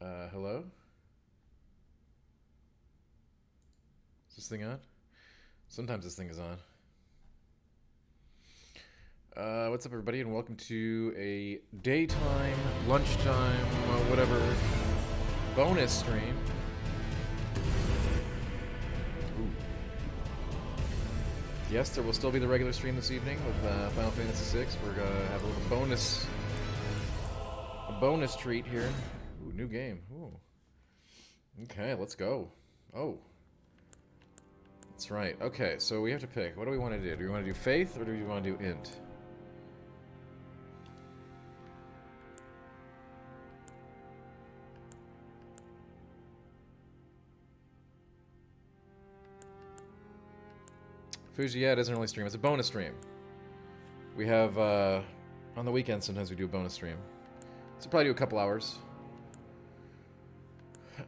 Hello? Is this thing on? Sometimes this thing is on. What's up, everybody, and welcome to a daytime, lunchtime, whatever, bonus stream. Ooh. Yes, there will still be the regular stream this evening with Final Fantasy VI. We're gonna have a little bonus treat here. Ooh, new game. Ooh. Okay, let's go. Oh. That's right. Okay, so we have to pick. What do we want to do? Do we want to do Faith or do we want to do Int? Fuji, yeah, it isn't really stream. It's a bonus stream. We have, on the weekends, sometimes we do a bonus stream. So probably do a couple hours.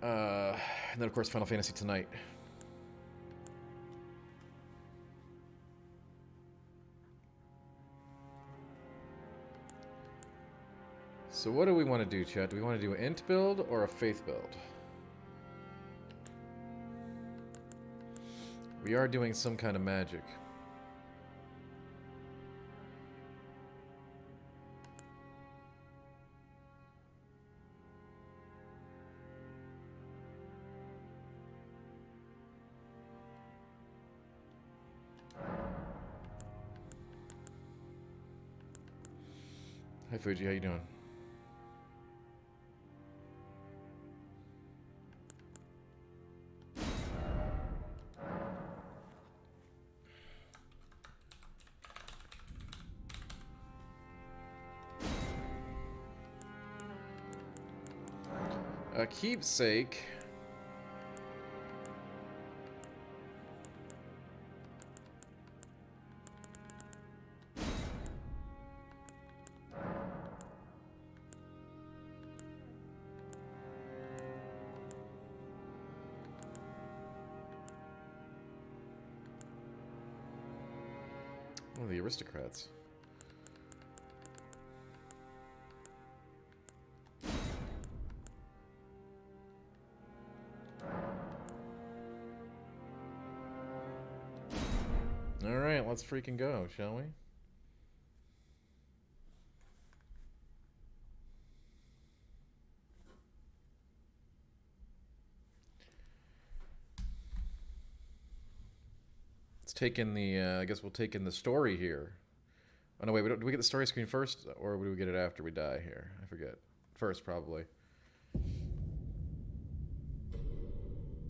And then, of course, Final Fantasy tonight. So what do we want to do, chat? Do we want to do an Int build or a Faith build? We are doing some kind of magic. Hi, Fuji. How you doing? Keepsake. One of the aristocrats. Alright, let's freaking go, shall we? Let's take in the, I guess we'll take in the story here. Oh, no, wait, do we get the story screen first, or do we get it after we die here? I forget. First, probably.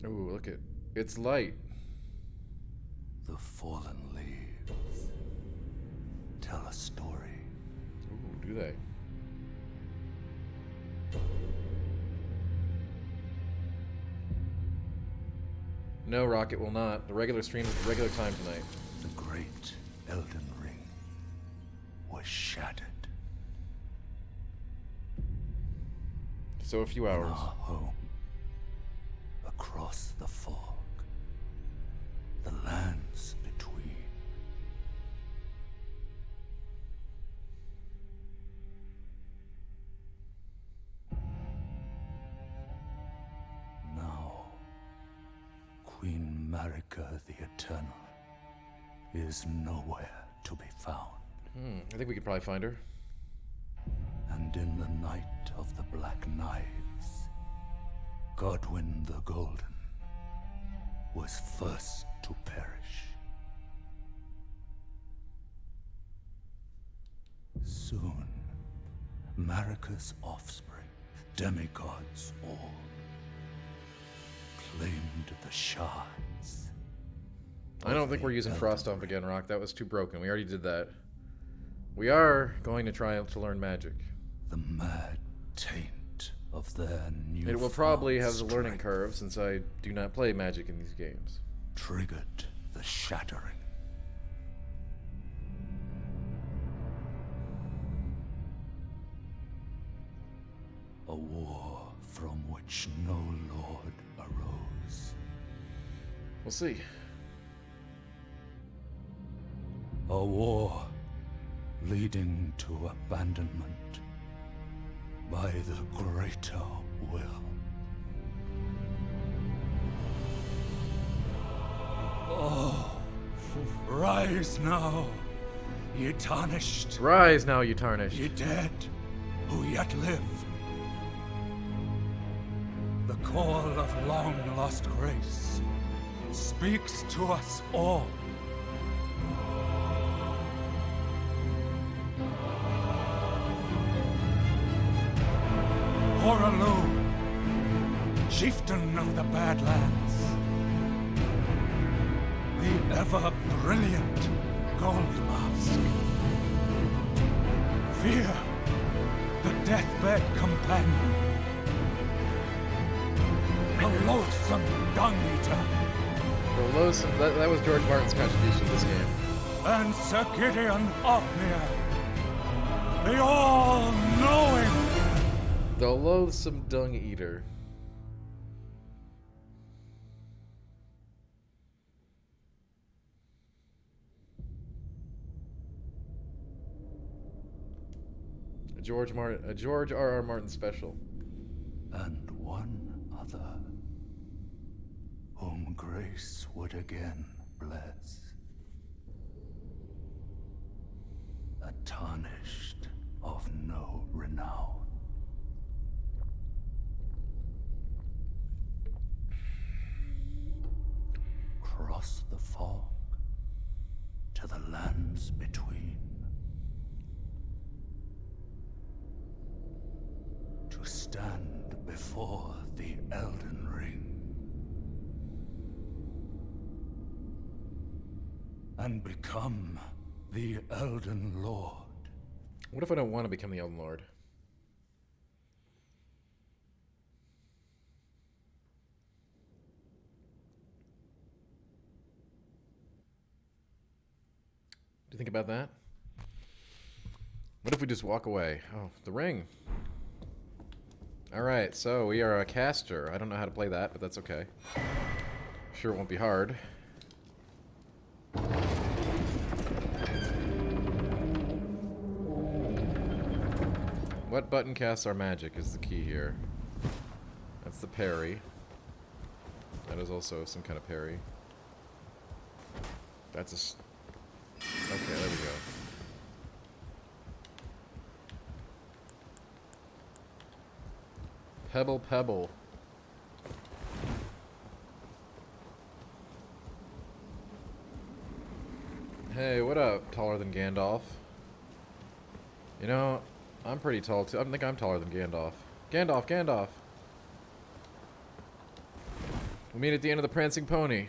Ooh, look at... It's light. The fallen leaves tell a story. Ooh, do they? No, Rocket will not. The regular stream is the regular time tonight. The great Elden ring was shattered. So a few In hours. our home, across the fog, the lands between. Now, Queen Marika the Eternal is nowhere to be found. I think we could probably find her. And in the night of the Black Knives, Godwyn the Golden was first to perish. Soon, Marika's offspring, demigods all, claimed the shards. I don't think we're using Frostomp again, Rock. That was too broken. We already did that. We are going to try to learn magic. The mad taint of their new. It will probably have the learning curve since I do not play magic in these games. Triggered the shattering. A war from which no lord arose. We'll see. A war leading to abandonment, by the greater will. Oh, rise now, ye tarnished. Rise now, you tarnished. Ye dead, who yet live. The call of long-lost grace speaks to us all. Horalu, chieftain of the Badlands, the ever-brilliant Gold Mask. Fear, the deathbed companion. The loathsome dung-eater. The loathsome, that was George Martin's contribution to this game. And Sir Gideon Ofnir, the all-knowing. The loathsome dung eater. A George R.R. Martin special. And one other, whom grace would again bless. A tarnished of no renown. Cross the fog to the lands between. To stand before the Elden Ring. And become the Elden Lord. What if I don't want to become the Elden Lord? Do you think about that? What if we just walk away? Oh, the ring. Alright, so we are a caster. I don't know how to play that, but that's okay. Sure it won't be hard. What button casts our magic is the key here. That's the parry. That is also some kind of parry. That's a... Okay, there we go. Pebble, pebble. Hey, what up, taller than Gandalf? You know, I'm pretty tall too. I think I'm taller than Gandalf. Gandalf, Gandalf! We'll meet at the end of the Prancing Pony.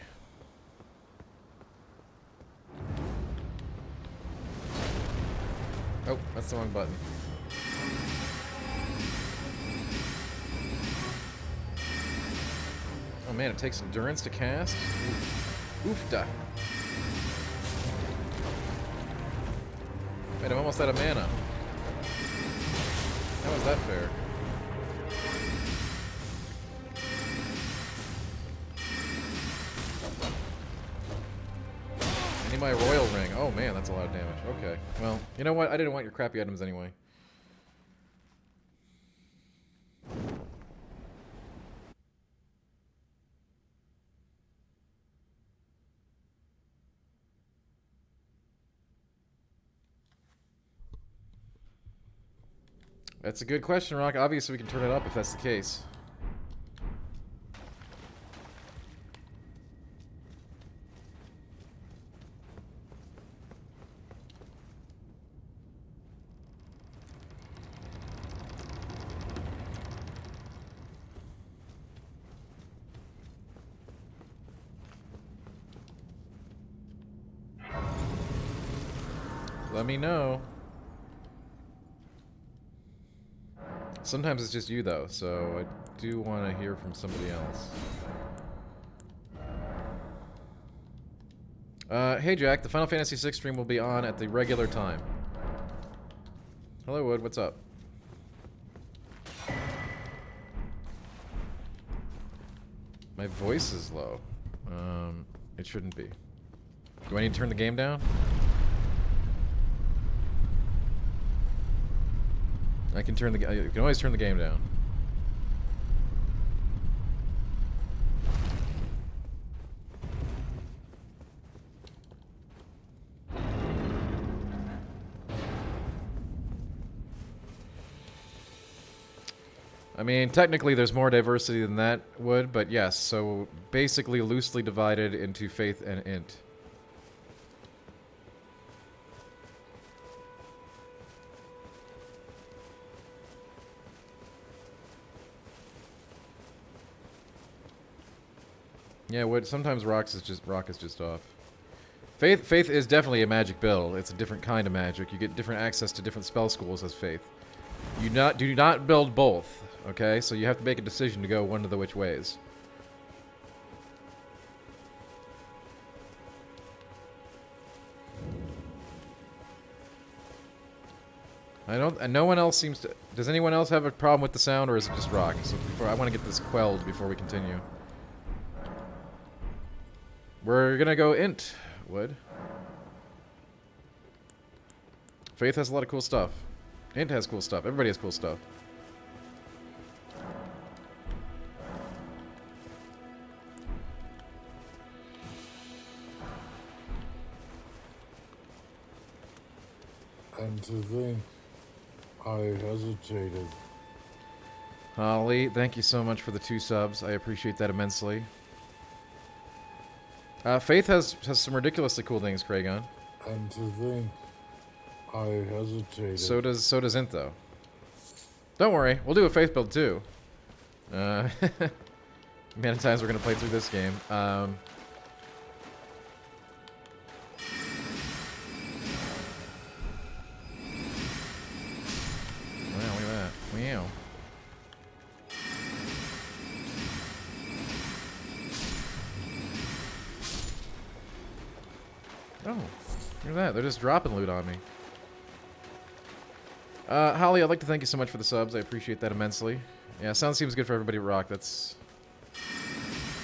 Oh, that's the wrong button. Oh man, it takes endurance to cast? Oofda. Wait, I'm almost out of mana. How is that fair? I need my royal ring. Oh man, that's a lot of damage. Okay. Well, you know what? I didn't want your crappy items anyway. That's a good question, Rock. Obviously, we can turn it up if that's the case. Let me know. Sometimes it's just you, though, so I do want to hear from somebody else. Hey, Jack, the Final Fantasy VI stream will be on at the regular time. Hello, Wood, what's up? My voice is low. It shouldn't be. Do I need to turn the game down? I can turn the. You can always turn the game down. I mean, technically there's more diversity than that would, but yes, so basically loosely divided into faith and int. Yeah, what sometimes rock is just off. Faith is definitely a magic build. It's a different kind of magic. You get different access to different spell schools as faith. You do not build both, okay? So you have to make a decision to go one of the which ways. And no one else seems to. Does anyone else have a problem with the sound, or is it just rock? So I want to get this quelled before we continue. We're gonna go int, Wood. Faith has a lot of cool stuff. Int has cool stuff. Everybody has cool stuff. And to think, I hesitated. Holly, thank you so much for the 2 subs. I appreciate that immensely. Faith has some ridiculously cool things, Kragon. And to think, I hesitated. So does Int, though. Don't worry, we'll do a Faith build too. Many times we're gonna play through this game. Wow, look at that. Wow. Oh, look at that. They're just dropping loot on me. Holly, I'd like to thank you so much for the subs. I appreciate that immensely. Yeah, sound seems good for everybody at Rock. That's...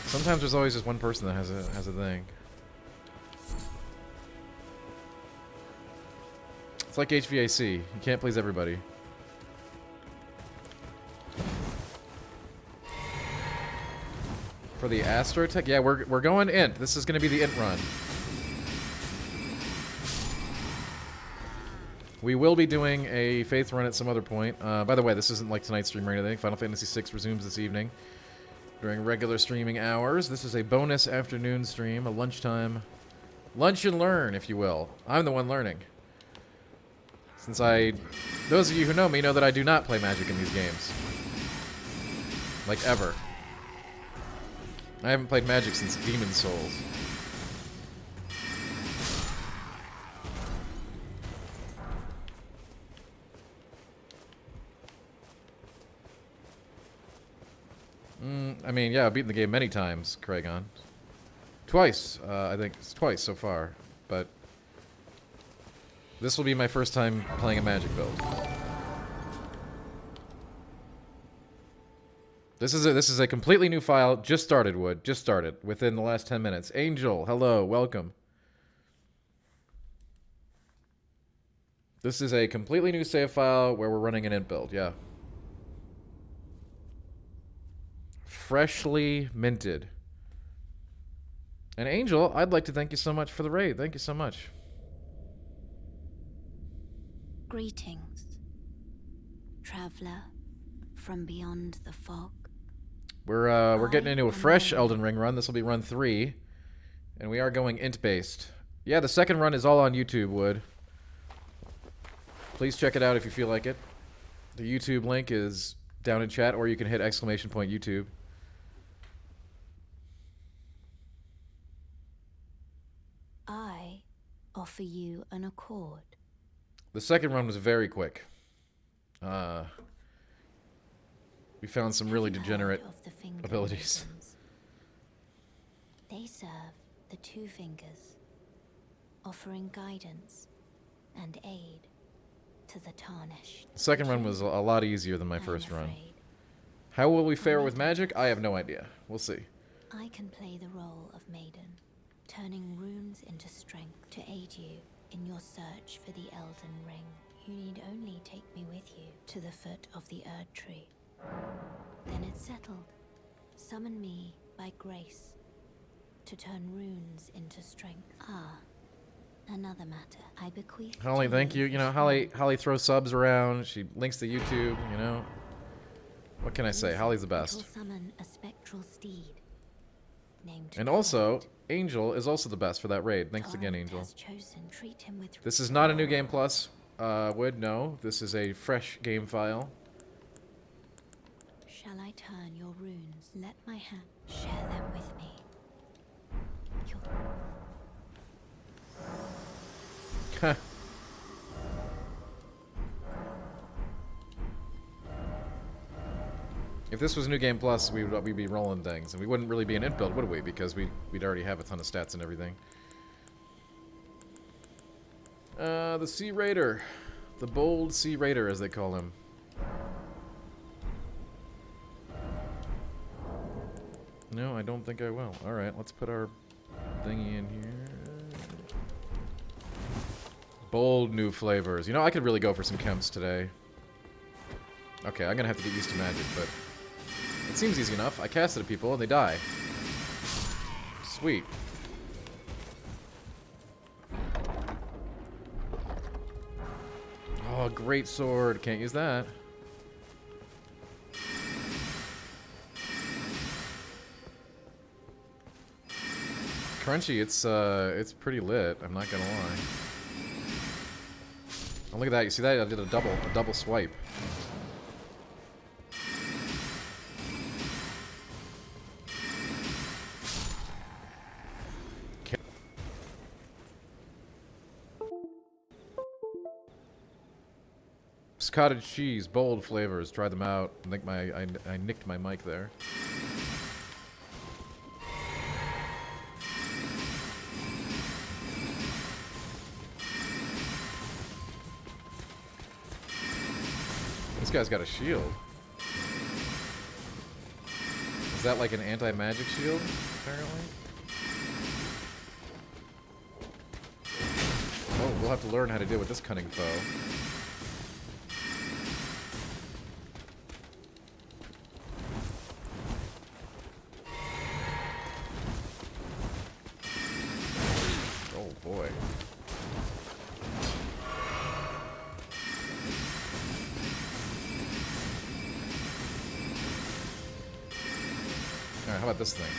Sometimes there's always just one person that has a thing. It's like HVAC. You can't please everybody. For the Astrotech? Yeah, we're going int. This is going to be the int run. We will be doing a Faith run at some other point. By the way, this isn't like tonight's stream or anything. Final Fantasy VI resumes this evening during regular streaming hours. This is a bonus afternoon stream, a lunchtime lunch and learn, if you will. I'm the one learning. Since those of you who know me know that I do not play Magic in these games. Like, ever. I haven't played Magic since Demon Souls. I mean, yeah, I've beaten the game many times, Kragon. Twice, I think. It's twice so far, but this will be my first time playing a Magic build. This is a completely new file. Just started, Wood. Just started. Within the last 10 minutes. Angel, hello. Welcome. This is a completely new save file where we're running an int build. Yeah. Freshly minted. And Angel, I'd like to thank you so much for the raid. Thank you so much. Greetings, traveler from beyond the fog. We're getting into a fresh Elden Ring run. This will be run 3. And we are going int-based. Yeah, the second run is all on YouTube, Wood. Please check it out if you feel like it. The YouTube link is down in chat, or you can hit !YouTube. I offer you an accord. The second run was very quick. We found some really degenerate abilities. They serve the 2 fingers, offering guidance and aid to the tarnished. The second run was a lot easier than my first run. How will we fare with magic? I have no idea. We'll see. I can play the role of maiden, turning runes into strength to aid you in your search for the Elden Ring. You need only take me with you to the foot of the Erd tree. Then it's settled. Summon me by grace to turn runes into strength. Ah, another matter. I bequeath. Holly, thank you. You know, Holly throws subs around. She links to YouTube, you know. What can I say? Holly's the best. Summon a spectral steed named And also, Angel is also the best for that raid. Thanks again, Angel. This is not a new game plus. Would no. This is a fresh game file. Shall I turn your runes? Let my hand share them with me. If this was New Game Plus, we'd be rolling things, and we wouldn't really be an int build, would we? Because we'd already have a ton of stats and everything. The Sea Raider. The Bold Sea Raider, as they call him. No, I don't think I will. Alright, let's put our thingy in here. Bold new flavors. You know, I could really go for some chems today. Okay, I'm gonna have to get used to magic, but it seems easy enough. I cast it at people and they die. Sweet. Oh, great sword. Can't use that. Crunchy, it's pretty lit. I'm not gonna lie. Oh, look at that! You see that? I did a double swipe. Cottage cheese, bold flavors. Try them out. I nicked my mic there. This guy's got a shield. Is that like an anti-magic shield, apparently? Oh, we'll have to learn how to deal with this cunning foe. Oh boy. Alright, how about this thing?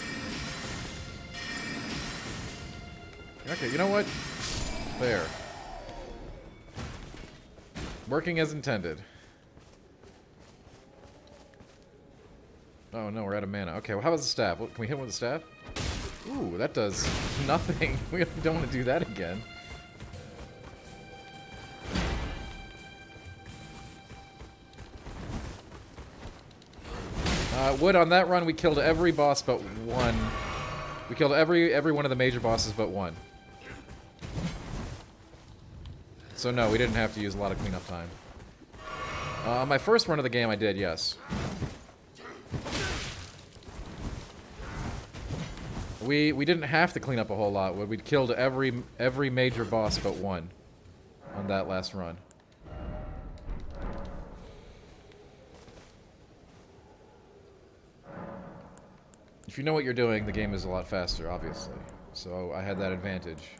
Okay, you know what? There. Working as intended. Oh no, we're out of mana. Okay, well how about the staff? Can we hit him with the staff? Ooh, that does nothing. We don't want to do that again. Wood, on that run we killed every boss but one. We killed every one of the major bosses but one. So no, we didn't have to use a lot of cleanup time. My first run of the game I did, yes. We didn't have to clean up a whole lot. We killed every major boss but one on that last run. If you know what you're doing, the game is a lot faster, obviously. So I had that advantage.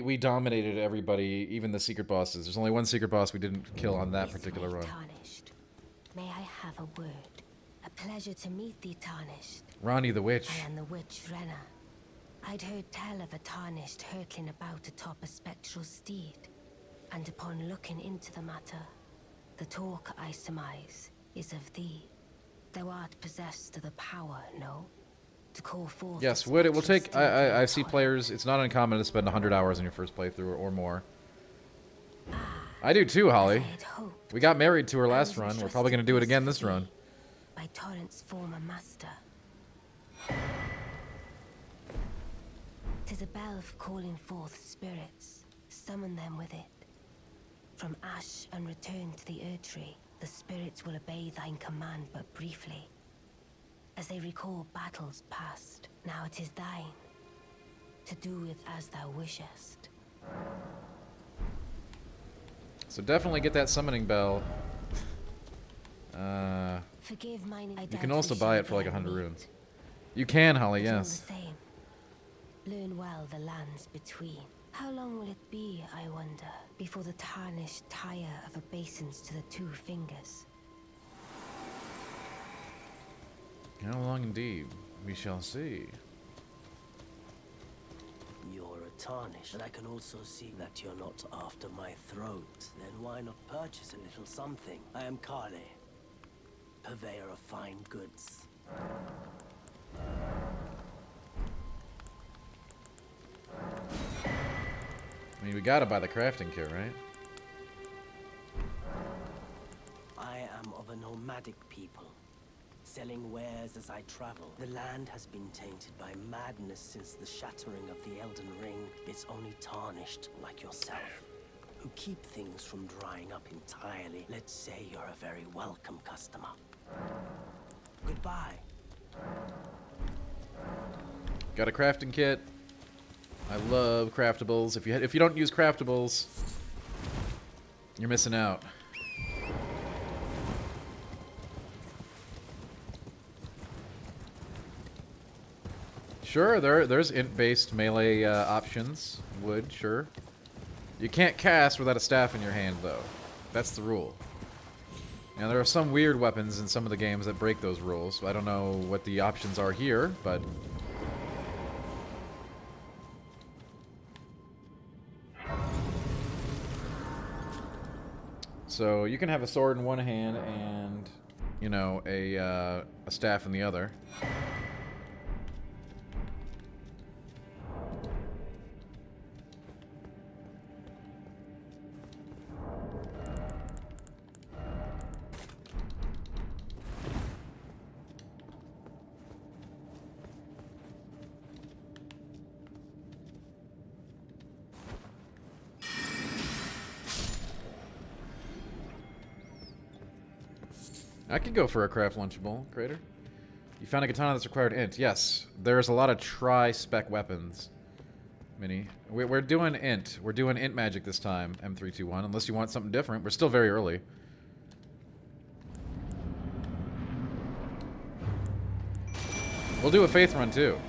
We dominated everybody, even the secret bosses. There's only one secret boss we didn't kill on that particular run. Tarnished. May I have a word? A pleasure to meet thee, Tarnished. Ronnie the Witch. I am the witch Renna. I'd heard tell of a Tarnished hurtling about atop a spectral steed, and upon looking into the matter, the talk I surmise is of thee. Thou art possessed of the power, no? To call forth. Yes, Wood, it will take. I see players. It's not uncommon to spend 100 hours on your first playthrough or more. I do too, Holly. We got married to her last run. We're probably going to do it again this run. By Torrent's former master. 'Tis a bell calling forth spirits. Summon them with it. from ash and return to the Erd Tree, the spirits will obey thine command but briefly. As they recall battles past, now it is thine, to do with as thou wishest. So definitely get that summoning bell. Forgive mine. You can also buy it for like 100 runes. You can, Holly, yes. All the same, learn well the lands between. How long will it be, I wonder, before the tarnished tire of obeisance to the two fingers? How long indeed? We shall see. You're a tarnish, and I can also see that you're not after my throat. Then why not purchase a little something? I am Kale, purveyor of fine goods. I mean, we gotta buy the crafting kit, right? I am of a nomadic people, selling wares as I travel. The land has been tainted by madness since the shattering of the Elden Ring. It's only tarnished like yourself, who keep things from drying up entirely. Let's say you're a very welcome customer. Goodbye. Got a crafting kit. I love craftables. If you don't use craftables, you're missing out. Sure, there's int-based melee options. Would, sure. You can't cast without a staff in your hand, though. That's the rule. Now, there are some weird weapons in some of the games that break those rules. I don't know what the options are here, but... So, you can have a sword in one hand and, you know, a staff in the other. I could go for a craft lunchable, Crater. You found a katana that's required int. Yes, there's a lot of tri-spec weapons. Mini. We're doing int. We're doing int magic this time, M321, unless you want something different. We're still very early. We'll do a faith run, too.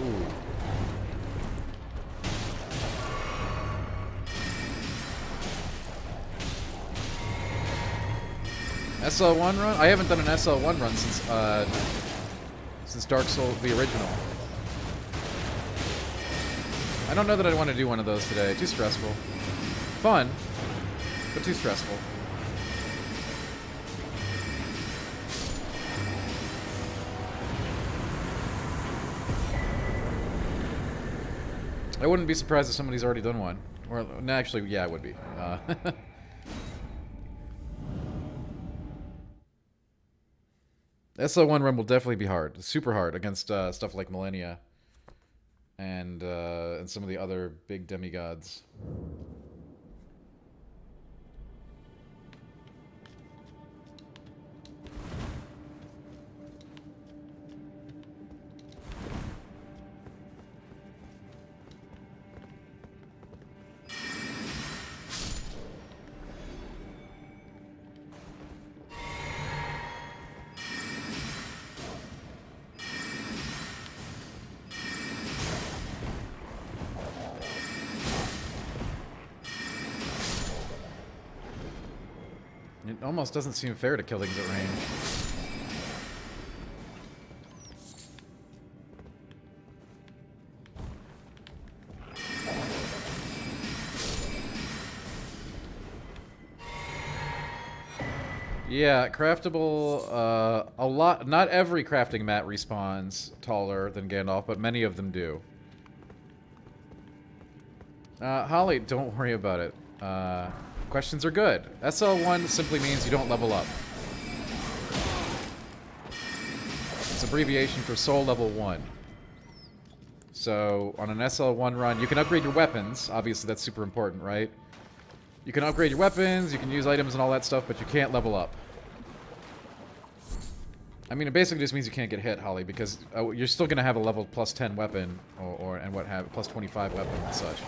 Ooh. SL1 run? I haven't done an SL1 run since Dark Souls, the original. I don't know that I'd want to do one of those today. Too stressful. Fun, but too stressful. I wouldn't be surprised if somebody's already done one. Or, no, actually, yeah, I would be. SL1 run will definitely be hard. Super hard against stuff like Millennia and some of the other big demigods. It almost doesn't seem fair to kill things at range. Yeah, craftable, a lot, not every crafting mat respawns taller than Gandalf, but many of them do. Holly, don't worry about it. Questions are good. SL1 simply means you don't level up. It's abbreviation for Soul Level 1. So on an SL1 run, you can upgrade your weapons. Obviously, that's super important, right? You can upgrade your weapons, you can use items and all that stuff, but you can't level up. I mean, it basically just means you can't get hit, Holly, because you're still going to have a level plus 10 weapon, and what have plus 25 weapon and such.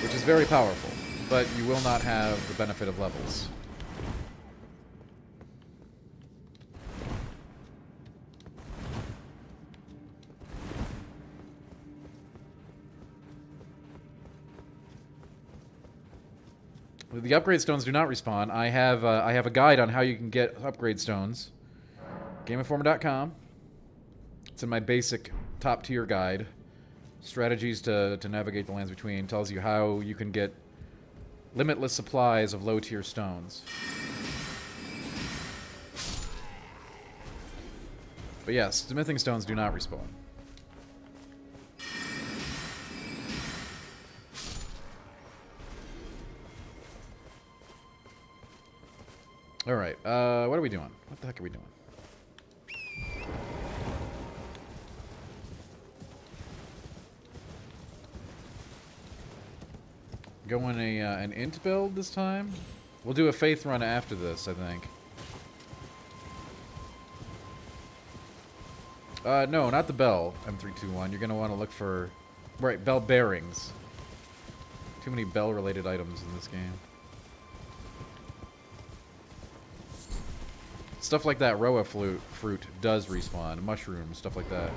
Which is very powerful, but you will not have the benefit of levels. The upgrade stones do not respawn. I have a guide on how you can get upgrade stones. GameInformer.com. It's in my basic top tier guide. Strategies to navigate the lands between. Tells you how you can get limitless supplies of low tier stones. But yes, smithing stones do not respawn. Alright, what are we doing? What the heck are we doing? Going an INT build this time? We'll do a faith run after this, I think. No, not the bell, M321. You're gonna want to look for... Right, bell bearings. Too many bell-related items in this game. Stuff like that Roa fruit does respawn. Mushrooms, stuff like that.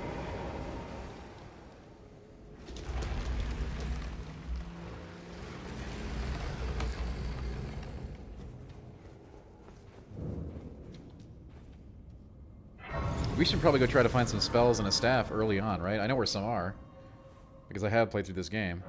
We should probably go try to find some spells and a staff early on, right? I know where some are. Because I have played through this game.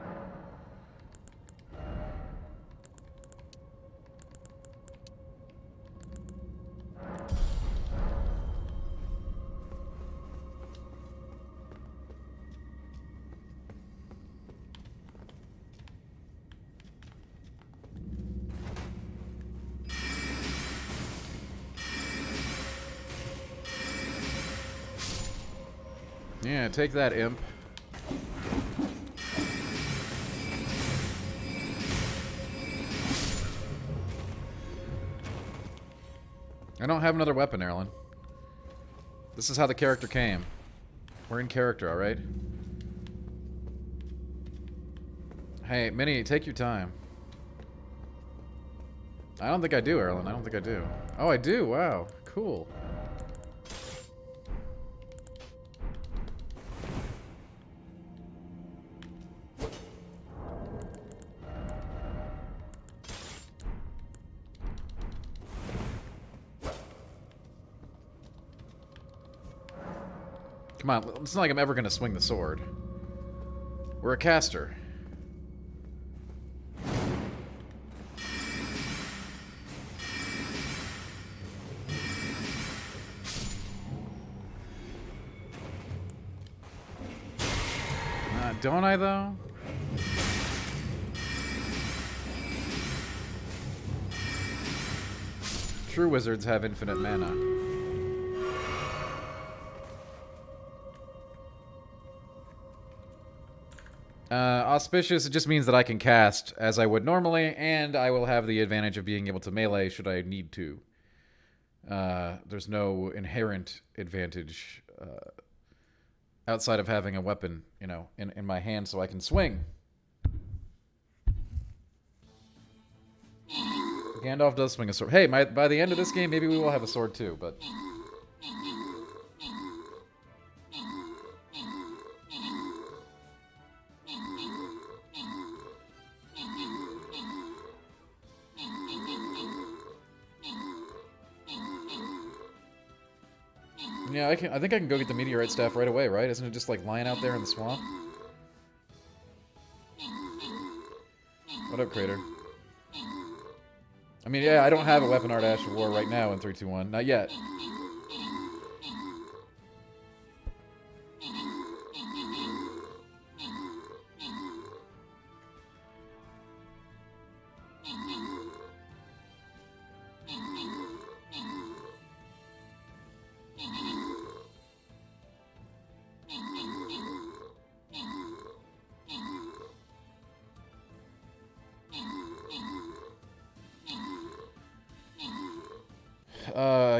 Yeah, take that, imp. I don't have another weapon, Erlen. This is how the character came. We're in character, alright? Hey, Minnie, take your time. I don't think I do, Erlen. I don't think I do. Oh, I do? Wow. Cool. Come on, it's not like I'm ever gonna swing the sword. We're a caster. Don't I, though? True wizards have infinite mana. Auspicious, it just means that I can cast as I would normally, and I will have the advantage of being able to melee should I need to. There's no inherent advantage outside of having a weapon, you know, in my hand so I can swing. Gandalf does swing a sword. Hey, by the end of this game, maybe we will have a sword too, but... Yeah, I think I can go get the meteorite staff right away, right? Isn't it just like lying out there in the swamp? What up, Crater? I mean, yeah, I don't have a weapon art Ash of War right now in 321. Not yet.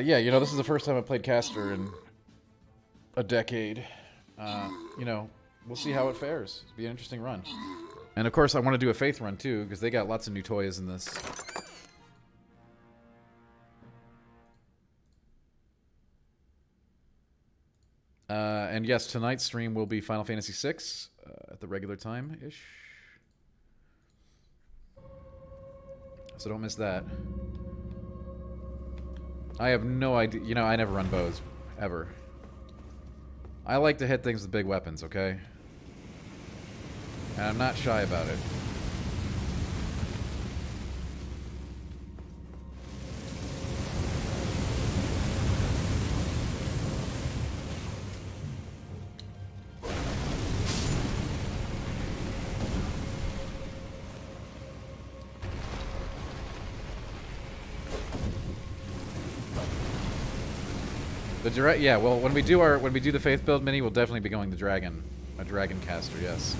Yeah, you know, this is the first time I played caster in a decade. You know, we'll see how it fares. It'll be an interesting run. And of course, I want to do a faith run too, because they got lots of new toys in this. And yes, tonight's stream will be Final Fantasy VI at the regular time-ish. So don't miss that. I have no idea. You know, I never run bows. Ever. I like to hit things with big weapons, okay? And I'm not shy about it. The direct, yeah. Well, when we do the faith build mini, we'll definitely be going the dragon, a dragon caster. Yes.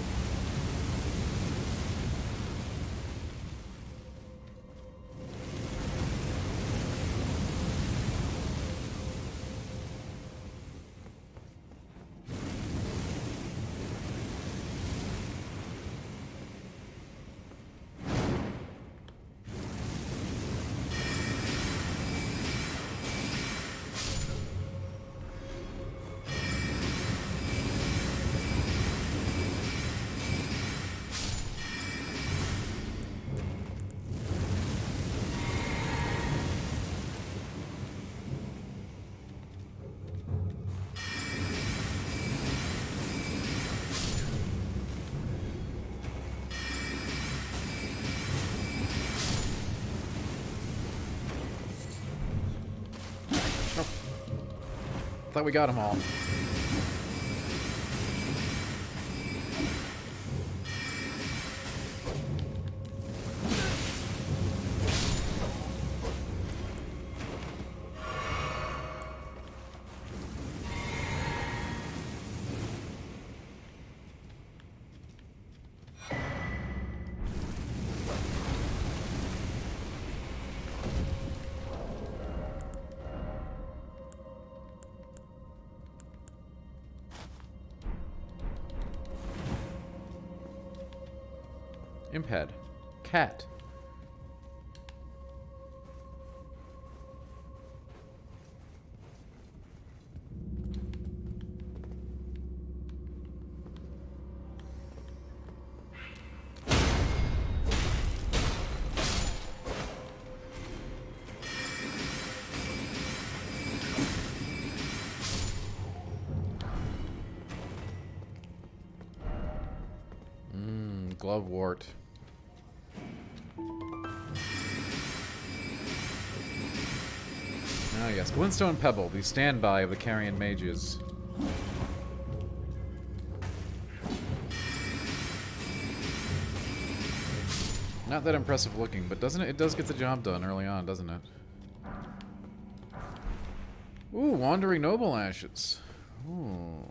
Thought we got them all. Impad. Cat. Glovewort. Ah, yes. Glintstone Pebble, the standby of the Carrion Mages. Not that impressive looking, but doesn't it? It does get the job done early on, doesn't it? Ooh, Wandering Noble Ashes. Ooh.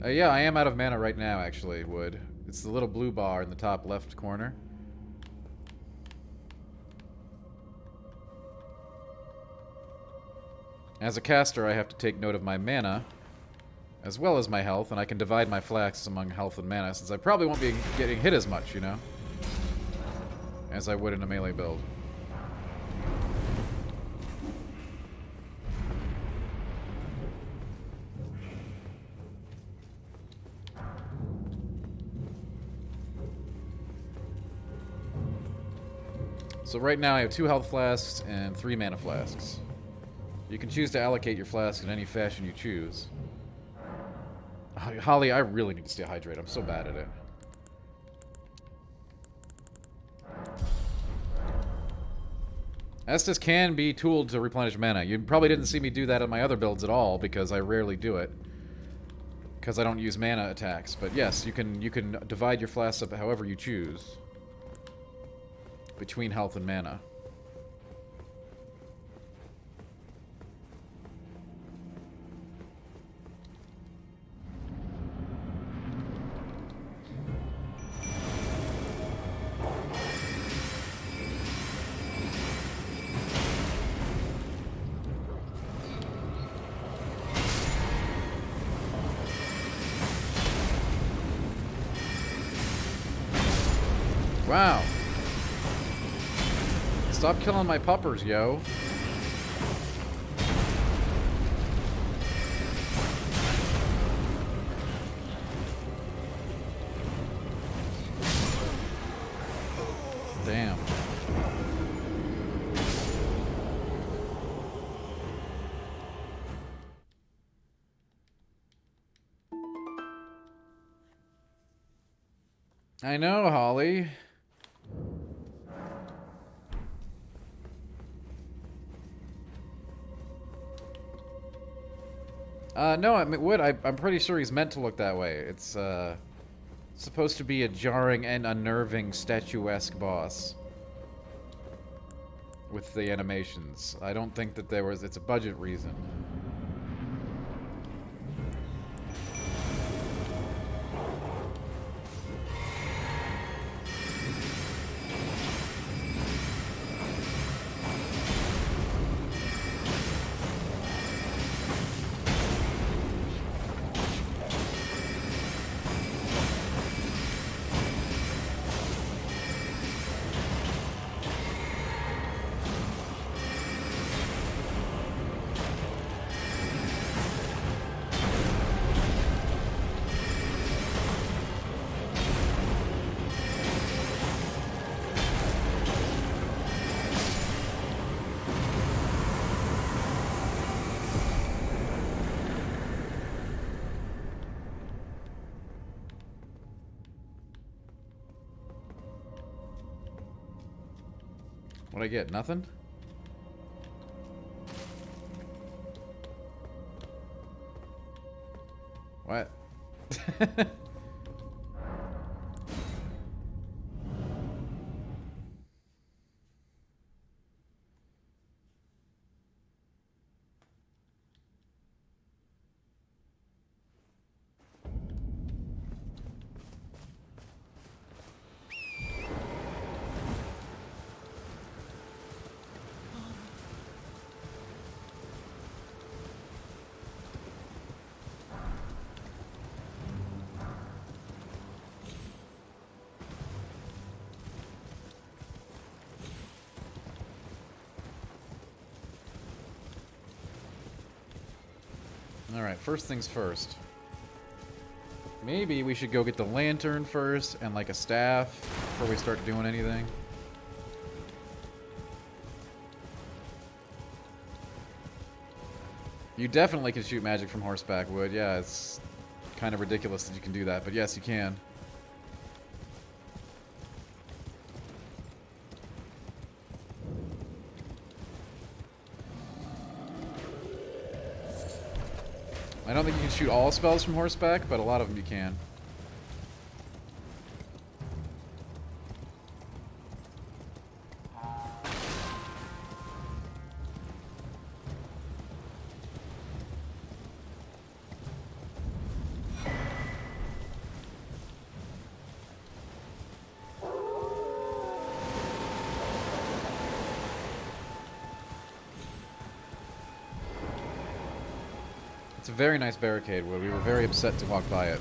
Yeah, I am out of mana right now, actually, Wood. It's the little blue bar in the top left corner. As a caster, I have to take note of my mana, as well as my health, and I can divide my flasks among health and mana, since I probably won't be getting hit as much, you know, as I would in a melee build. So right now I have 2 health flasks and 3 mana flasks. You can choose to allocate your flask in any fashion you choose. Holly, I really need to stay hydrated. I'm so bad at it. Estus can be tooled to replenish mana. You probably didn't see me do that in my other builds at all, because I rarely do it. Because I don't use mana attacks. But yes, you can divide your flasks up however you choose. Between health and mana. Wow. Stop killing my puppers, yo. Damn. I know, Holly. No, I mean, I'm pretty sure he's meant to look that way. It's, supposed to be a jarring and unnerving statuesque boss. With the animations. I don't think that it's a budget reason. What'd I get? Nothing? What? Alright, first things first. Maybe we should go get the lantern first and like a staff before we start doing anything. You definitely can shoot magic from horseback, Wood. Yeah, it's kind of ridiculous that you can do that, but yes, you can. I don't think you can shoot all spells from horseback, but a lot of them you can. It's a very nice barricade, Wood. We were very upset to walk by it.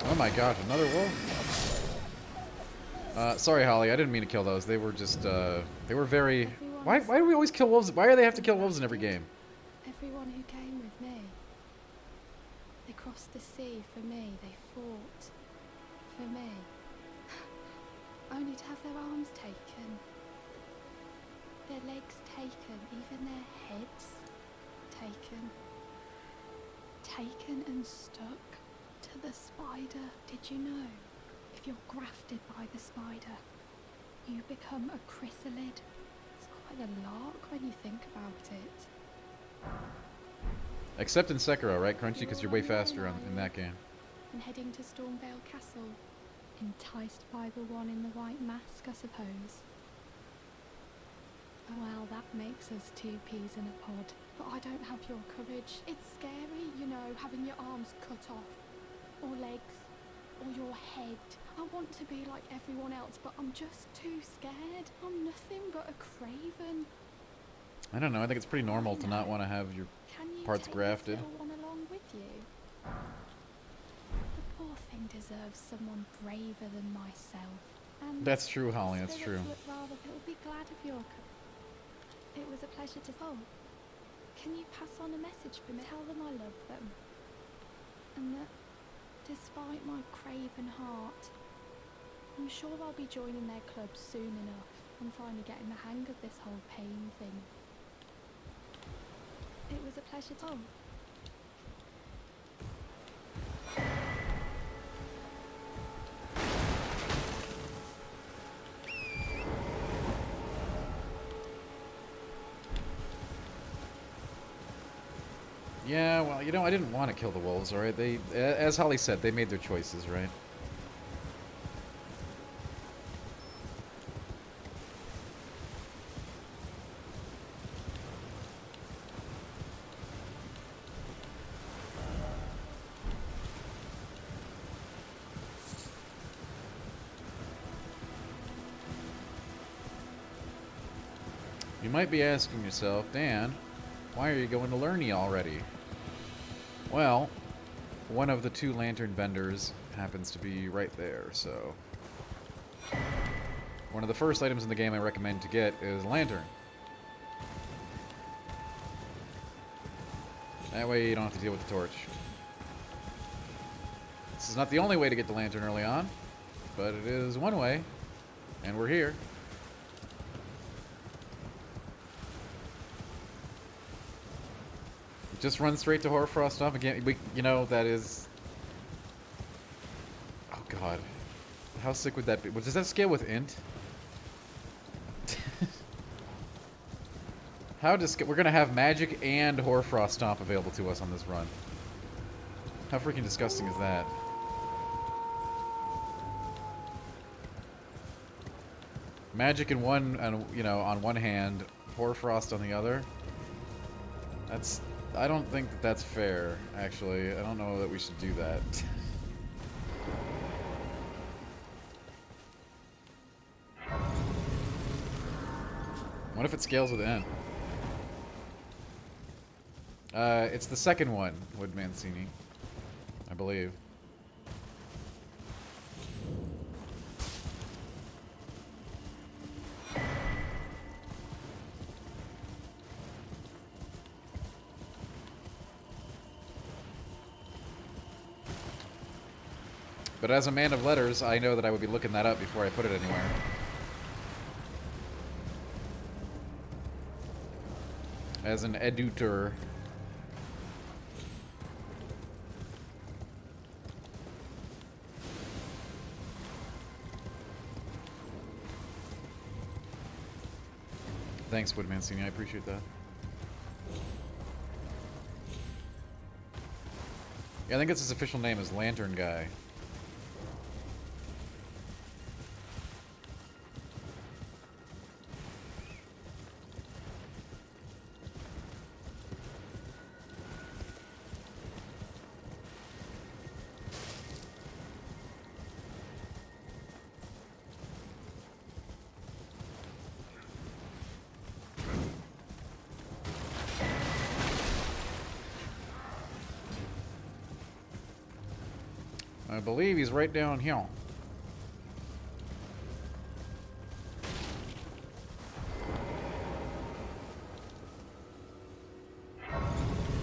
Oh my gosh, another wolf? Sorry, Holly, I didn't mean to kill those. They were just, they were very... Why do we always kill wolves? Why do they have to kill wolves in every game? Everyone who came with me. They crossed the sea for me. They fought for me. Only to have their arms taken. Their legs taken. Even their heads taken. Taken and stuck to the spider. Did you know? If you're grafted by the spider, you become a chrysalid. It's quite a lark when you think about it. Except in Sekiro, right, Crunchy? Because you're way faster in that game. And heading to Stormvale Castle. Enticed by the one in the white mask, I suppose. Well, that makes us two peas in a pod. But I don't have your courage. It's scary, you know, having your arms cut off. Or legs. Or your head. I want to be like everyone else, but I'm just too scared. I'm nothing but a craven. I don't know. I think it's pretty normal to not want to have your Can you parts take grafted. this little one along with you? The poor thing deserves someone braver than myself. And That's true, Holly. That's true. It'll be glad of your. It was a pleasure to. Oh, can you pass on a message for me? Tell them I love them, and that despite my craven heart, I'm sure I'll be joining their club soon enough. I'm finally getting the hang of this whole pain thing. It was a pleasure to. Oh. Yeah, well, you know, I didn't want to kill the wolves, alright? They, as Holly said, they made their choices, right? You might be asking yourself, Dan, why are you going to Lurney already? Well, one of the two lantern vendors happens to be right there, so... One of the first items in the game I recommend to get is a lantern. That way you don't have to deal with the torch. This is not the only way to get the lantern early on, but it is one way, and we're here. Just run straight to Hoarfrost off again. You know, that is... Oh, God. How sick would that be? Does that scale with INT? We're going to have magic and Hoarfrost Stomp available to us on this run. How freaking disgusting is that? Magic in one, you know, on one hand, Hoarfrost on the other. That's... I don't think that that's fair, actually. I don't know that we should do that. What if it scales with N? It's the second one, Wood Mancini. I believe. But as a man of letters, I know that I would be looking that up before I put it anywhere. As an editor. Thanks, Wood Mancini. I appreciate that. Yeah, I think it's his official name is Lantern Guy. I believe he's right down here.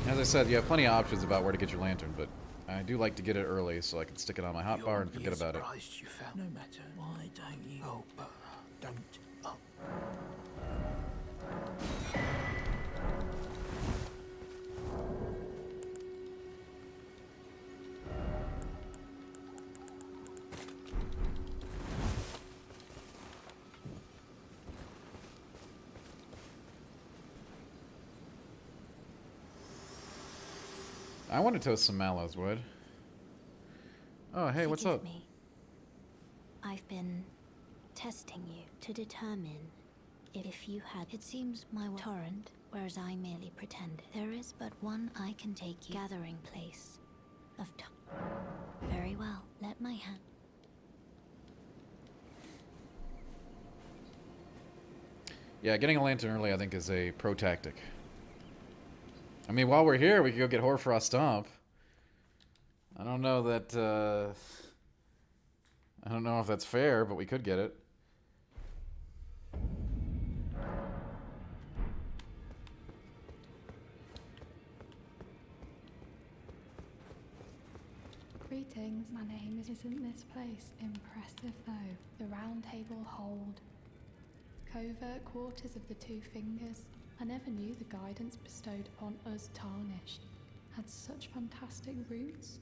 As I said, you have plenty of options about where to get your lantern, but I do like to get it early so I can stick it on my hotbar and forget about it. You found no matter. Why don't you? Oh, don't. Oh. I want to toast some mallows wood. Oh, hey, what's Forgive up? me. I've been testing you to determine if you had. It seems my torrent, whereas I merely pretended. There is but one I can take you. Gathering place of very well. Let my hand. Yeah, getting a lantern early, I think, is a pro tactic. I mean, while we're here, we could go get Hoarfrost Stomp. I don't know that, I don't know if that's fair, but we could get it. Greetings, my name is. Isn't this place impressive though? The round table hold. Covert quarters of the Two Fingers. I never knew the guidance bestowed upon us tarnished had such fantastic roots.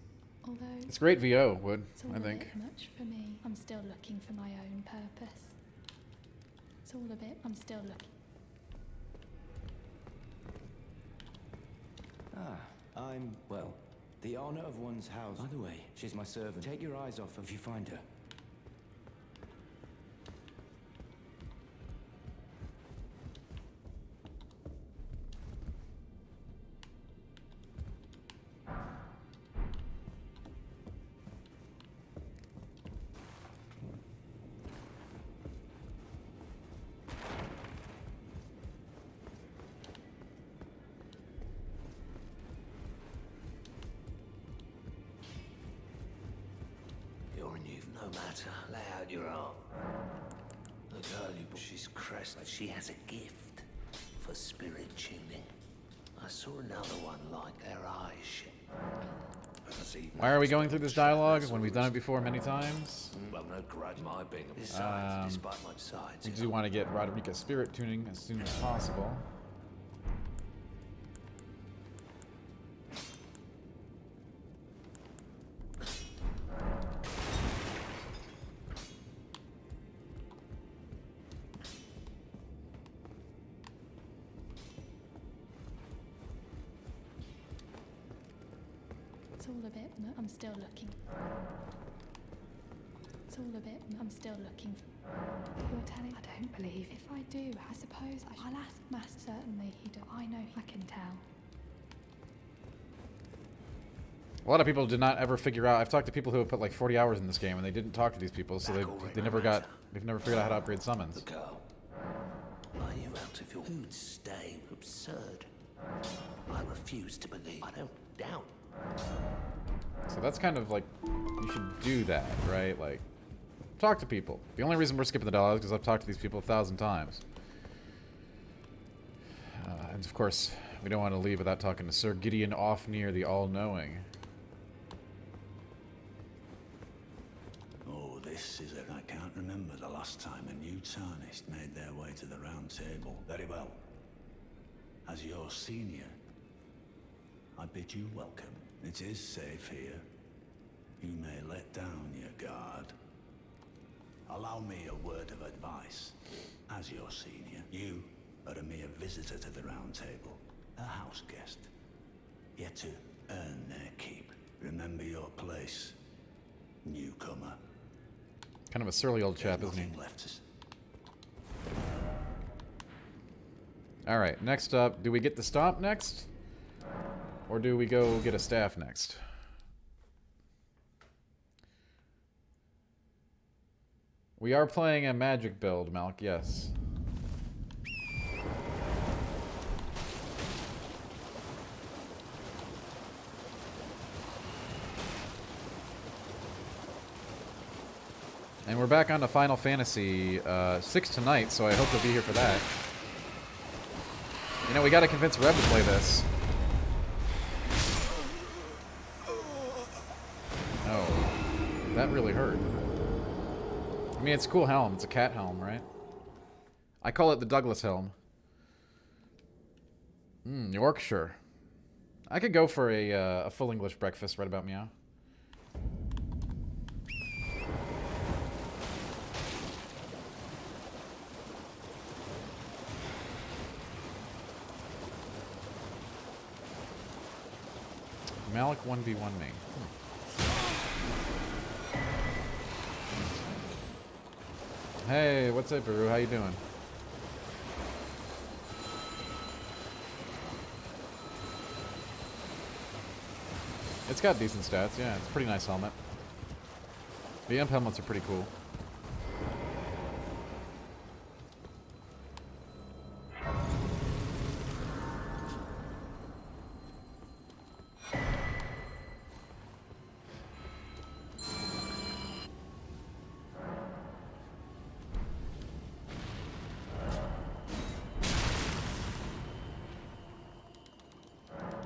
Although It's great VO, Wood, it's all I a think. bit much for me. I'm still looking for my own purpose. It's all a bit. I'm still looking. I'm, well, the honor of one's house. By the way, she's my servant. Take your eyes off her if you find her. No matter, lay out your arm. The girl you brought, she's crest, but she has a gift for spirit tuning. I saw another one like her eyes. Why are we going through this dialogue when we've done it before many times? Well, no grudge my being a besides, despite my sides. We do want to get Roderica's spirit tuning as soon as possible. It's all a bit. I'm still looking. It's all a bit. I'm still looking. You're telling. I don't believe. If I do, I suppose I'll ask Master. Certainly he does. I know. I can tell. A lot of people did not ever figure out. I've talked to people who have put like 40 hours in this game and they didn't talk to these people, so they've never figured out how to upgrade summons. The girl. Are you out of your who'd stay? Absurd. I refuse to believe. I don't doubt. So that's kind of like, you should do that, right? Like, talk to people. The only reason we're skipping the dialogue is because I've talked to these people 1,000 times. And of course, we don't want to leave without talking to Sir Gideon Offnear, the All-Knowing. Oh, this is it. I can't remember the last time a new tarnished made their way to the round table. Very well. As your senior, I bid you welcome. It is safe here. You may let down your guard. Allow me a word of advice. As your senior, you are a mere visitor to the round table, a house guest. Yet to earn their keep. Remember your place, newcomer. Kind of a surly old chap, isn't he? Alright, next up, do we get the stomp next? Or do we go get a staff next? We are playing a magic build, Malk, yes. And we're back on to Final Fantasy 6 tonight, so I hope you'll be here for that. You know, we gotta convince Reb to play this. Oh, that really hurt. I mean, it's a cool helm. It's a cat helm, right? I call it the Douglas helm. Yorkshire. I could go for a full English breakfast right about meow. Malik 1v1 me. Hey, what's up, Baru? How you doing? It's got decent stats, yeah. It's a pretty nice helmet. The imp helmets are pretty cool.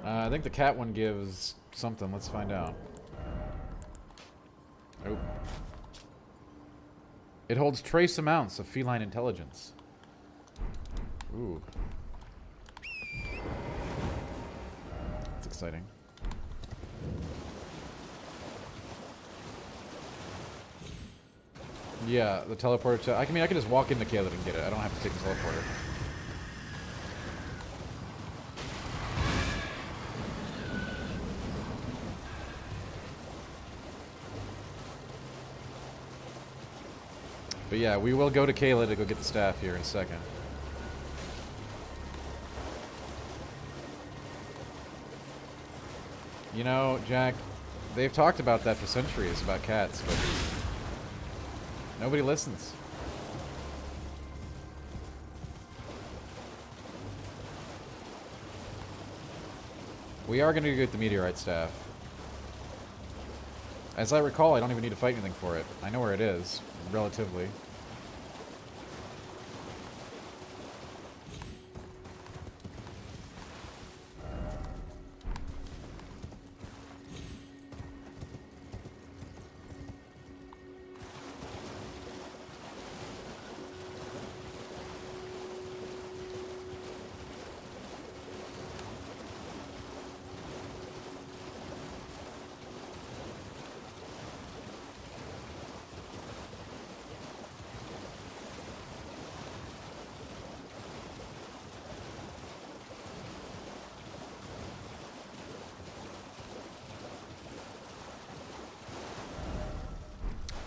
I think the cat one gives something. Let's find out. Oh. It holds trace amounts of feline intelligence. Ooh. That's exciting. Yeah, the teleporter to... I mean, I can just walk into Caled and get it. I don't have to take the teleporter. But yeah, we will go to Kayla to go get the staff here in a second. You know, Jack, they've talked about that for centuries, about cats, but nobody listens. We are going to get the meteorite staff. As I recall, I don't even need to fight anything for it. I know where it is, relatively.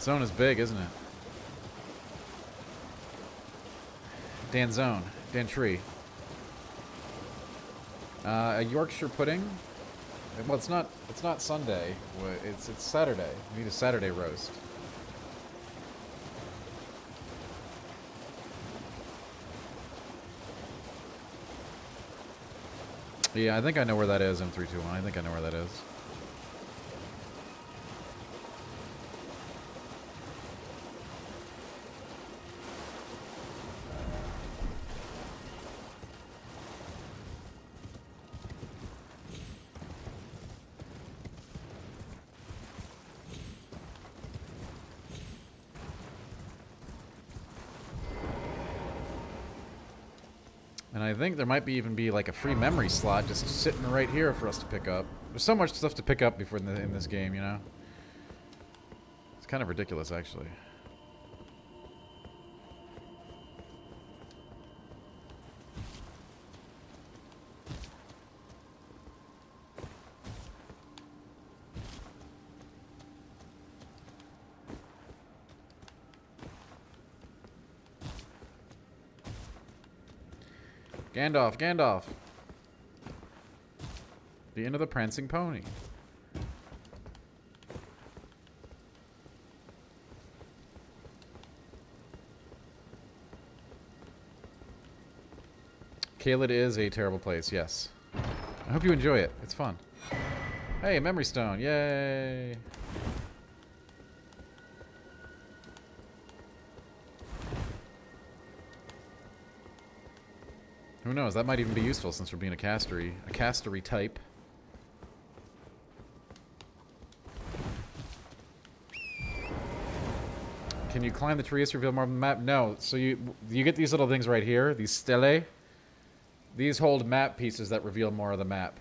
Zone is big, isn't it? Dan Zone. Dan Tree. A Yorkshire pudding? Well, it's not Sunday. It's Saturday. We need a Saturday roast. Yeah, I think I know where that is, M321. I think I know where that is. And I think there might even be like a free memory slot just sitting right here for us to pick up. There's so much stuff to pick up before in this game, you know? It's kind of ridiculous, actually. Gandalf, Gandalf. The end of the prancing pony. Caelid is a terrible place, yes. I hope you enjoy it. It's fun. Hey, a memory stone. Yay. Who knows? That might even be useful since we're being a castery type. Can you climb the trees to reveal more of the map? No. So you get these little things right here, these stelae. These hold map pieces that reveal more of the map.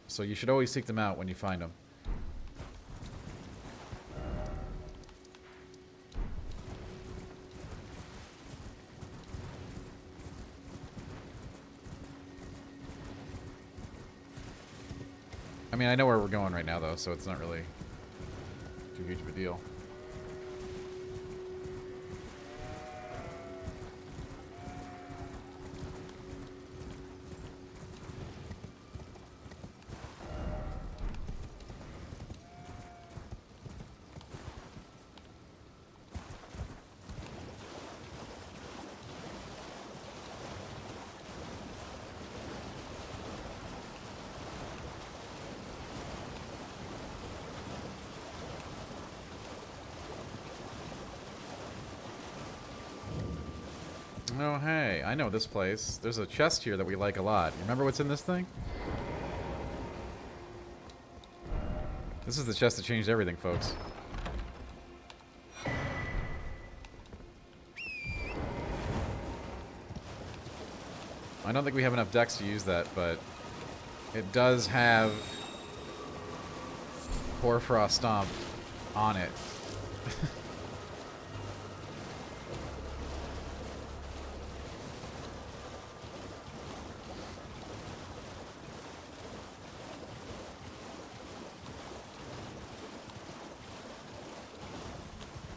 So you should always seek them out when you find them. I mean, I know where we're going right now, though, so it's not really too huge of a deal. Oh, hey, I know this place. There's a chest here that we like a lot. Remember what's in this thing? This is the chest that changed everything, folks. I don't think we have enough decks to use that, but it does have Hoarfrost Stomp on it.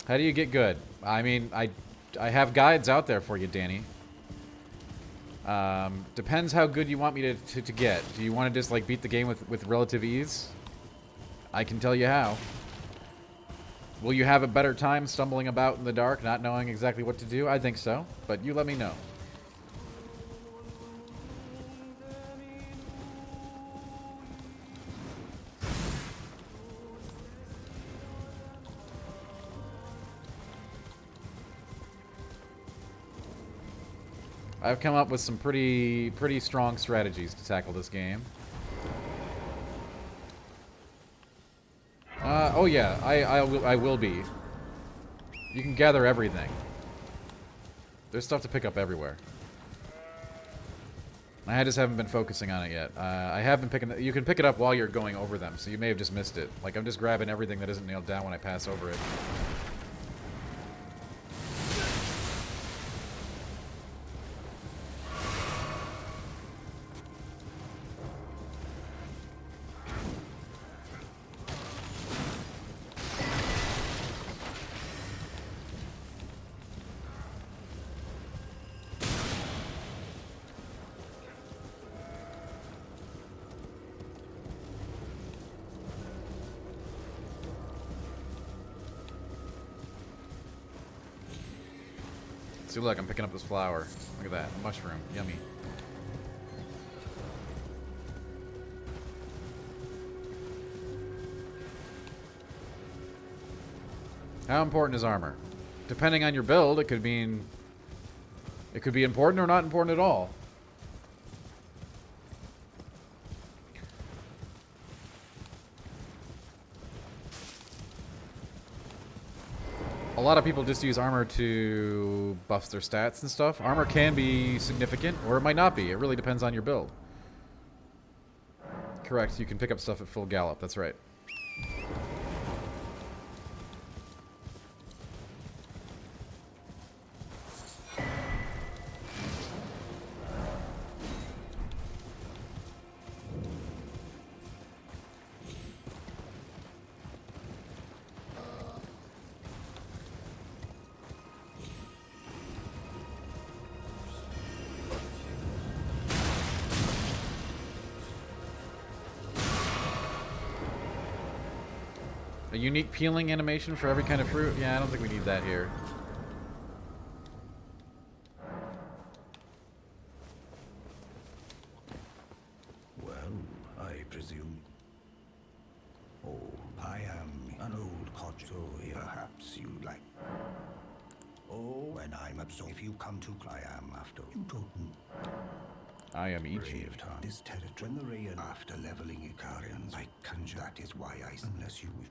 How do you get good? I mean, I have guides out there for you, Danny. Depends how good you want me to get. Do you want to just like beat the game with relative ease? I can tell you how. Will you have a better time stumbling about in the dark, not knowing exactly what to do? I think so, but you let me know. I've come up with some pretty strong strategies to tackle this game. Oh yeah, I will be. You can gather everything. There's stuff to pick up everywhere. I just haven't been focusing on it yet. I have been picking. You can pick it up while you're going over them, so you may have just missed it. Like I'm just grabbing everything that isn't nailed down when I pass over it. See, look, I'm picking up this flower. Look at that. Mushroom. Yummy. How important is armor? Depending on your build, it could be important or not important at all. A lot of people just use armor to buff their stats and stuff. Armor can be significant, or it might not be. It really depends on your build. Correct, you can pick up stuff at full gallop, that's right. A unique peeling animation for every kind of fruit? Yeah, I don't think we need that here. Well, I presume. Oh, I am an old codger, so perhaps you like. Oh, and I'm absorbed. If you come to I am after you don't. I am each. Braved on this territory. When the rain after leveling Icarians, I conjure. That is why unless you wish.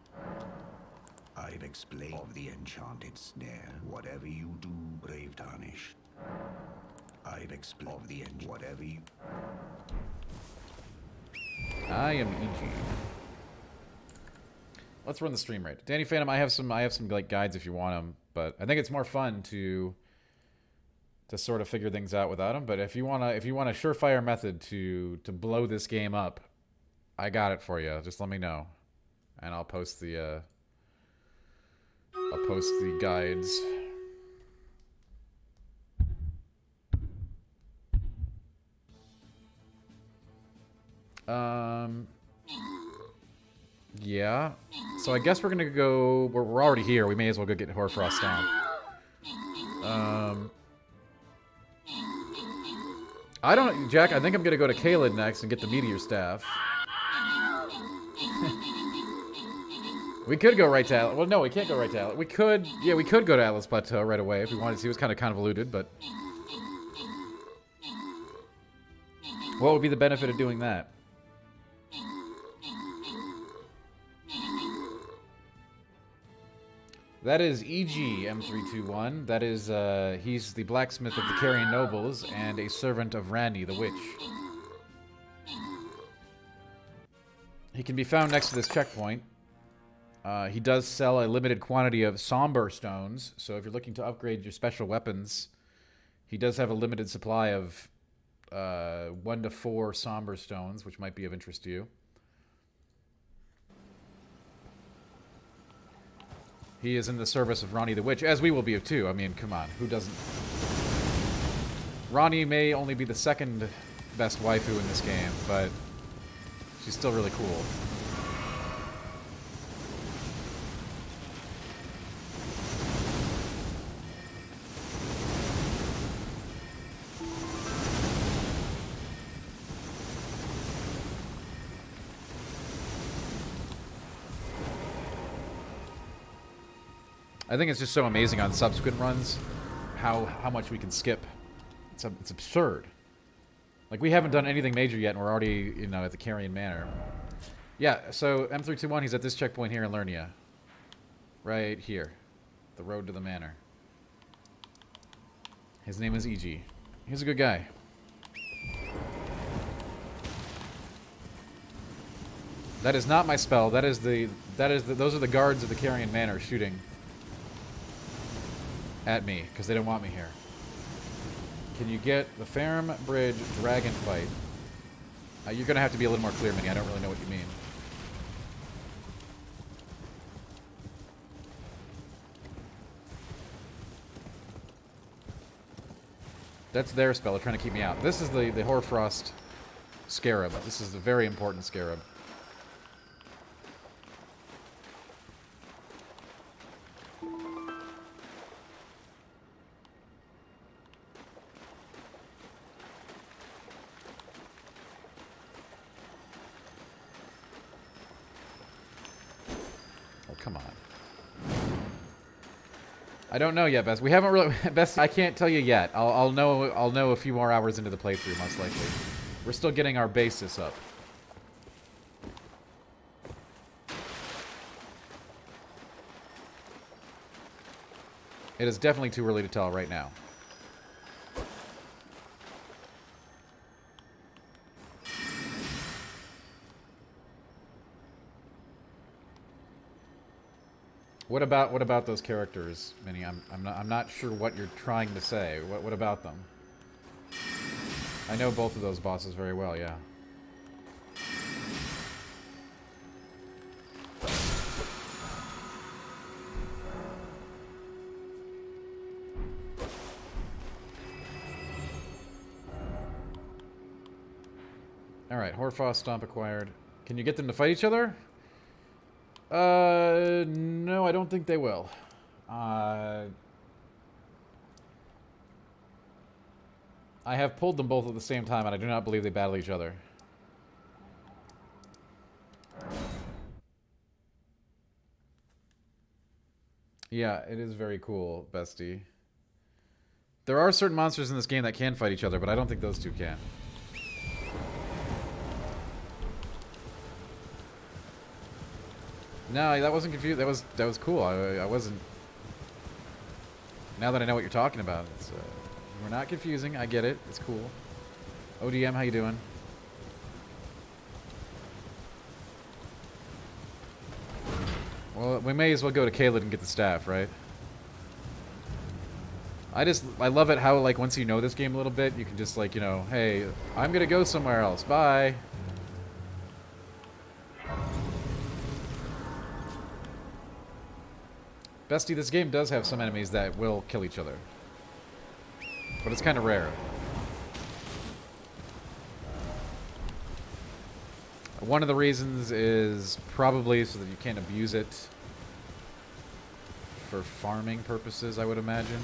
I've explained of the enchanted snare. Whatever you do, brave Tarnish. I've explained of the whatever you. I am EG. Let's run the stream rate. Danny Phantom, I have some like guides if you want them, but I think it's more fun to sort of figure things out without them. But if you want a surefire method to blow this game up, I got it for you. Just let me know, and I'll post the guides. Yeah. So I guess we're gonna go. We're already here. We may as well go get Hoarfrost down. I don't, Jack. I think I'm gonna go to Caelid next and get the meteor staff. We could go right to Atlas. Well, no, we can't go right to Atlas. We could, yeah, we could go to Atlas Plateau right away if we wanted to. It was kind of convoluted, but What would be the benefit of doing that? That is E.G. M321. That is, he's the blacksmith of the Carrion Nobles and a servant of Randy the Witch. He can be found next to this checkpoint. He does sell a limited quantity of somber stones, so if you're looking to upgrade your special weapons, he does have a limited supply of 1 to 4 somber stones, which might be of interest to you. He is in the service of Ronnie the Witch, as we will be too. I mean, come on, who doesn't? Ronnie may only be the second best waifu in this game, but she's still really cool. I think it's just so amazing on subsequent runs how much we can skip. It's absurd. Like, we haven't done anything major yet, and we're already, you know, at the Carrion Manor. Yeah, so M321, he's at this checkpoint here in Lernia. Right here. The road to the manor. His name is E.G. He's a good guy. That is not my spell. Those are the guards of the Carrion Manor shooting at me, because they don't want me here. Can you get the Ferrum Bridge Dragon Fight? You're going to have to be a little more clear, Minnie. I don't really know what you mean. That's their spell. They're trying to keep me out. This is the Hoarfrost Scarab. This is a very important Scarab. Come on. I don't know yet, Best. We haven't really... Best, I can't tell you yet. I'll know a few more hours into the playthrough, most likely. We're still getting our basis up. It is definitely too early to tell right now. What about those characters, Minnie? I'm not sure what you're trying to say. What about them? I know both of those bosses very well, yeah. Alright, Hoarfrost Stomp acquired. Can you get them to fight each other? No, I don't think they will. I have pulled them both at the same time, and I do not believe they battle each other. Yeah, it is very cool, bestie. There are certain monsters in this game that can fight each other, but I don't think those two can. No, that wasn't confused. That was cool. I wasn't. Now that I know what you're talking about, it's we're not confusing. I get it. It's cool. ODM, how you doing? Well, we may as well go to Caelid and get the staff, right? I love it how, like, once you know this game a little bit, you can just, like, you know, hey, I'm gonna go somewhere else. Bye. Bestie, this game does have some enemies that will kill each other. But it's kind of rare. One of the reasons is probably so that you can't abuse it for farming purposes, I would imagine.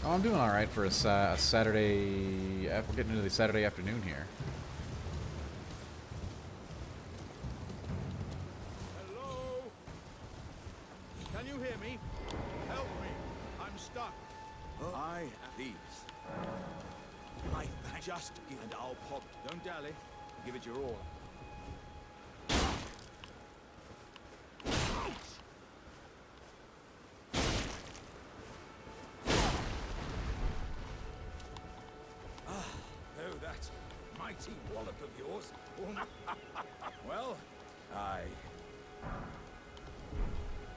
Oh, I'm doing all right for a Saturday. We're getting into the Saturday afternoon here. Can you hear me? Help me. I'm stuck. I these. I just give and I'll pop. Don't dally. Give it your all. Oh, that mighty wallop of yours. Well,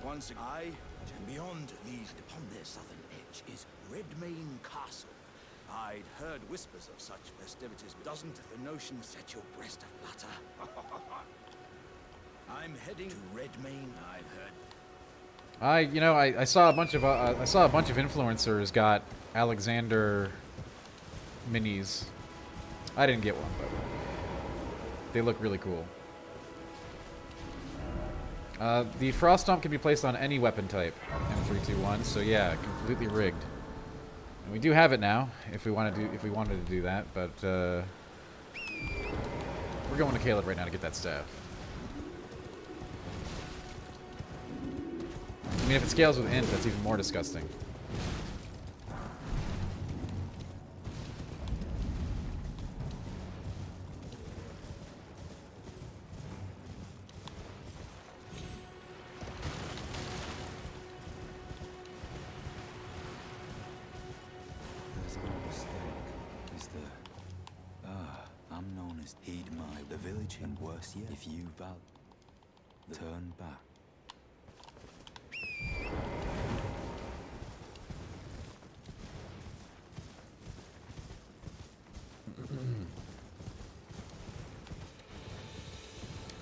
once again, and beyond these, upon their southern edge, is Redmayne Castle. I'd heard whispers of such festivities, but doesn't the notion set your breast aflutter? I'm heading to Redmayne, I've heard. I saw a bunch of influencers got Alexander minis. I didn't get one, but they look really cool. The Frost Stomp can be placed on any weapon type, M321. So yeah, completely rigged. And we do have it now, if we wanted to do that. But we're going to Caleb right now to get that staff. I mean, if it scales with int, that's even more disgusting. There's no mistake, is there? I'm known as Heed My, the village, and worse yet, if you turn back.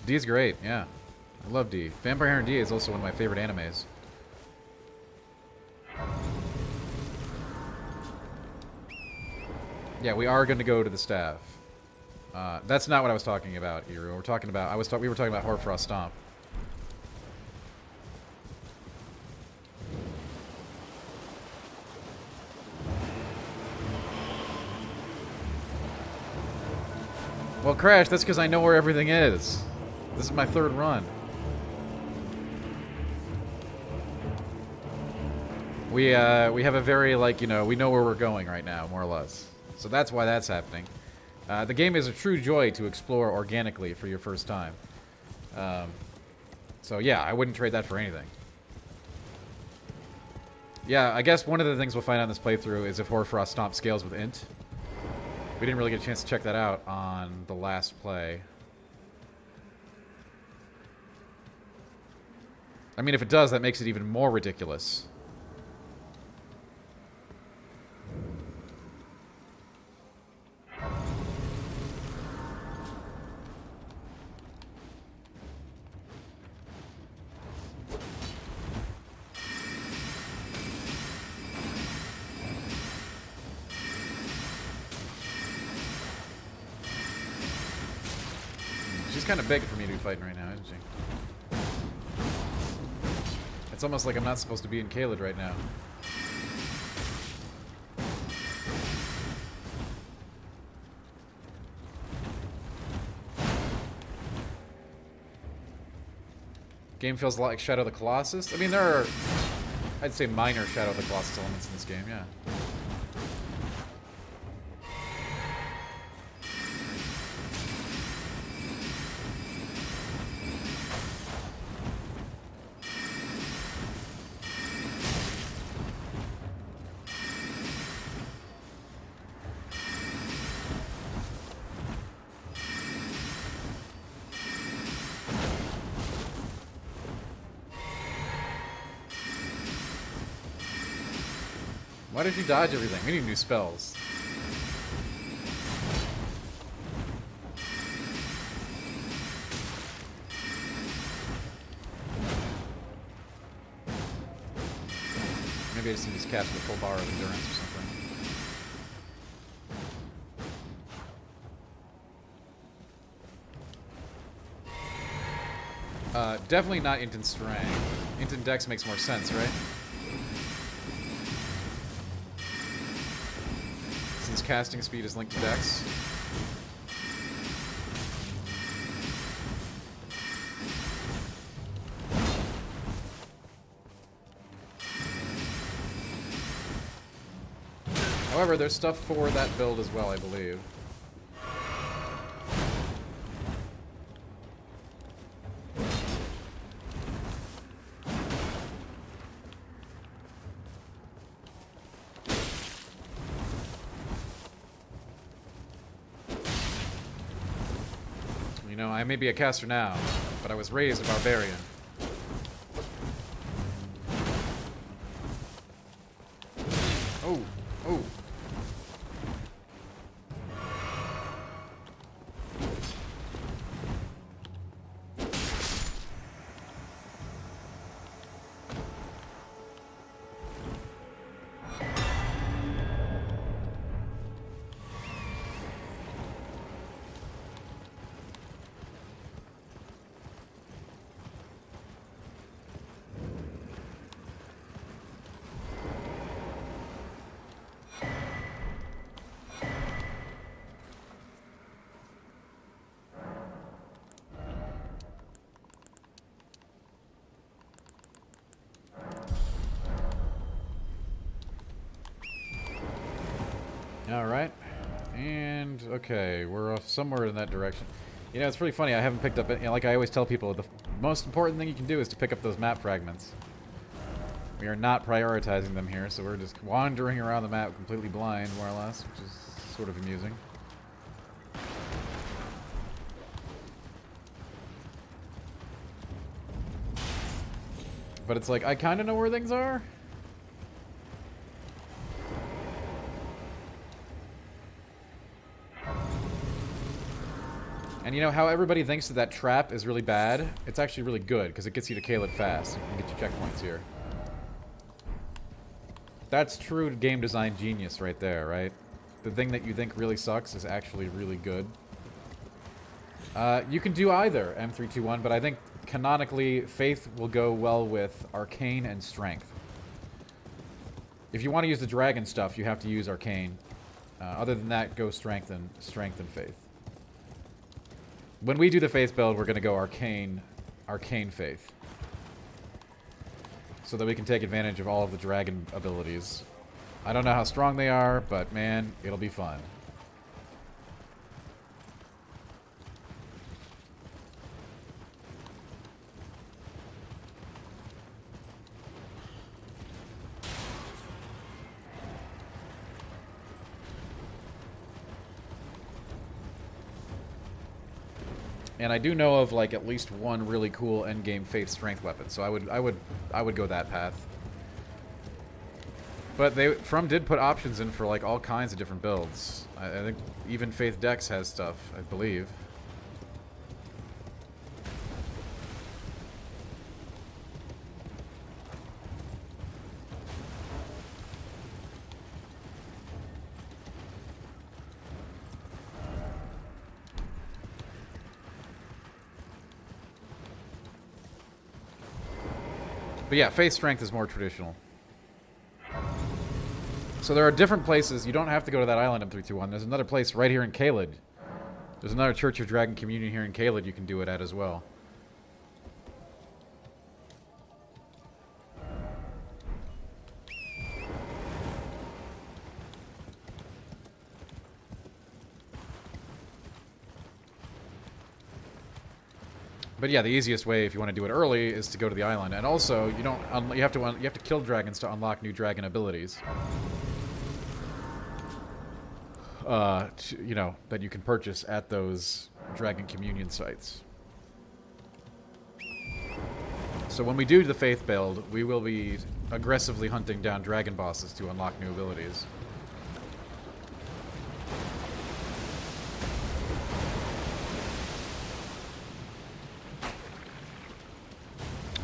D is great, yeah. I love D. Vampire Hunter D is also one of my favorite animes. Yeah, we are going to go to the staff. That's not what I was talking about, Iru. We're talking about we were talking about Hoarfrost Stomp. Well, Crash, that's because I know where everything is. This is my third run. We have a very, like, we know where we're going right now, more or less. So that's why that's happening. The game is a true joy to explore organically for your first time. So yeah, I wouldn't trade that for anything. Yeah, I guess one of the things we'll find out in this playthrough is if Hoarfrost Stomp scales with int. We didn't really get a chance to check that out on the last play. I mean, if it does, that makes it even more ridiculous. She's kind of big for me to be fighting right now, isn't she? It's almost like I'm not supposed to be in Caelid right now. Game feels a lot like Shadow of the Colossus. I mean, there are, I'd say, minor Shadow of the Colossus elements in this game, yeah. Why did you dodge everything? We need new spells. Maybe I just need to cast with full bar of endurance or something. Definitely not Int and Strength. Int and Dex makes more sense, right? Since casting speed is linked to Dex. However, there's stuff for that build as well, I believe. You know, I may be a caster now, but I was raised a barbarian. Oh, oh. Alright. And, okay, we're off somewhere in that direction. You know, it's pretty funny, I haven't picked up, like I always tell people, the most important thing you can do is to pick up those map fragments. We are not prioritizing them here, so we're just wandering around the map completely blind, more or less, which is sort of amusing. But it's like, I kind of know where things are. And you know how everybody thinks that that trap is really bad? It's actually really good, because it gets you to Caelid fast. You can get your checkpoints here. That's true game design genius right there, right? The thing that you think really sucks is actually really good. You can do either, M321, but I think canonically, Faith will go well with Arcane and Strength. If you want to use the dragon stuff, you have to use Arcane. Other than that, go Strength and Faith. When we do the Faith build, we're going to go Arcane Faith. So that we can take advantage of all of the dragon abilities. I don't know how strong they are, but man, it'll be fun. And I do know of like at least one really cool endgame Faith Strength weapon, so I would go that path. But From did put options in for like all kinds of different builds. I think even Faith Dex has stuff, I believe. But yeah, Faith Strength is more traditional. So there are different places. You don't have to go to that island M321. There's another place right here in Caelid. There's another Church of Dragon Communion here in Caelid you can do it at as well. But yeah, the easiest way if you want to do it early is to go to the island, and also you have to kill dragons to unlock new dragon abilities. You know, that you can purchase at those Dragon Communion sites. So when we do the Faith build, we will be aggressively hunting down dragon bosses to unlock new abilities.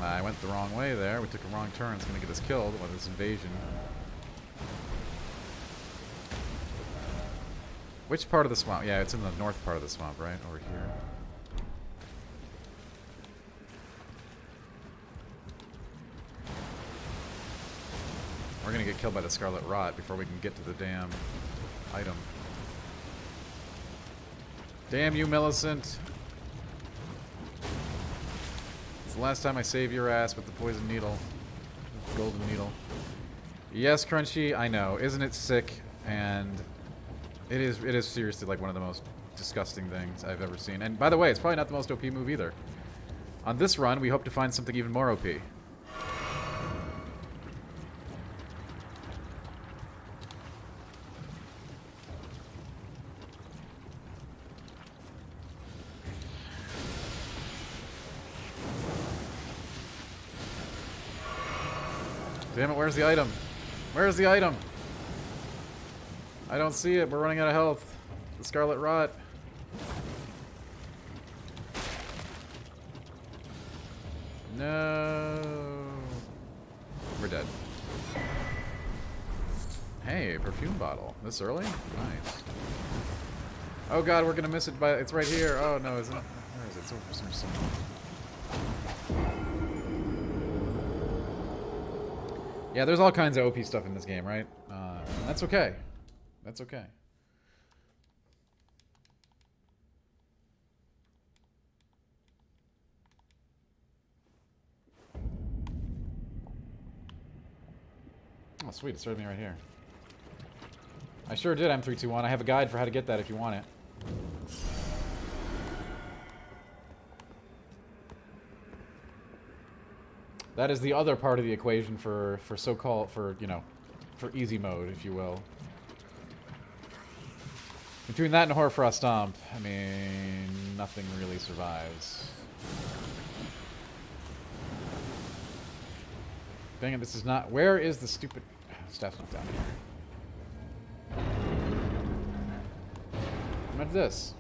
I went the wrong way there. We took a wrong turn. It's going to get us killed by this invasion. Which part of the swamp? Yeah, it's in the north part of the swamp, right? Over here. We're going to get killed by the Scarlet Rot before we can get to the damn item. Damn you, Millicent. It's the last time I save your ass with the poison needle. Golden needle. Yes, Crunchy, I know. Isn't it sick and it is seriously like one of the most disgusting things I've ever seen. And by the way, it's probably not the most OP move either. On this run, we hope to find something even more OP. Damn it, where's the item? Where's the item? I don't see it. We're running out of health. The Scarlet Rot. No. We're dead. Hey, perfume bottle. This early? Nice. Oh god, we're gonna miss it by... It's right here. Oh no, isn't it? Where is it? It's over somewhere. Yeah, there's all kinds of OP stuff in this game, right? That's okay. That's okay. Oh, sweet. It started me right here. I sure did, M321. I have a guide for how to get that if you want it. That is the other part of the equation for so-called, you know, for easy mode, if you will. Between that and Hoarfrost Stomp, I mean, nothing really survives. Dang it, this is not... Where is the stupid... Staff's not down here. What is this?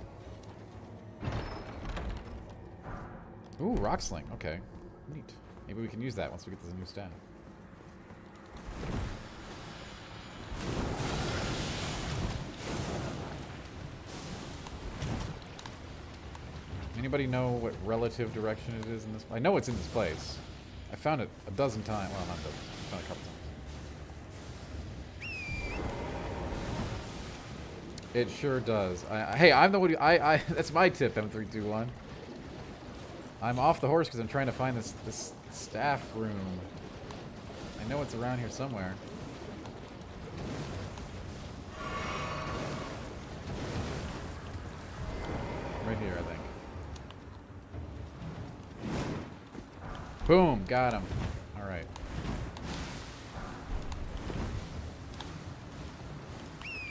Ooh, Rock Sling. Okay. Neat. Maybe we can use that once we get this new staff. Anybody know what relative direction it is in this? I know it's in this place. I found it a dozen times. Well, not a dozen. I found it a couple times. It sure does. Hey, I'm the one. That's my tip, M321. I'm off the horse because I'm trying to find this staff room. I know it's around here somewhere. Right here, I think. Boom! Got him. Alright.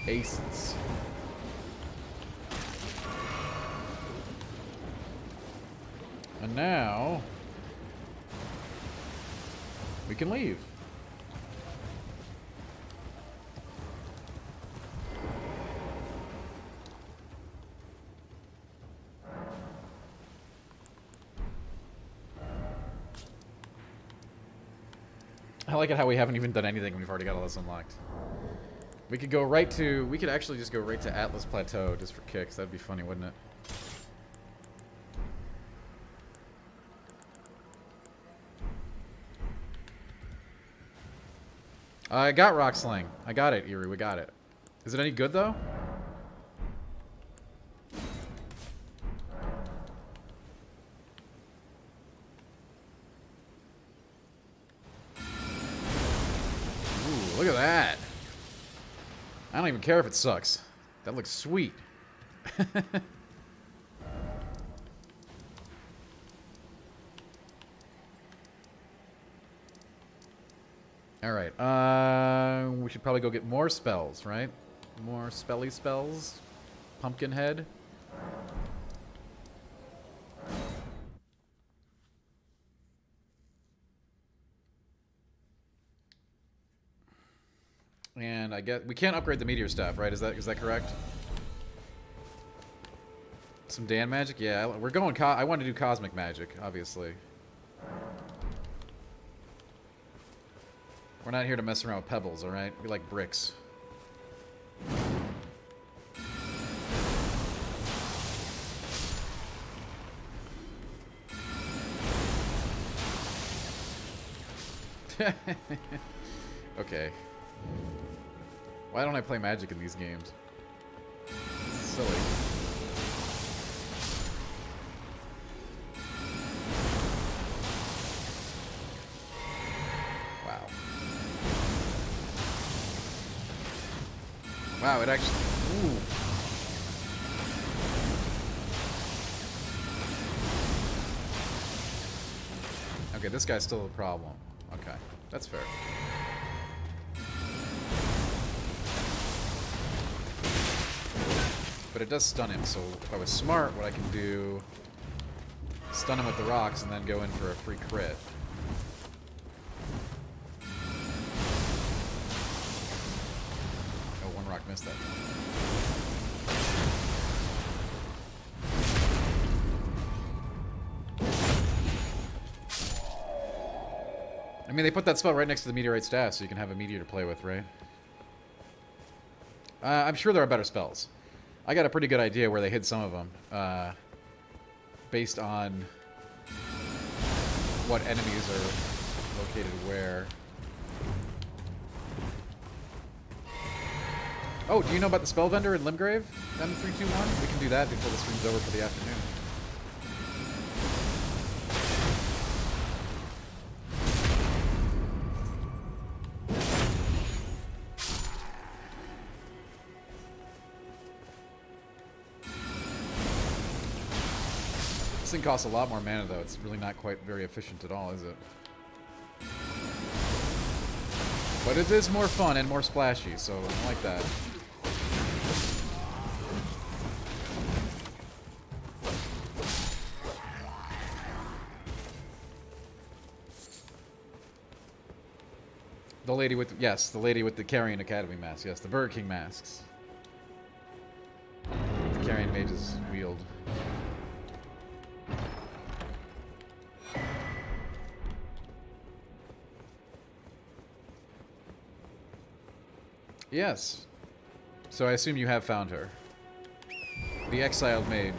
Aces. And now... we can leave. I like it how we haven't even done anything and we've already got all this unlocked. We could go right to... we could actually just go right to Atlas Plateau just for kicks. That'd be funny, wouldn't it? I got Rock Sling. I got it, Eerie. We got it. Is it any good, though? Ooh, look at that. I don't even care if it sucks. That looks sweet. Alright, we should probably go get more spells, right? More spelly spells. Pumpkinhead. And I get... we can't upgrade the meteor staff, right? Is that correct? Some Dan magic? Yeah, we're going... I want to do cosmic magic, obviously. We're not here to mess around with pebbles, alright? We like bricks. Okay. Why don't I play Magic in these games? It's silly. Wow. Wow, it actually... Ooh. Okay, this guy's still a problem. Okay, that's fair. But it does stun him, so if I was smart, what I can do... Stun him with the rocks and then go in for a free crit. Oh, one rock missed that time. I mean, they put that spell right next to the meteorite staff, so you can have a meteor to play with, right? I'm sure there are better spells. I got a pretty good idea where they hid some of them, based on what enemies are located where. Oh, do you know about the spell vendor in Limgrave? M321? We can do that before the stream's over for the afternoon. This thing costs a lot more mana, though. It's really not quite very efficient at all, is it? But it is more fun and more splashy, so I like that. The lady with, yes, the lady with the Carrion Academy mask. Yes, the Burger King masks. The Carrion mages wield. Yes. So I assume you have found her. The exiled mage.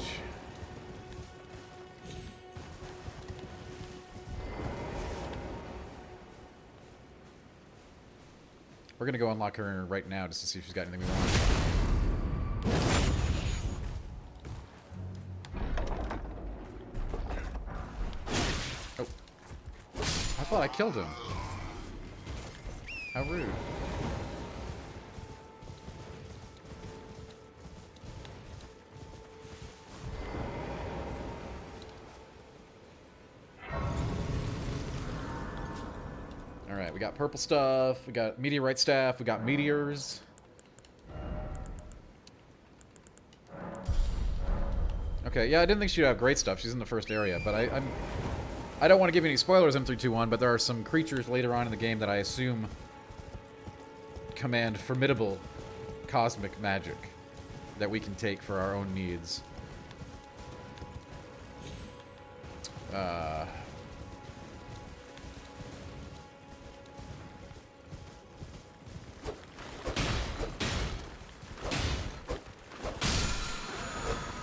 We're gonna go unlock her right now just to see if she's got anything we want. Oh. I thought I killed him. How rude. Alright, we got purple stuff, we got meteorite staff, we got meteors. Okay, yeah, I didn't think she'd have great stuff. She's in the first area, but I don't want to give you any spoilers, M321, but there are some creatures later on in the game that I assume command formidable cosmic magic that we can take for our own needs.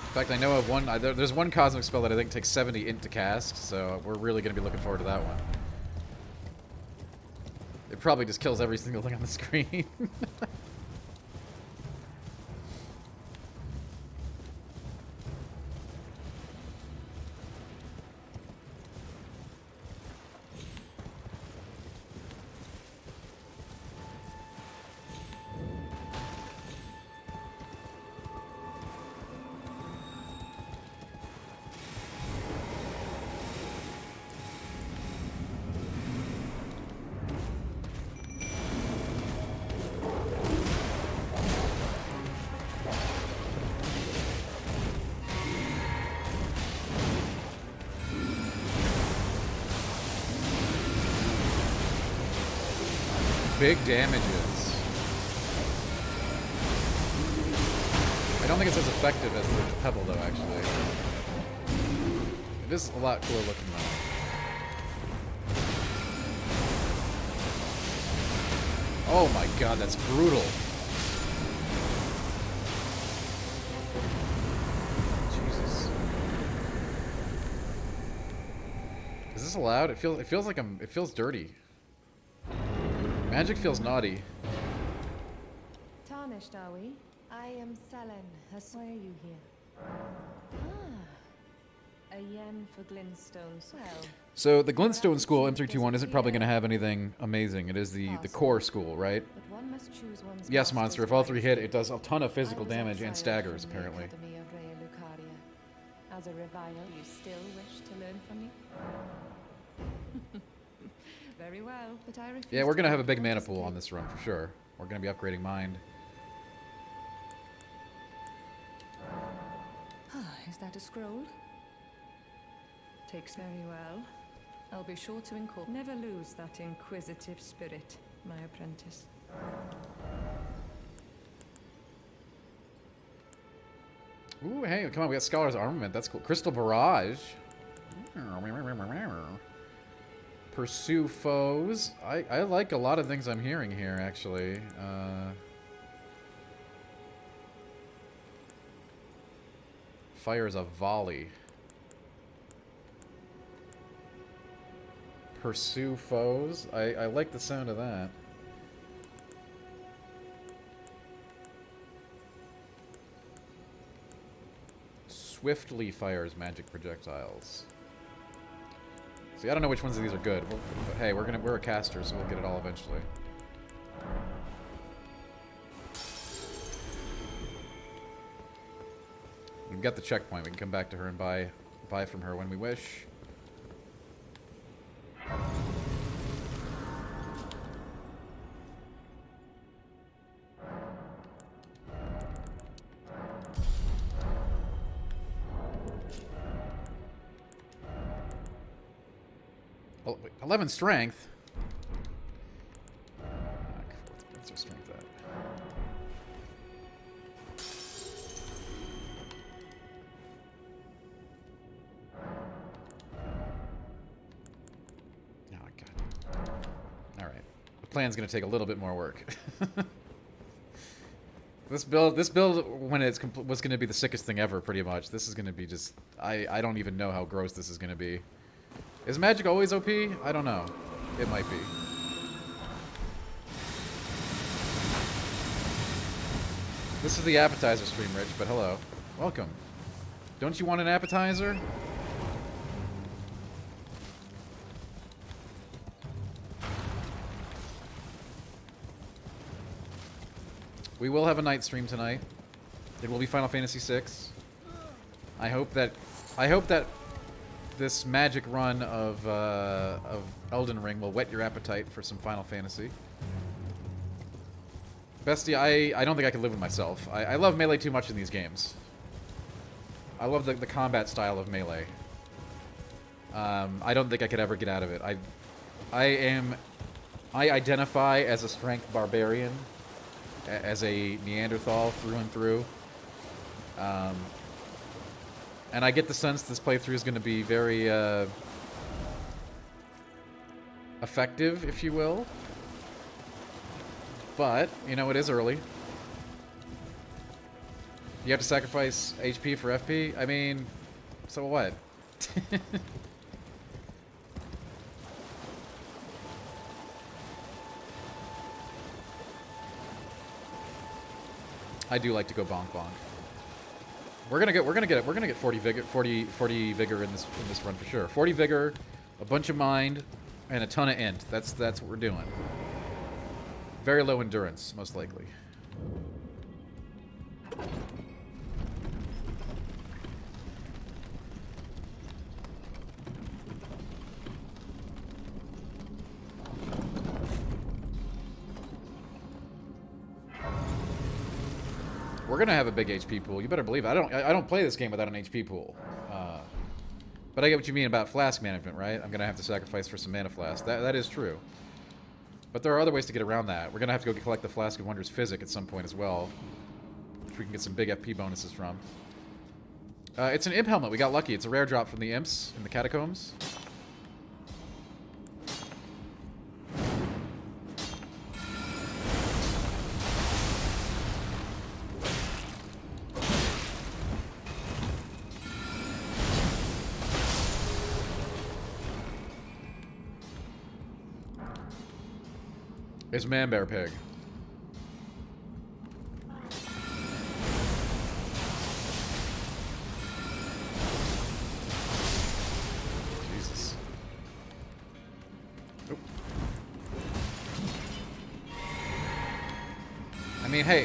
In fact, I know of one. There's one cosmic spell that I think takes 70 int to cast, so we're really going to be looking forward to that one. It probably just kills every single thing on the screen. Big damages. I don't think it's as effective as the Pebble, though, actually. It is a lot cooler looking, though. Oh my god, that's brutal. Jesus. Is this allowed? It feels like it feels dirty. Magic feels naughty. Tarnished, are we? I am Selen. Why are you here? Ah, a yen for Glintstone. Well, So the Glintstone school M321 isn't probably going to have anything amazing. It is the core school, right? but one must choose one's Yes, monster. If all three hit, it does a ton of I physical was damage and exiled staggers, from the apparently. Academy of Rhea Lucaria. As a revile, you still wish to learn from me? Very well, but I refuse. Yeah, we're gonna to have a big your mana pool on dispute. this run for sure. We're gonna be upgrading Mind. Is that a scroll? Takes very well. I'll be sure to incorporate. Never lose that inquisitive spirit, my apprentice. Ooh, hey, come on, we got Scholar's Armament. That's cool. Crystal Barrage. Pursue foes. I like a lot of things I'm hearing here, actually. Fires a volley. Pursue foes. I like the sound of that. Swiftly fires magic projectiles. See, I don't know which ones of these are good, but hey, we're a caster, so we'll get it all eventually. We've got the checkpoint. We can come back to her and buy from her when we wish. Oh, wait, 11 strength. What's our strength at? Oh, God. All right. The plan's going to take a little bit more work. This build, when it's was going to be the sickest thing ever, pretty much. This is going to be just, I don't even know how gross this is going to be. Is magic always OP? I don't know. It might be. This is the appetizer stream, Rich, but hello. Welcome. Don't you want an appetizer? We will have a night stream tonight. It will be Final Fantasy VI. I hope that this magic run of Elden Ring will whet your appetite for some Final Fantasy. Bestie, I don't think I could live with myself. I love Melee too much in these games. I love the combat style of Melee. I don't think I could ever get out of it. I identify as a strength barbarian, as a Neanderthal through and through. And I get the sense this playthrough is going to be very effective, if you will. But, you know, it is early. You have to sacrifice HP for FP? I mean, so what? I do like to go bonk bonk. We're gonna get 40 vigor in this run for sure. 40 vigor, a bunch of mind, and a ton of int. That's what we're doing. Very low endurance, most likely. We're gonna have a big HP pool. You better believe it. I don't play this game without an HP pool. But I get what you mean about flask management, right? I'm gonna have to sacrifice for some mana flask. That is true. But there are other ways to get around that. We're gonna have to go collect the Flask of Wonders Physic at some point as well, which we can get some big FP bonuses from. It's an imp helmet. We got lucky. It's a rare drop from the imps in the catacombs. It's Man-Bear Pig. Jesus. mean, hey,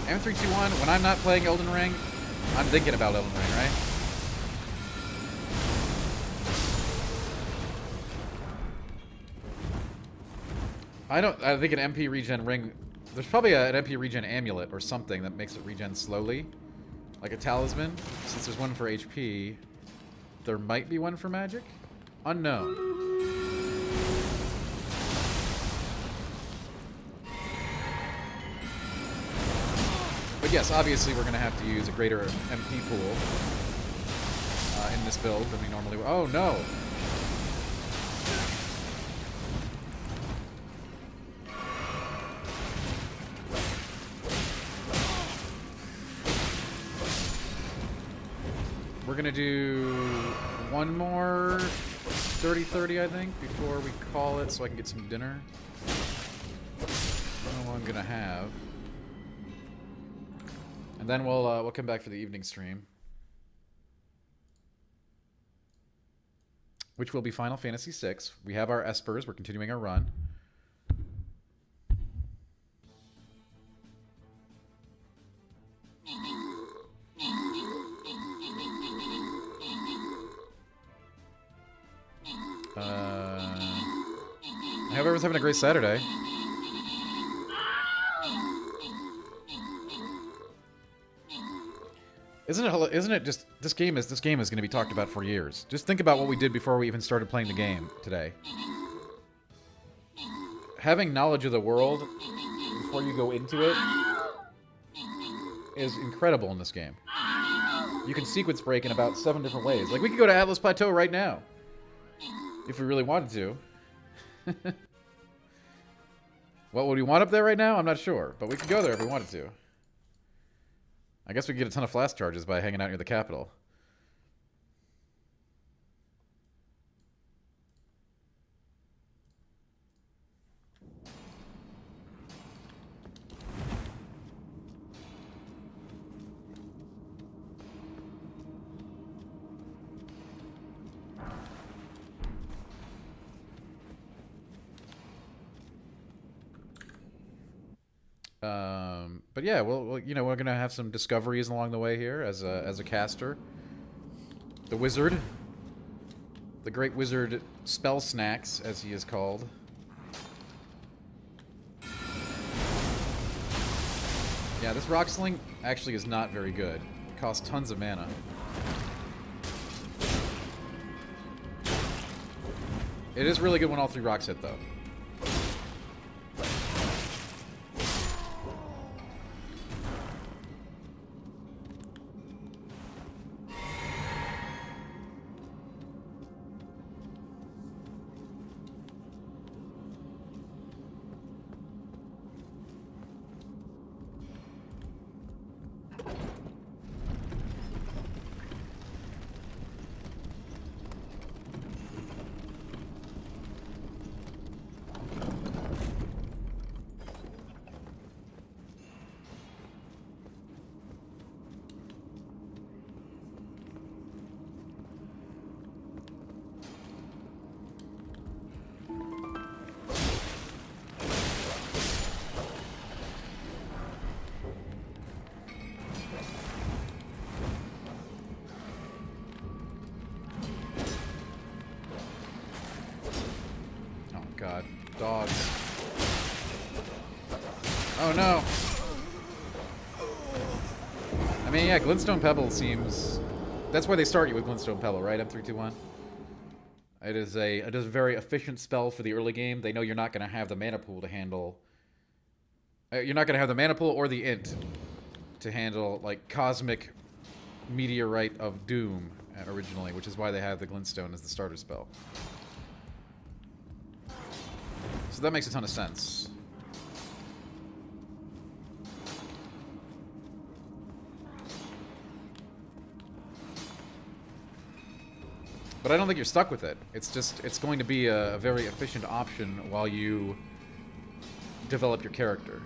M321, when I'm not playing Elden Ring, I'm thinking about Elden Ring, right? I think an MP regen ring, there's probably an MP regen amulet or something that makes it regen slowly. Like a talisman. Since there's one for HP, there might be one for magic? Unknown. But yes, obviously we're going to have to use a greater MP pool in this build than we normally would. Oh no! We're going to do one more 30-30, I think, before we call it so I can get some dinner. I don't know what I'm going to have. And then we'll come back for the evening stream, which will be Final Fantasy VI. We have our Espers. We're continuing our run. I hope everyone's having a great Saturday. Isn't it just this game is going to be talked about for years. Just think about what we did before we even started playing the game today. Having knowledge of the world before you go into it is incredible in this game. You can sequence break in about 7 different ways. Like, we could go to Atlas Plateau right now if we really wanted to. What would we want up there right now? I'm not sure, but we could go there if we wanted to. I guess we could get a ton of flash charges by hanging out near the capital. But yeah, we'll you know, we're gonna have some discoveries along the way here as a caster. The wizard, the great wizard Spell Snacks, as he is called. Yeah, this rock sling actually is not very good. It costs tons of mana. It is really good when all 3 rocks hit, though. God. Dogs. Oh no! I mean, yeah, Glintstone Pebble seems... That's why they start you with Glintstone Pebble, right? M321? It is a very efficient spell for the early game. They know you're not going to have the mana pool to handle... You're not going to have the mana pool or the INT to handle, like, Cosmic Meteorite of Doom originally, which is why they have the Glintstone as the starter spell. So that makes a ton of sense. But I don't think you're stuck with it. It's going to be a very efficient option while you develop your character.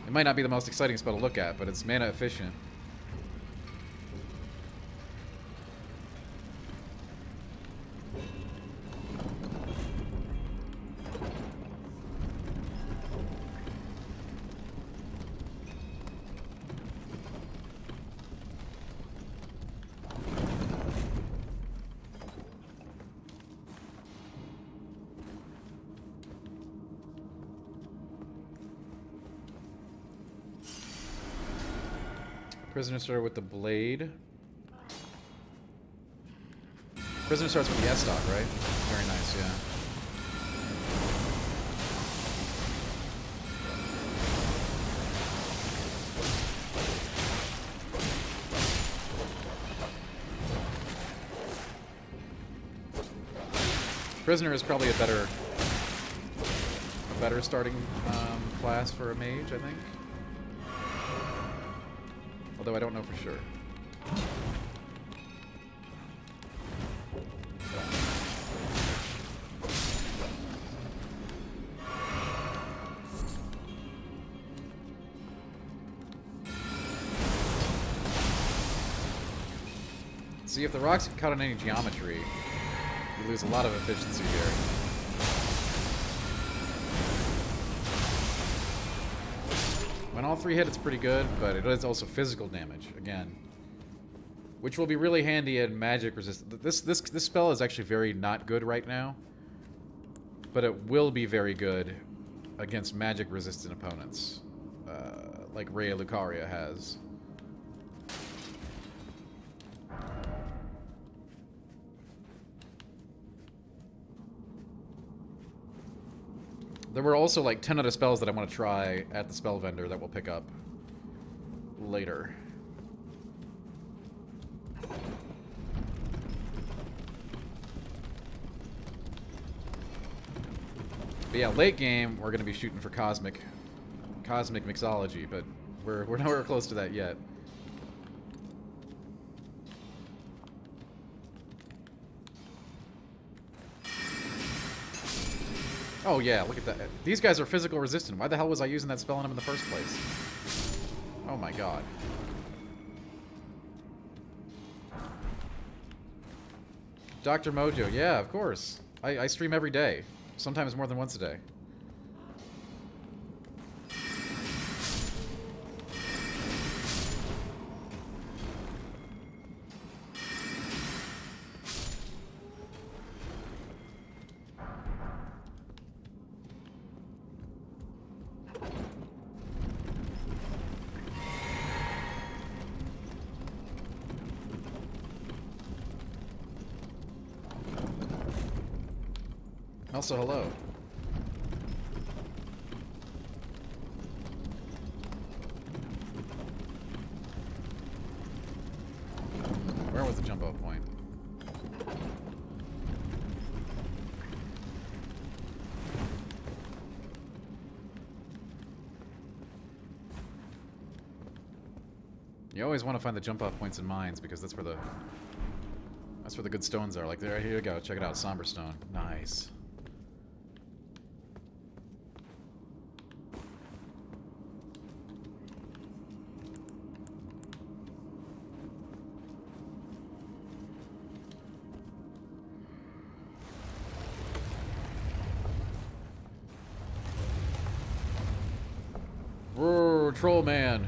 It might not be the most exciting spell to look at, but it's mana efficient. Prisoner started with the blade. Prisoner starts with the S-stock, right? Very nice, yeah. Prisoner is probably a better starting class for a mage, I think. Although I don't know for sure. See, if the rocks get caught on any geometry, you lose a lot of efficiency here. When all three hit, it's pretty good, but it is also physical damage, again. Which will be really handy in magic resistance. This spell is actually very not good right now. But it will be very good against magic resistant opponents. Like Rhea Lucaria has. There were also like 10 other spells that I want to try at the spell vendor that we'll pick up later. But yeah, late game we're gonna be shooting for cosmic mixology, but we're nowhere close to that yet. Oh yeah, look at that. These guys are physical resistant. Why the hell was I using that spell on him in the first place? Oh my god. Dr. Mojo, yeah, of course. I stream every day. Sometimes more than once a day. Also, hello. Where was the jump out point? You always want to find the jump off points in mines because that's where the good stones are. Like there, here you go. Check it out, Somber Stone. Nice. Roar, troll man.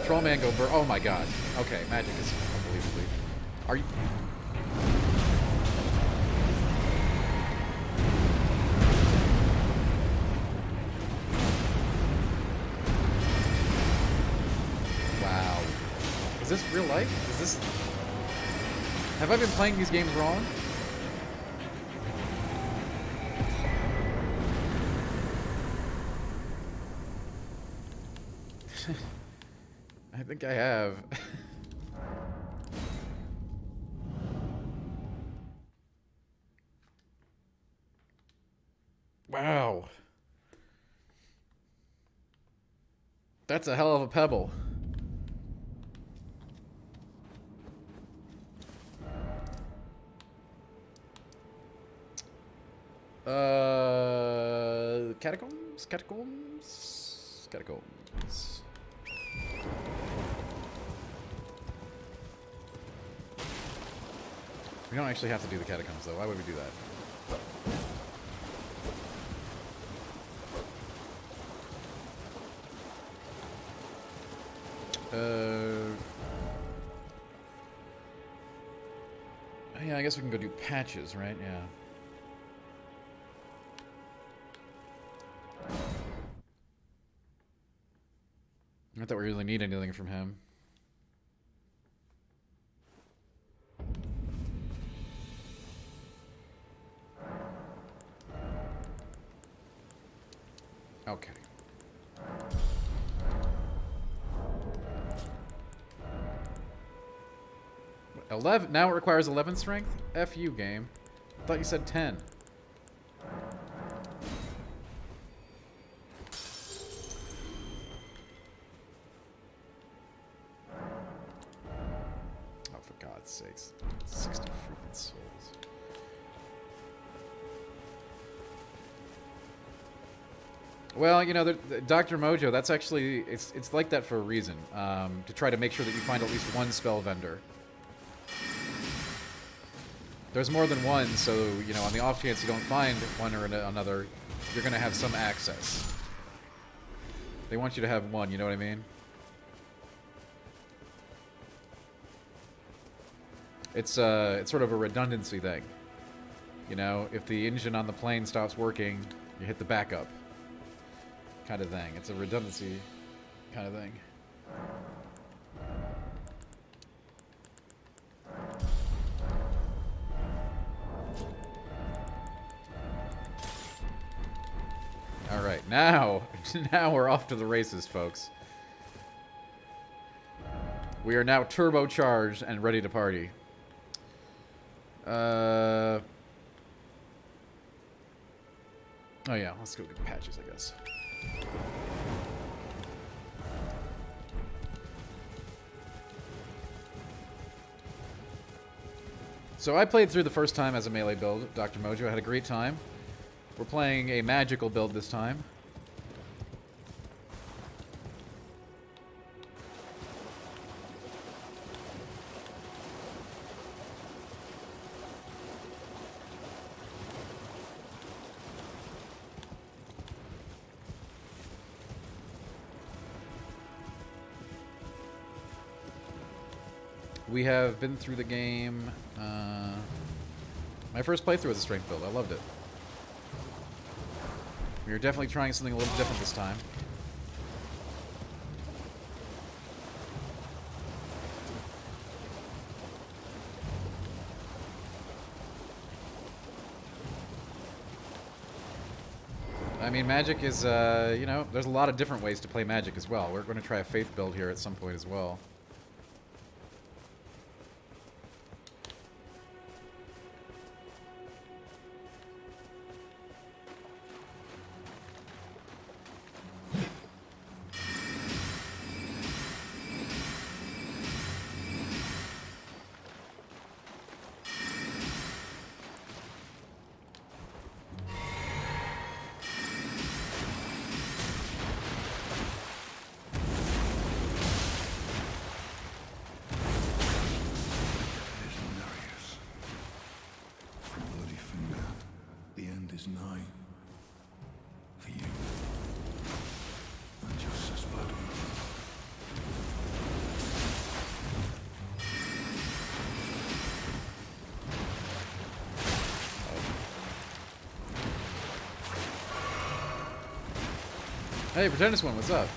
Troll man go burr. Oh my god. Okay, magic is unbelievably. Are you? Wow. Is this real life? Is this? Have I been playing these games wrong? I think I have. Wow. That's a hell of a pebble. Catacombs? Catacombs? Catacombs. We don't actually have to do the catacombs, though. Why would we do that? Yeah, I guess we can go do patches, right? Yeah. Not that we really need anything from him. Okay. 11. Now it requires 11 strength? F you, game. I thought you said 10. Oh, for God's sakes. 60 freaking souls. Well, you know, Dr. Mojo, that's actually, it's like that for a reason. To try to make sure that you find at least one spell vendor. There's more than one, so, you know, on the off chance you don't find one or another, you're going to have some access. They want you to have one, you know what I mean? It's sort of a redundancy thing. You know, if the engine on the plane stops working, you hit the backup. Kind of thing. It's a redundancy kind of thing. Alright, now we're off to the races, folks. We are now turbocharged and ready to party. Oh yeah, let's go get patches, I guess. So I played through the first time as a melee build, Dr. Mojo. I had a great time. We're playing a magical build this time. We have been through the game. My first playthrough was a strength build. I loved it. We are definitely trying something a little different this time. I mean, magic is, you know, there's a lot of different ways to play magic as well. We're going to try a faith build here at some point as well. Hey, Pretendus One, what's up?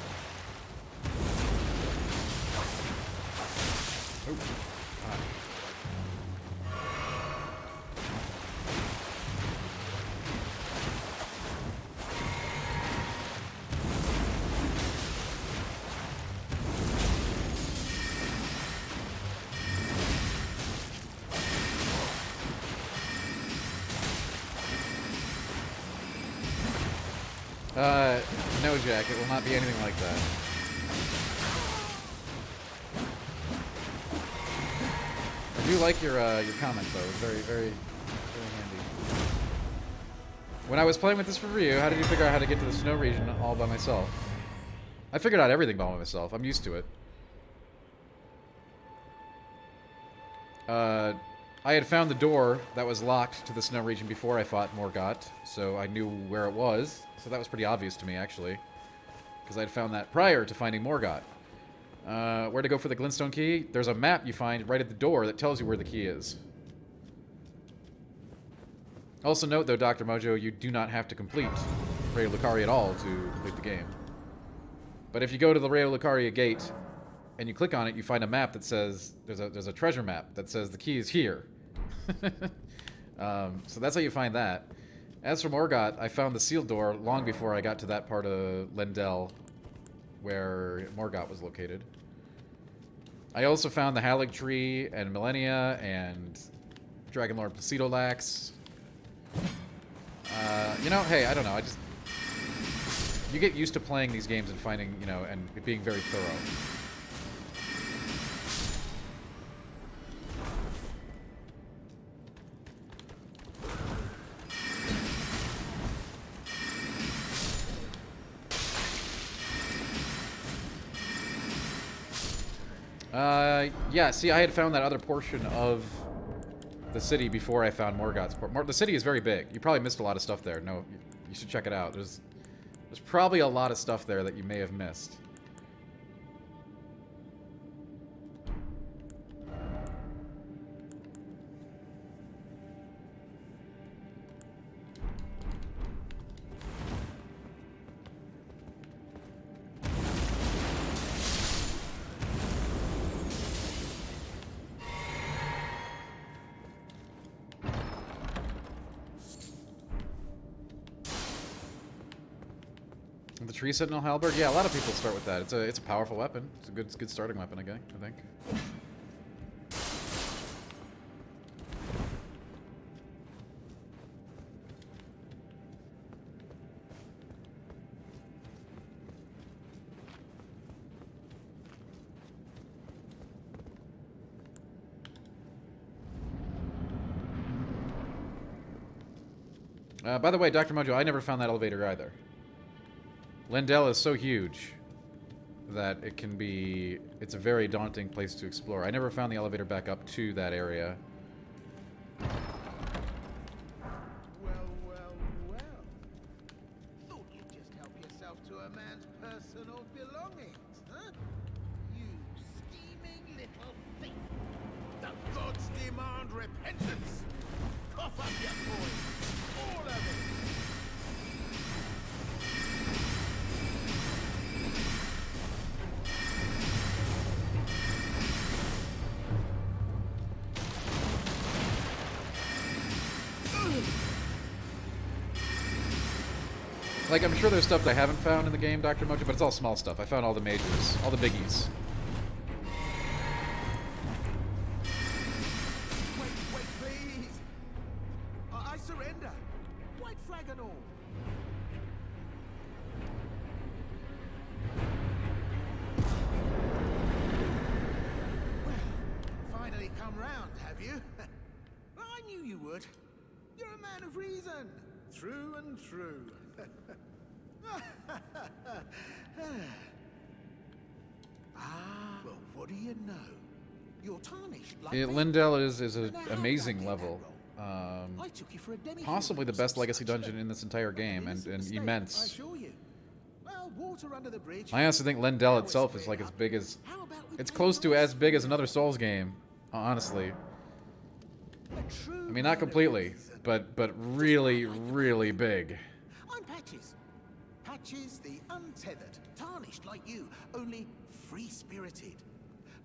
Oh. No, Jack, it will not be anything like that. I do like your comment, though. It's very, very, very handy. When I was playing with this for Ryu, how did you figure out how to get to the snow region all by myself? I figured out everything by myself. I'm used to it. I had found the door that was locked to the snow region before I fought Margit, so I knew where it was. So that was pretty obvious to me, actually. Because I'd found that prior to finding Margit. Where to go for the glintstone key? There's a map you find right at the door that tells you where the key is. Also note, though, Dr. Mojo, you do not have to complete Cradle of Lucari at all to complete the game. But if you go to the Rayo Lucaria gate and you click on it, you find a map that says there's a treasure map that says the key is here. So that's how you find that. As for Morgott, I found the sealed door long before I got to that part of Lendel where Morgott was located. I also found the Halig Tree and Millennia and Dragonlord Placidolax. You know, hey, I don't know. You get used to playing these games and finding, you know, and it being very thorough. Yeah, see, I had found that other portion of the city before I found Morgott's port. The city is very big. You probably missed a lot of stuff there. No, you should check it out. There's probably a lot of stuff there that you may have missed. The Tree Sentinel Halberd? Yeah, a lot of people start with that. It's a powerful weapon. It's a good starting weapon, I think. By the way, Dr. Mojo, I never found that elevator either. Lendel is so huge that it's a very daunting place to explore. I never found the elevator back up to that area. Well. Thought you'd just help yourself to a man's personal belongings, huh? You scheming little thief. The gods demand repentance. Cough up your coin. All of it. Like, I'm sure there's stuff I haven't found in the game, Dr. Mojo, but it's all small stuff. I found all the majors, all the biggies. Wait, please! I surrender! White flag and all! Well, finally come round, have you? I knew you would. You're a man of reason. True and true. Well, what do you know? You're tarnished like Lendel is an amazing level. I took you for a demi-human. Possibly the best legacy dungeon in this entire game, and immense. I assure you. Well, water under the bridge. I honestly think Lendel itself is like as big as... It's close to as big as another Souls game, honestly. I mean, not completely, but really, really big. I'm Patches. Patches the untethered, tarnished like you, only free-spirited.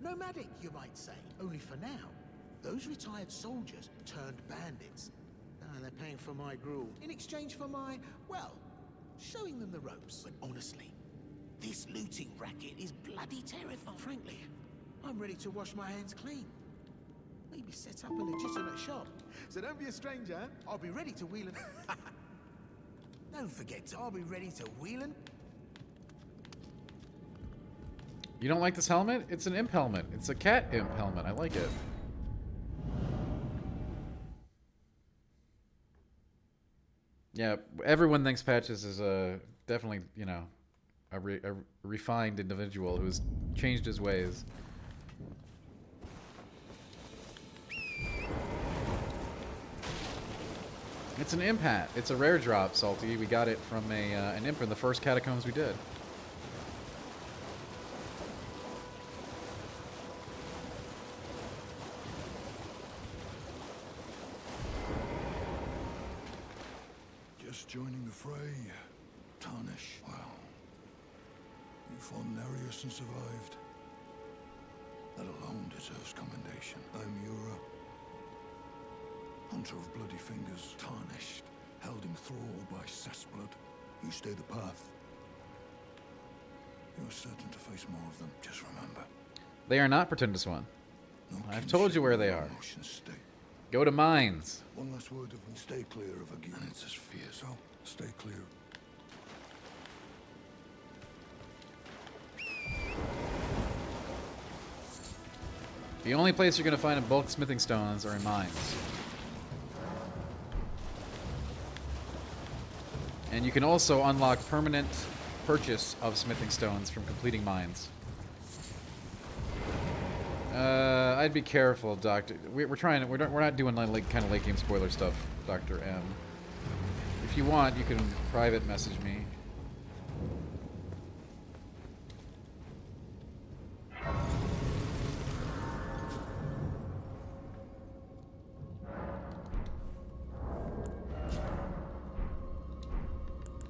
Nomadic, you might say, only for now. Those retired soldiers turned bandits. They're paying for my gruel in exchange for my, well, showing them the ropes. But honestly, this looting racket is bloody terrifying. Frankly, I'm ready to wash my hands clean. Maybe set up a legitimate shop. So don't be a stranger. I'll be ready to wheel and... Don't forget, I'll be ready to wheel and... You don't like this helmet? It's an imp helmet. It's a cat imp helmet. I like it. Yeah, everyone thinks Patches is definitely, you know, a refined individual who's changed his ways. It's an imp hat. It's a rare drop, Salty. We got it from an imp in the first catacombs we did. Just joining the fray. Tarnish. Well, You fought Nereus and survived. That alone deserves commendation. I'm Yura, hunter of bloody fingers, tarnished, held in thrall by Cessblood. You stay the path. You're certain to face more of them. Just remember. They are not Pretendus One. No I've told you where they are. Stay. Go to mines. One last word of stay clear of a and it's as fierce. So stay clear. The only place you're going to find a bulk smithing stones are in mines. And you can also unlock permanent purchase of smithing stones from completing mines. I'd be careful, Doctor. We're not doing like kind of late game spoiler stuff, Dr. M. If you want, you can private message me.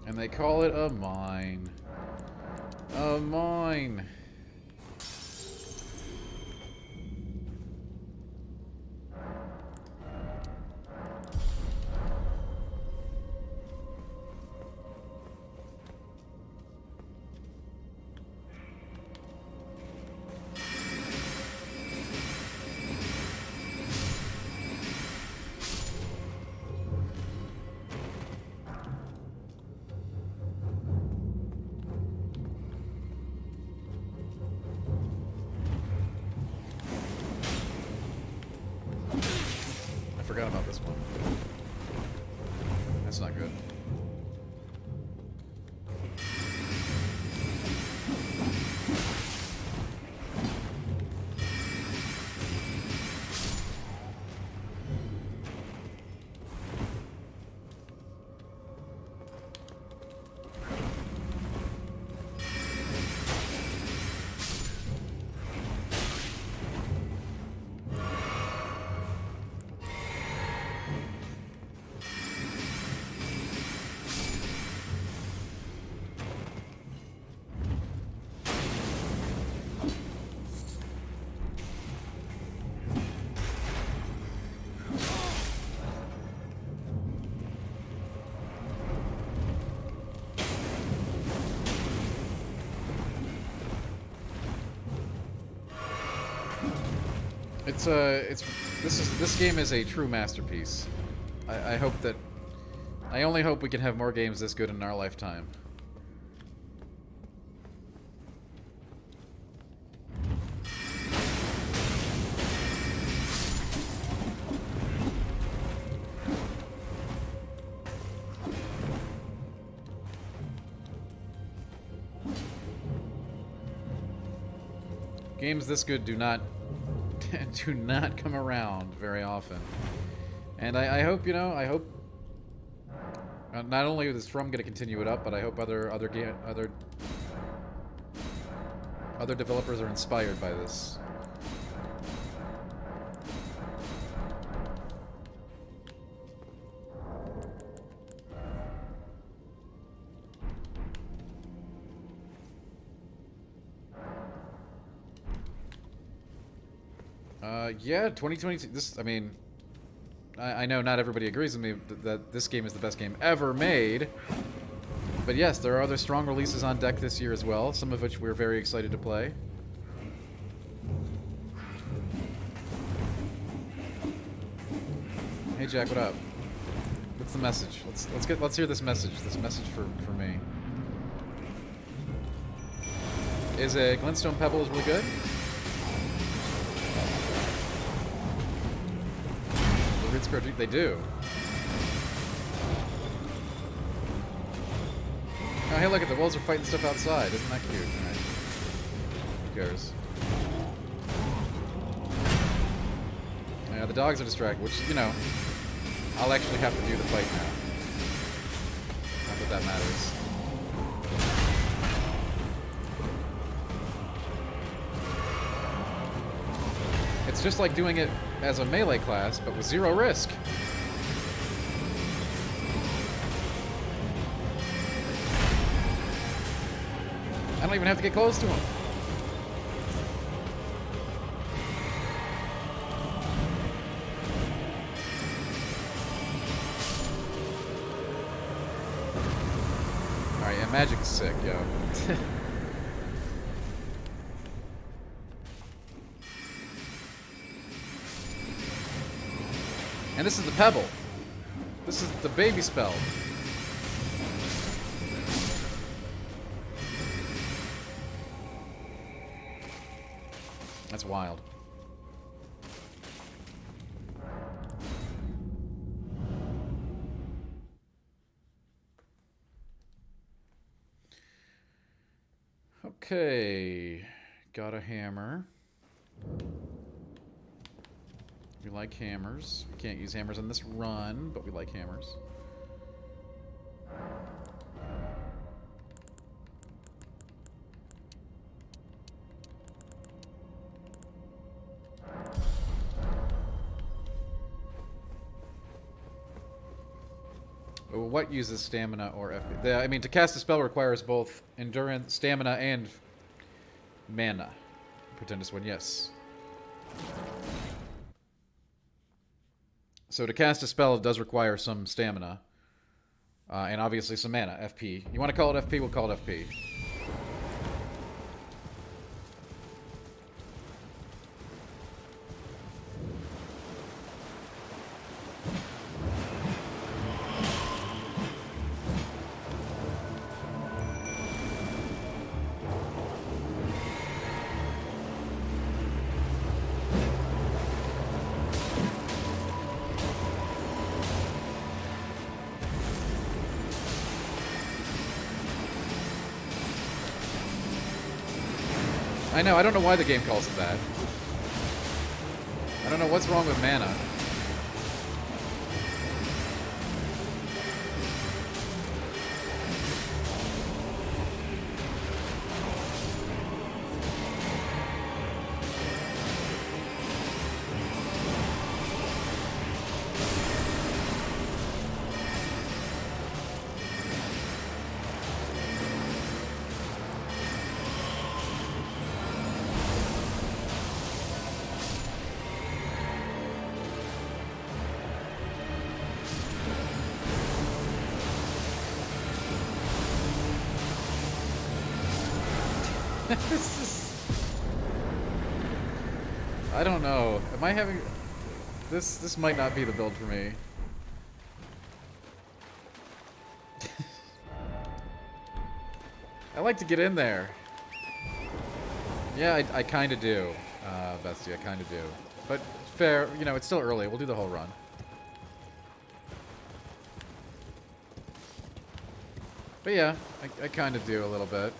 And they call it a mine. A mine. Forgot about this one. That's not good. This game is a true masterpiece. I hope that I only hope we can have more games this good in our lifetime. Games this good do not come around very often, and I hope, you know, I hope not only is From going to continue it up, but I hope other developers are inspired by this. Yeah, 2022. This, I mean, I know not everybody agrees with me that this game is the best game ever made. But yes, there are other strong releases on deck this year as well, some of which we're very excited to play. Hey Jack, what up? What's the message? Let's hear this message. This message for me. Is a Glintstone Pebbles really good? They do. Oh, hey, look at the wolves are fighting stuff outside. Isn't that cute? Alright. Who cares? Yeah, the dogs are distracted, which, you know, I'll actually have to do the fight now. Not that that matters. It's just like doing it as a melee class, but with zero risk. I don't even have to get close to him. Alright, yeah, magic's sick, yo. And this is the pebble. This is the baby spell. That's wild. Okay. Got a hammer. We like hammers. We can't use hammers in this run, but we like hammers. What uses stamina or FP? I mean, to cast a spell requires both endurance, stamina, and mana. Pretend to win, yes. So to cast a spell, it does require some stamina. And obviously some mana, FP. You want to call it FP, we'll call it FP. I know, I don't know why the game calls it that. I don't know what's wrong with mana. I don't know. Am I having... This might not be the build for me. I like to get in there. Yeah, I kind of do, Bestie. I kind of do. But fair, you know, it's still early. We'll do the whole run. But yeah, I kind of do a little bit.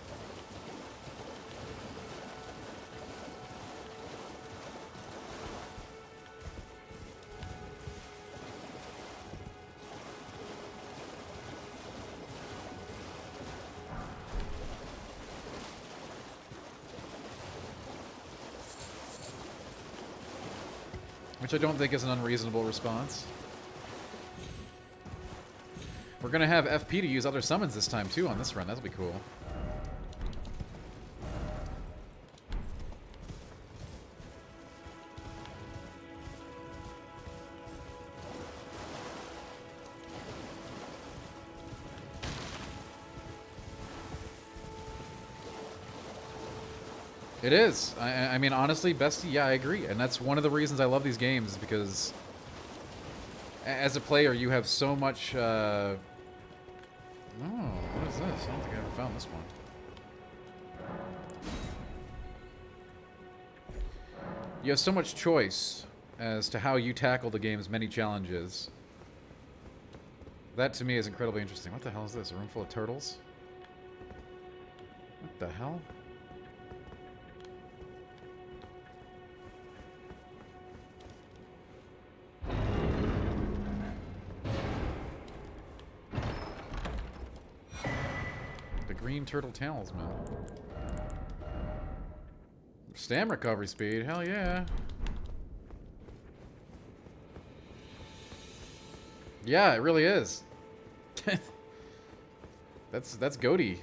Which I don't think is an unreasonable response. We're gonna have FP to use other summons this time too on this run. That'll be cool. It is. I mean, honestly, Bestie, yeah, I agree. And that's one of the reasons I love these games, is because as a player, you have so much... Oh, what is this? I don't think I ever found this one. You have so much choice as to how you tackle the game's many challenges. That, to me, is incredibly interesting. What the hell is this? A room full of turtles? What the hell? Green turtle talisman. Stam recovery speed, hell yeah. Yeah, it really is. That's goaty.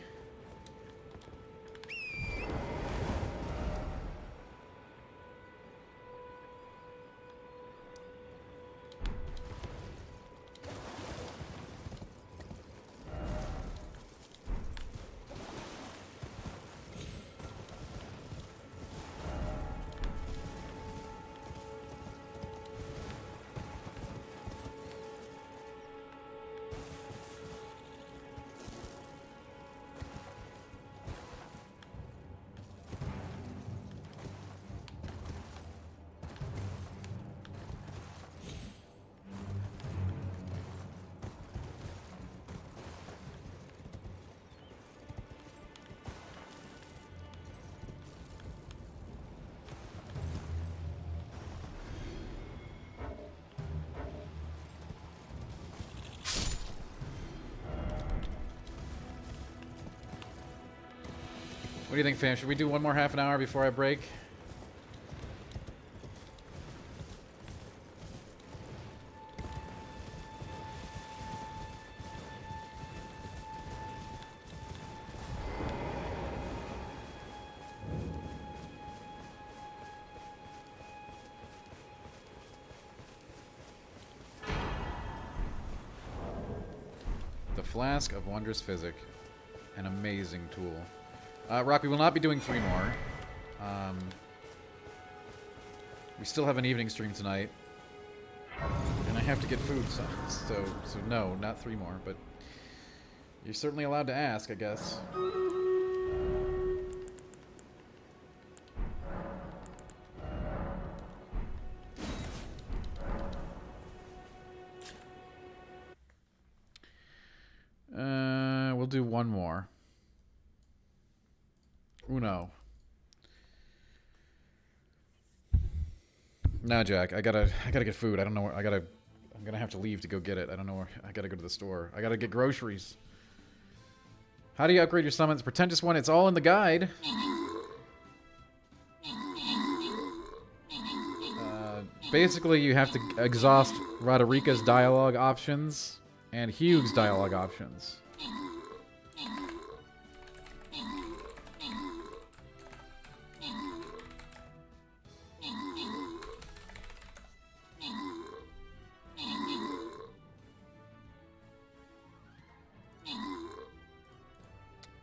do you think, fam? Should we do one more half an hour before I break? Flask of Wondrous Physic. An amazing tool. Rock, we will not be doing 3 more. We still have an evening stream tonight. And I have to get food, so no, not 3 more, but you're certainly allowed to ask, I guess. We'll do 1 more. Uno. No, Jack. I gotta get food. I don't know where. I'm gonna have to leave to go get it. I don't know where. I gotta go to the store. I gotta get groceries. How do you upgrade your summons? Pretentious one. It's all in the guide. Basically, you have to exhaust Roderica's dialogue options and Hugh's dialogue options.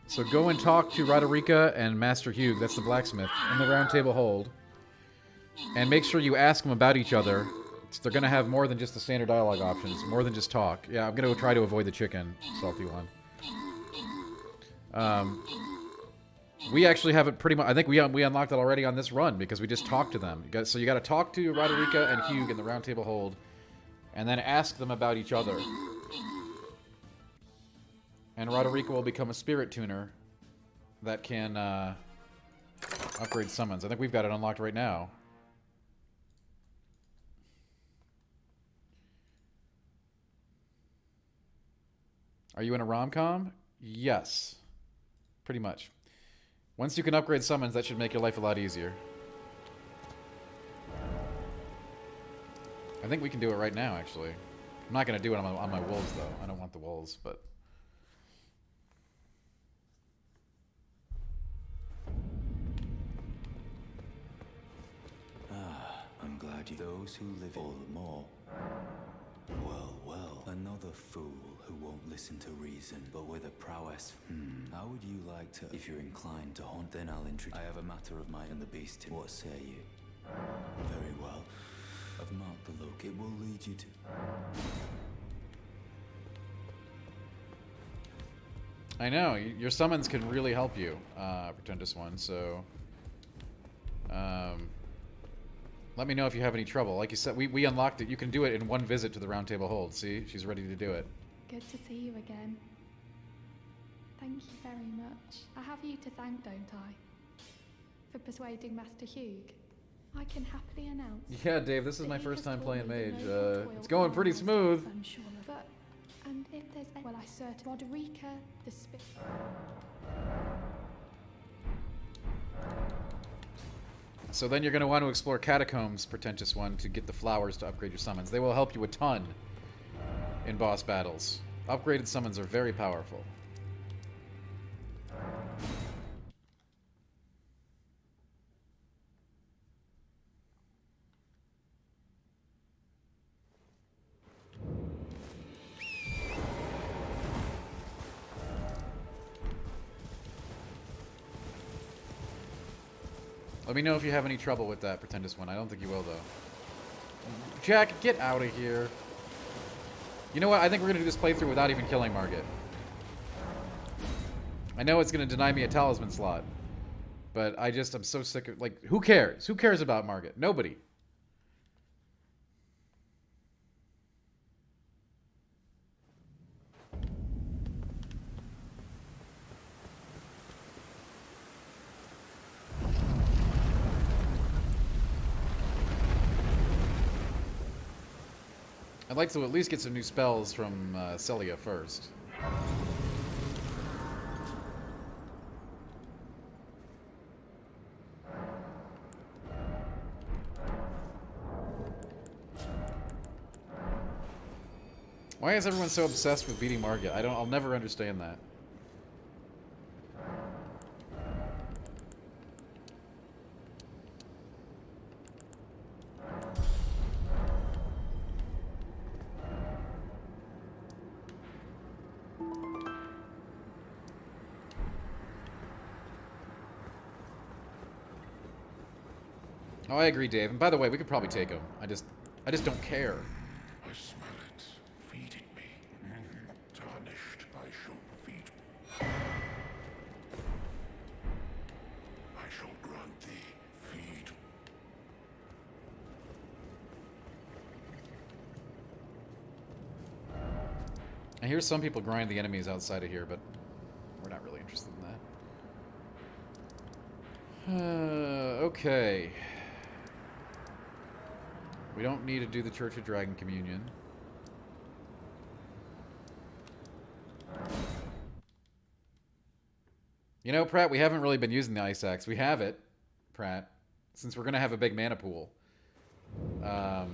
So go and talk to Roderica and Master Hugh, that's the blacksmith, in the Round Table Hold. And make sure you ask them about each other. They're going to have more than just the standard dialogue options, more than just talk. Yeah, I'm going to try to avoid the chicken, salty one. We actually have it pretty much. I think we unlocked it already on this run because we just talked to them. So you got to talk to Roderica and Hugh in the Round Table Hold, and then ask them about each other. And Roderica will become a spirit tuner that can upgrade summons. I think we've got it unlocked right now. Are you in a rom-com? Yes. Pretty much. Once you can upgrade summons, that should make your life a lot easier. I think we can do it right now, actually. I'm not going to do it on my wolves, though. I don't want the wolves, but... I'm glad you... Those who live all the more. Well, well. Another fool who won't listen to reason, but with a prowess. How would you like to... If you're inclined to haunt, then I'll introduce... I have a matter of mine and the beast. What say you? Very well. I've marked the look. It will lead you to... I know. Your summons can really help you, Pretentious One, so... let me know if you have any trouble. Like you said, we unlocked it. You can do it in 1 visit to the Round Table Hold. See? She's ready to do it. Good to see you again. Thank you very much. I have you to thank, don't I? For persuading Master Hugh. I can happily announce... Yeah, Dave, this is my first time playing Mage. It's going pretty smooth. I'm sure of it. And if there's... Well, I certain... Roderica, the spirit... So then you're going to want to explore Catacombs, Pretentious One, to get the flowers to upgrade your summons. They will help you a ton in boss battles. Upgraded summons are very powerful. Let me know if you have any trouble with that, Pretentious One. I don't think you will, though. Jack, get out of here. You know what? I think we're going to do this playthrough without even killing Margit. I know it's going to deny me a talisman slot. But I'm so sick of... Like, who cares? Who cares about Margit? Nobody. I'd like to at least get some new spells from Celia first. Why is everyone so obsessed with beating Margit? I'll never understand that. Oh, I agree, Dave. And by the way, we could probably take him. I just don't care. I smell it. Feed it me. Tarnished, I shall feed. I shall grant thee feed. I hear some people grind the enemies outside of here, but we're not really interested in that. Okay. We don't need to do the Church of Dragon Communion. You know, Pratt, we haven't really been using the Ice Axe. We have it, Pratt, since we're going to have a big mana pool. I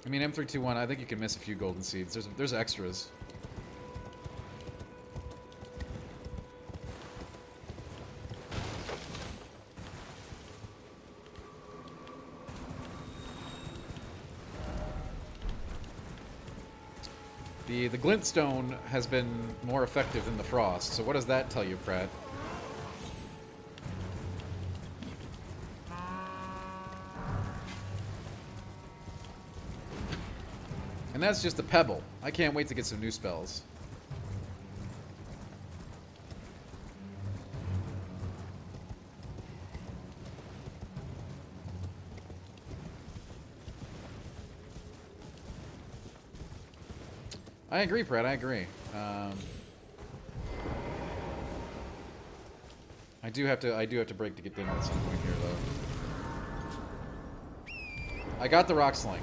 mean, M321, I think you can miss a few golden seeds. There's extras. The glintstone has been more effective than the frost, so what does that tell you, Pratt? And that's just a pebble. I can't wait to get some new spells. I agree, Pratt. I agree. I do have to break to get them at some point here, though. I got the rock sling.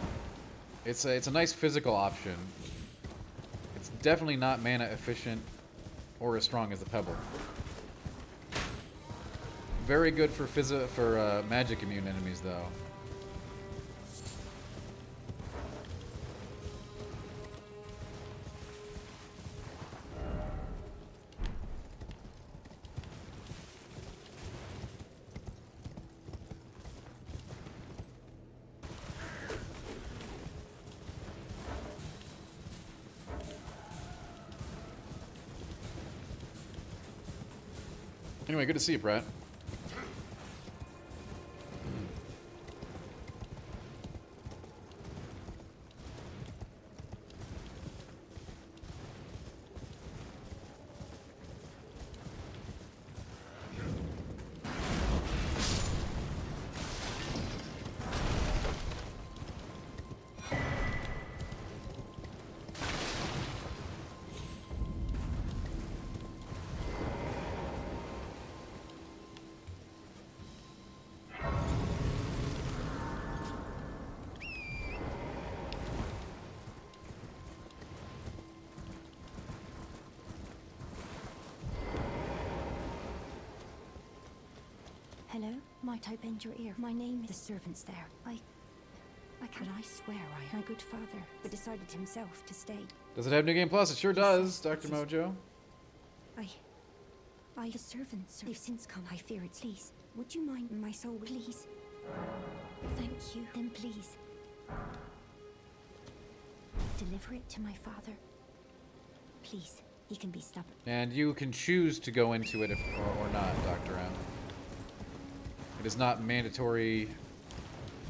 It's a nice physical option. It's definitely not mana efficient or as strong as the pebble. Very good for magic immune enemies, though. Anyway, good to see you, Brett. Hello? Might I bend your ear? My name is the servant's there. I can. I swear my good father, but decided himself to stay. Does it have New Game Plus? It sure does, Dr. Mojo. The servants, they've since come. I fear it's please. Would you mind my soul, please? Thank you. Then please. Deliver it to my father. Please. He can be stubborn. And you can choose to go into it or not, Dr. M. It is not mandatory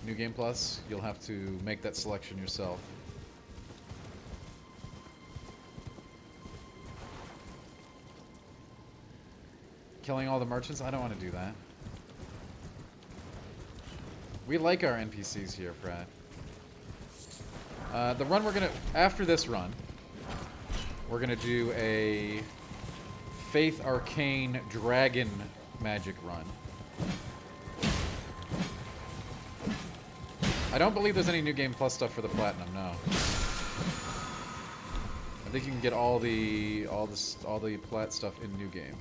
New Game Plus. You'll have to make that selection yourself. Killing all the merchants? I don't want to do that. We like our NPCs here, Pratt. The run we're gonna... After this run, we're gonna do a Faith Arcane Dragon Magic run. I don't believe there's any New Game Plus stuff for the Platinum, no. I think you can get all the Plat stuff in New Game.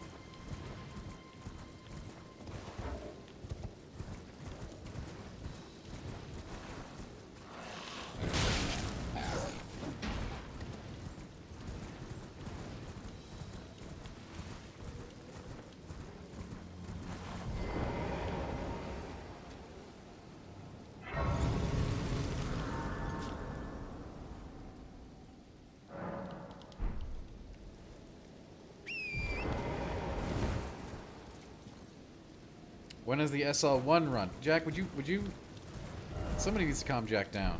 When is the SL1 run? Jack, would you... Somebody needs to calm Jack down.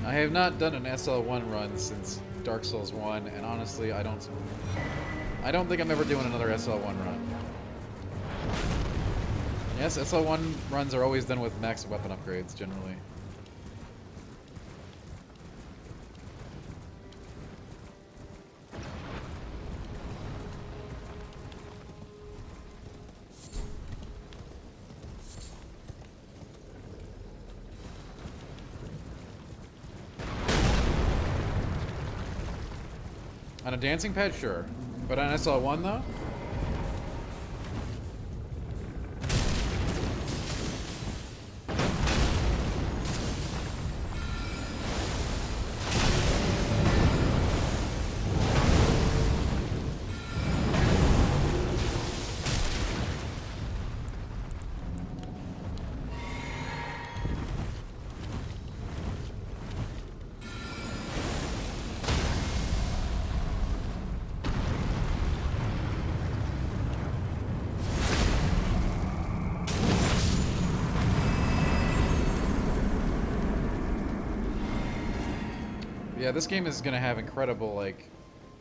I have not done an SL1 run since Dark Souls 1, and honestly, I don't think I'm ever doing another SL1 run. Yes, SL1 runs are always done with max weapon upgrades, generally. On a dancing pad, sure. But on SL1, though? Yeah, this game is going to have incredible, like...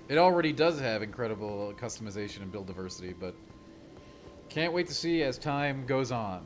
It already does have incredible customization and build diversity, but... Can't wait to see as time goes on.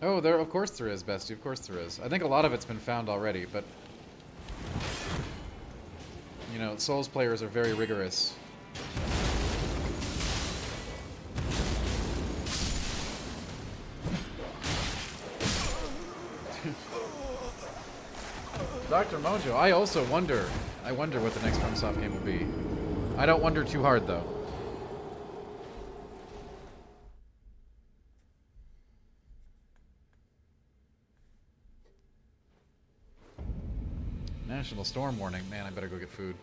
Oh, of course there is, Bestie. Of course there is. I think a lot of it's been found already, but... You know, Souls players are very rigorous. Dr. Mojo, I also wonder. I wonder what the next FromSoft game will be. I don't wonder too hard, though. National storm warning. Man, I better go get food.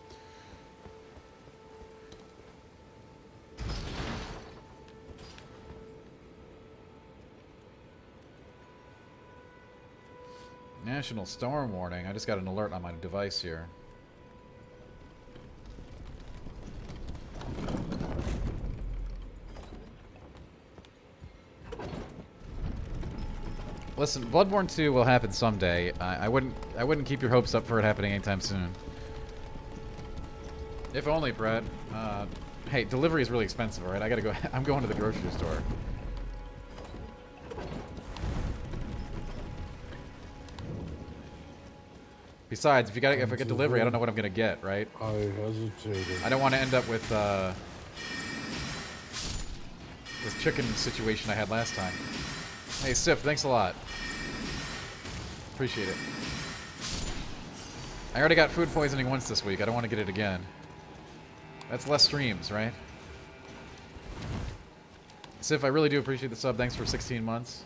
National storm warning. I just got an alert on my device here. Listen, Bloodborne 2 will happen someday. I wouldn't keep your hopes up for it happening anytime soon. If only, Brad. Hey, delivery is really expensive, alright? I gotta go. I'm going to the grocery store. Besides, if I get delivery, I don't know what I'm gonna get, right? I hesitated. I don't want to end up with this chicken situation I had last time. Hey, Sif, thanks a lot. Appreciate it. I already got food poisoning once this week. I don't want to get it again. That's less streams, right? Sif, I really do appreciate the sub. Thanks for 16 months.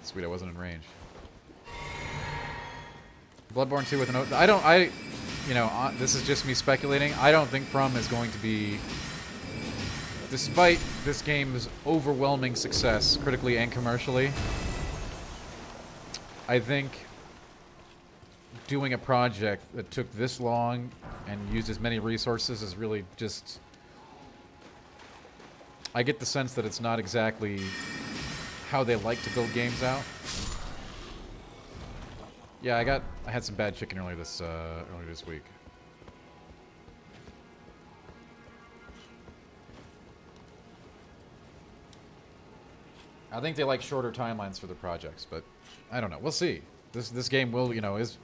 Sweet, I wasn't in range. Bloodborne 2 with an... you know, this is just me speculating. I don't think From is going to be, despite this game's overwhelming success, critically and commercially, I think doing a project that took this long and used as many resources is really just... I get the sense that it's not exactly how they like to build games out. Yeah, I had some bad chicken earlier this week. I think they like shorter timelines for their projects, but I don't know. We'll see. This game will, you know, is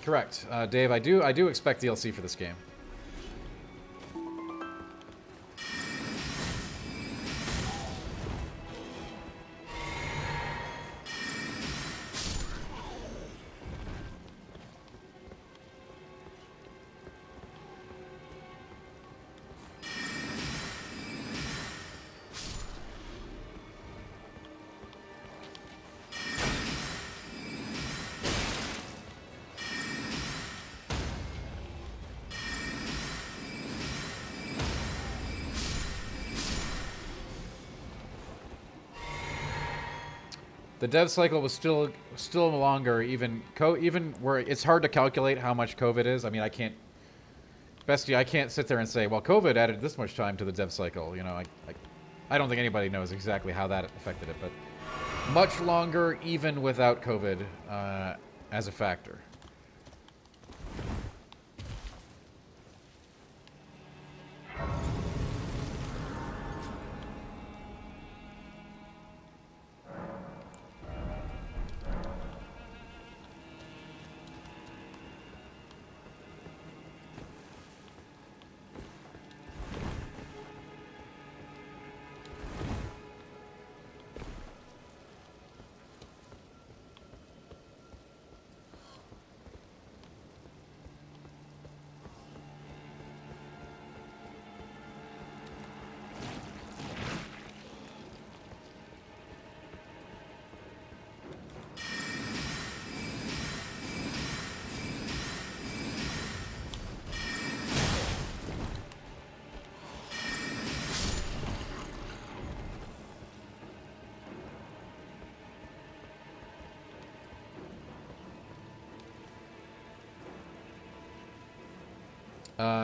correct. Dave, I do expect DLC for this game. The dev cycle was still longer, even where it's hard to calculate how much COVID is. I mean, I can't sit there and say, well, COVID added this much time to the dev cycle. You know, I don't think anybody knows exactly how that affected it, but much longer even without COVID as a factor.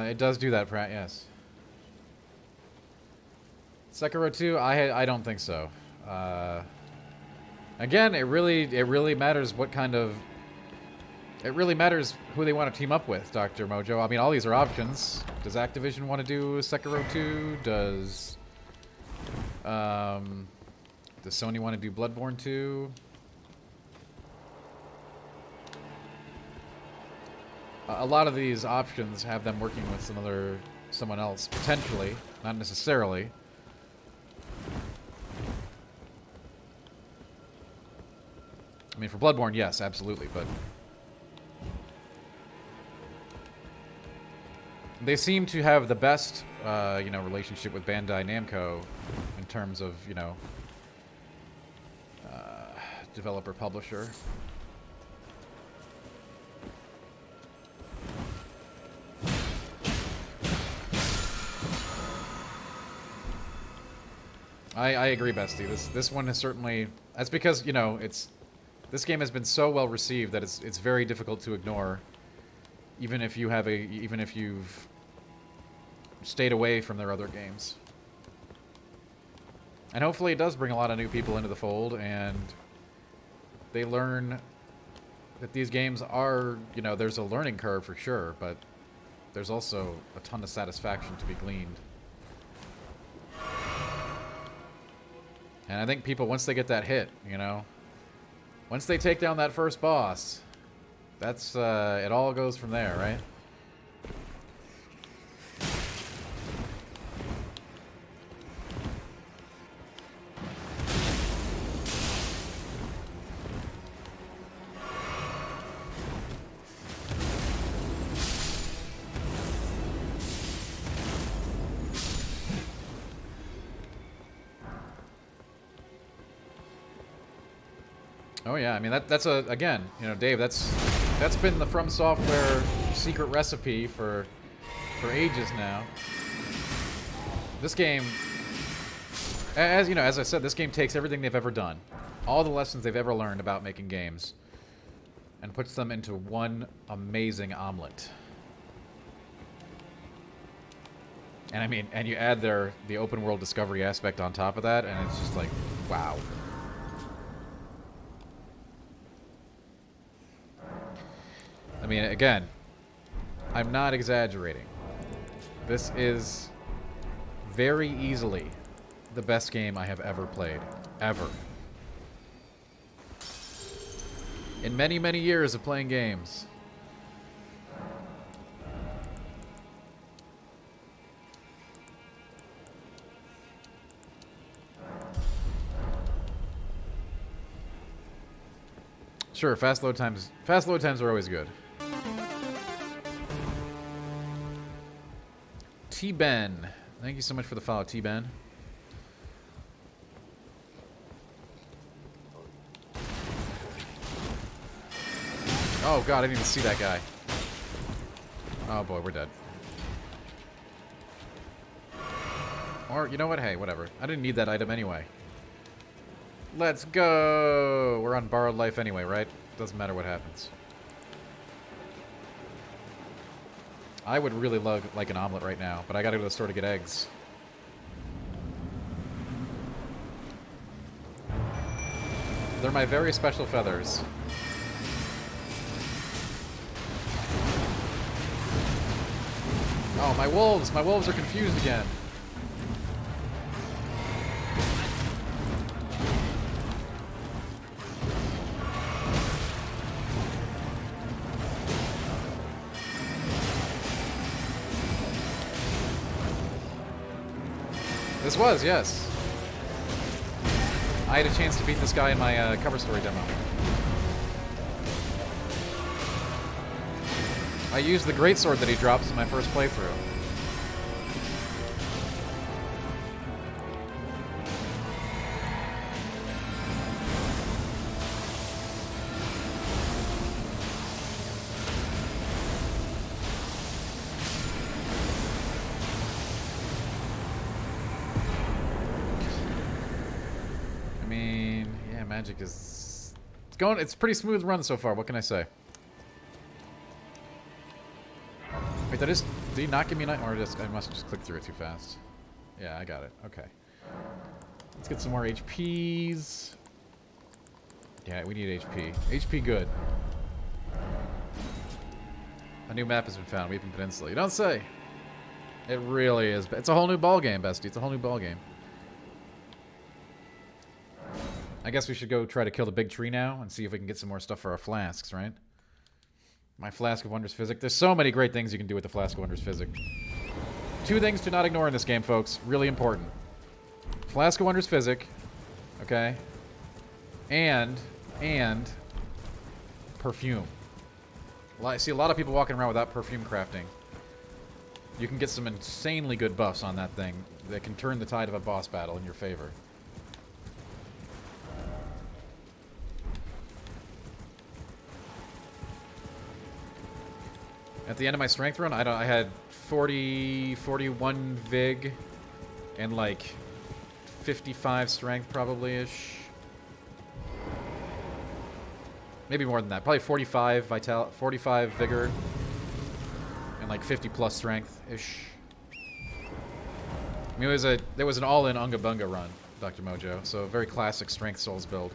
It does do that, Pratt, yes. Sekiro 2, I don't think so. Again, it really matters what kind of... It really matters who they want to team up with, Dr. Mojo. I mean, all these are options. Does Activision want to do Sekiro 2? Does Sony want to do Bloodborne 2? A lot of these options have them working with someone else, potentially, not necessarily. I mean, for Bloodborne, yes, absolutely, but they seem to have the best, you know, relationship with Bandai Namco in terms of, you know, developer-publisher. I agree, Bestie. This one is certainly... That's because, you know, this game has been so well received that it's very difficult to ignore, even if you've stayed away from their other games. And hopefully it does bring a lot of new people into the fold, and they learn that these games are, you know, there's a learning curve for sure, but there's also a ton of satisfaction to be gleaned. And I think people, once they get that hit, you know, once they take down that first boss, that's, it all goes from there, right? Oh yeah, I mean that's again, you know, Dave, that's That's been the From Software secret recipe for ages now. This game, as you know, as I said, this game takes everything they've ever done, all the lessons they've ever learned about making games, and puts them into one amazing omelet. And I mean, and you add the open world discovery aspect on top of that, and it's just like, wow. I mean, again, I'm not exaggerating. This is very easily the best game I have ever played. Ever. In many, many years of playing games. Sure, fast load times are always good. T-Ben. Thank you so much for the follow, T-Ben. Oh god, I didn't even see that guy. Oh boy, we're dead. Or, you know what? Hey, whatever. I didn't need that item anyway. Let's go! We're on borrowed life anyway, right? Doesn't matter what happens. I would really love, like, an omelet right now, but I gotta go to the store to get eggs. They're my very special feathers. Oh, my wolves! My wolves are confused again. This was, yes. I had a chance to beat this guy in my cover story demo. I used the greatsword that he drops in my first playthrough. Magic is... It's pretty smooth run so far, what can I say? Wait, that is... Did he not give me an item? Or just, I must have just clicked through it too fast. Yeah, I got it. Okay. Let's get some more HPs. Yeah, we need HP. HP good. A new map has been found, Weeping Peninsula. You don't say! It really is. It's a whole new ballgame, bestie. It's a whole new ballgame. I guess we should go try to kill the big tree now and see if we can get some more stuff for our flasks, right? My Flask of Wondrous Physic. There's so many great things you can do with the Flask of Wondrous Physic. 2 things to not ignore in this game, folks. Really important. Flask of Wondrous Physic. Okay? And perfume. I see a lot of people walking around without perfume crafting. You can get some insanely good buffs on that thing that can turn the tide of a boss battle in your favor. At the end of my strength run, I had 41 Vig and like 55 strength probably-ish. Maybe more than that. Probably 45 vigor and like 50 plus strength-ish. I mean, there was an all-in Unga Bunga run, Dr. Mojo, so a very classic Strength Souls build.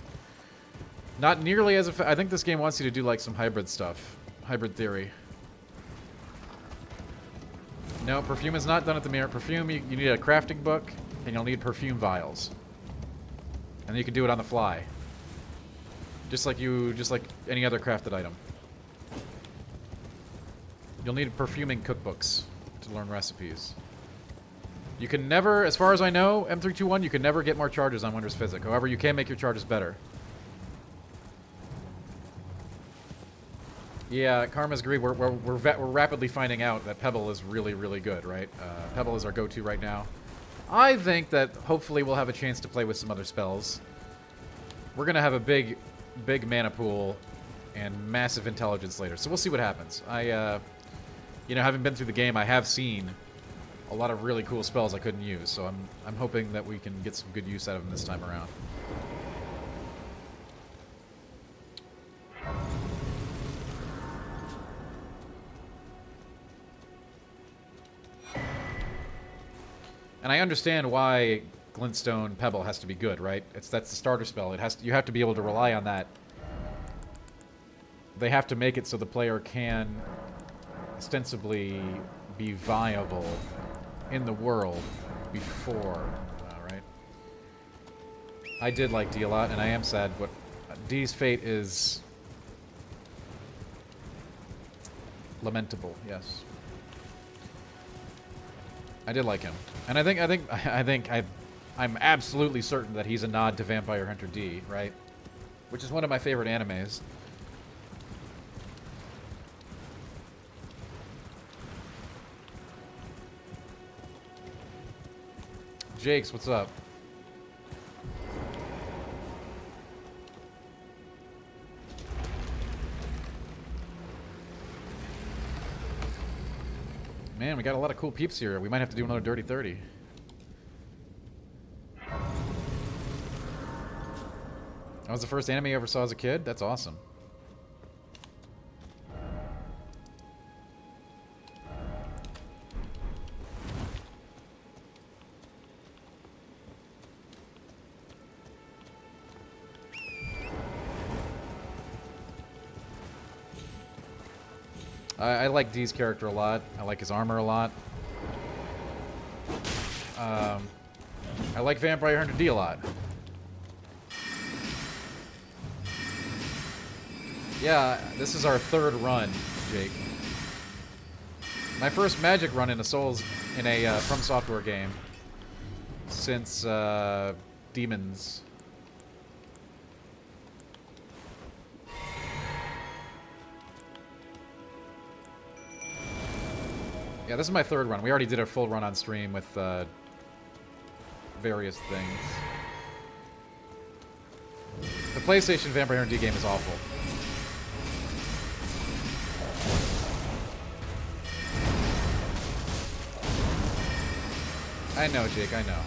Not nearly as I think this game wants you to do like some hybrid stuff. Hybrid theory. No, perfume is not done at the mirror. Perfume, you need a crafting book, and you'll need perfume vials. And then you can do it on the fly. Just like any other crafted item. You'll need perfuming cookbooks to learn recipes. You can never, as far as I know, M321, you can never get more charges on Wondrous Physic. However, you can make your charges better. Yeah, Karma's agree. We're rapidly finding out that Pebble is really, really good, right? Pebble is our go-to right now. I think that hopefully we'll have a chance to play with some other spells. We're gonna have a big mana pool and massive intelligence later. So we'll see what happens. You know, having been through the game, I have seen a lot of really cool spells I couldn't use. So I'm hoping that we can get some good use out of them this time around. And I understand why Glintstone Pebble has to be good, right? That's the starter spell. You have to be able to rely on that. They have to make it so the player can ostensibly be viable in the world before, right? I did like D a lot, and I am sad. What D's fate is lamentable. Yes, I did like him, and I'm absolutely certain that he's a nod to Vampire Hunter D, right? Which is one of my favorite animes. Jakes, what's up? Man, we got a lot of cool peeps here. We might have to do another Dirty 30. That was the first anime I ever saw as a kid? That's awesome. I like D's character a lot. I like his armor a lot. I like Vampire Hunter D a lot. Yeah, this is our third run, Jake. My first Magic run in a Souls in a From Software game since Demons. Yeah, this is my third run. We already did a full run on stream with various things. The PlayStation Vampire Hunter D game is awful. I know, Jake, I know.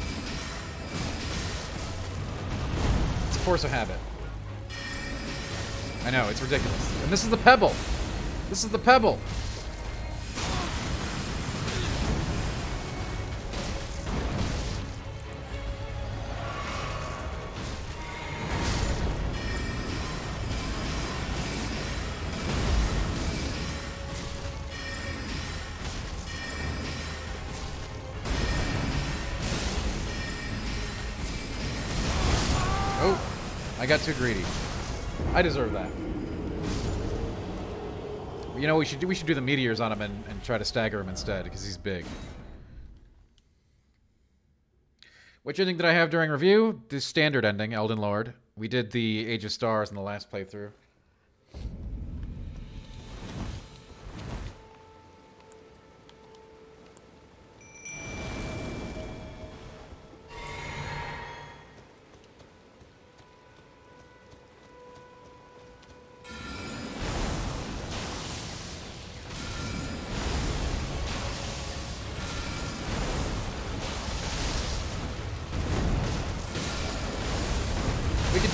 It's a force of habit. I know, it's ridiculous. And this is the Pebble! This is the Pebble! I got too greedy. I deserve that. You know, we should do the meteors on him and try to stagger him instead, because he's big. Which ending did I have during review? The standard ending, Elden Lord. We did the Age of Stars in the last playthrough.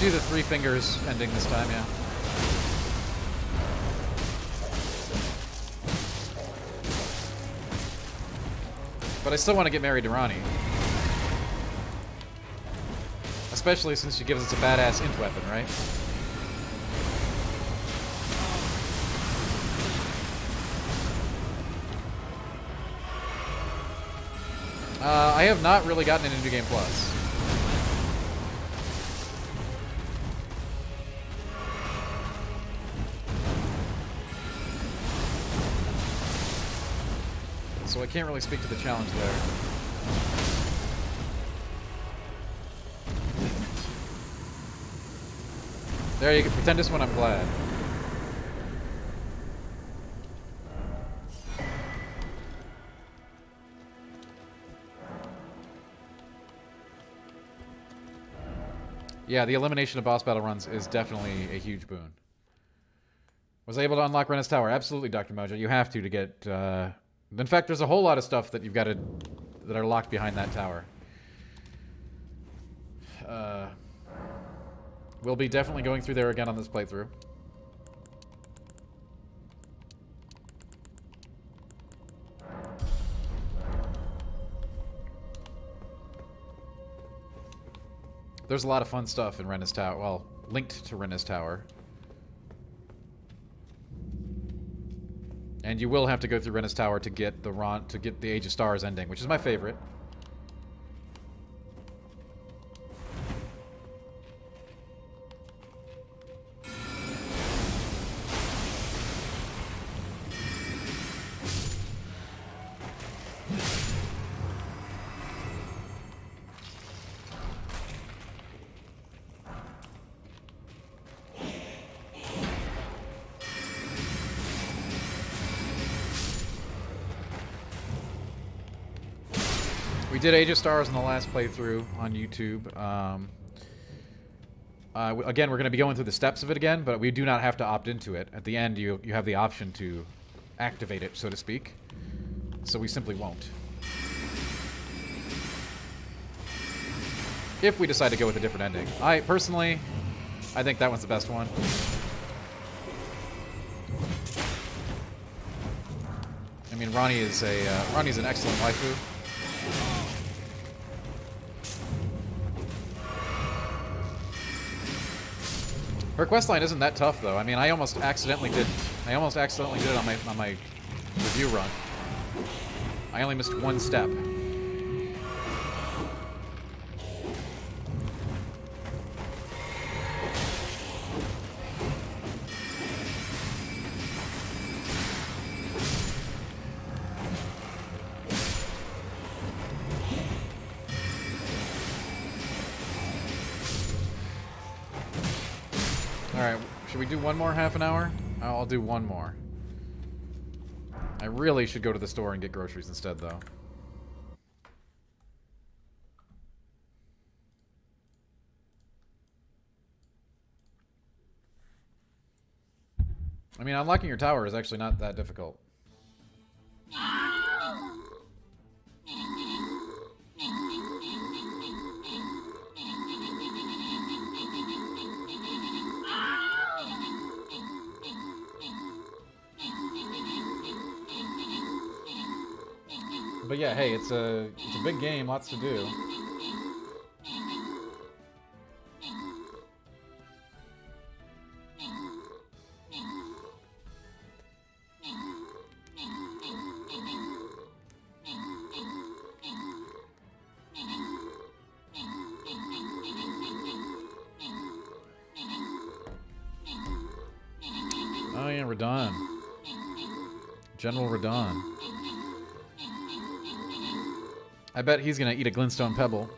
Do the three fingers ending this time, yeah. But I still want to get married to Ronnie. Especially since she gives us a badass int weapon, right? I have not really gotten into New Game Plus. So I can't really speak to the challenge there. There, you can pretend this one I'm glad. Yeah, the elimination of boss battle runs is definitely a huge boon. Was I able to unlock Renna's Tower? Absolutely, Dr. Mojo. You have to get... In fact, there's a whole lot of stuff that you've got to... that are locked behind that tower. We'll be definitely going through there again on this playthrough. There's a lot of fun stuff in Renna's Tower. Well, linked to Renna's Tower. And you will have to go through Renna's Tower to get the Age of Stars ending, which is my favorite. We did Age of Stars in the last playthrough on YouTube. Again, we're going to be going through the steps of it again, but we do not have to opt into it. At the end, you have the option to activate it, so to speak. So we simply won't. If we decide to go with a different ending. Personally, I think that one's the best one. I mean, Ranni's an excellent waifu. Her questline isn't that tough, though. I mean, I almost accidentally did it on my review run. I only missed one step. Alright, should we do one more half an hour? I'll do one more. I really should go to the store and get groceries instead, though. I mean, unlocking your tower is actually not that difficult. But yeah, hey, it's a big game, lots to do. Oh yeah, Radon. General Radon. I bet he's gonna eat a glintstone pebble.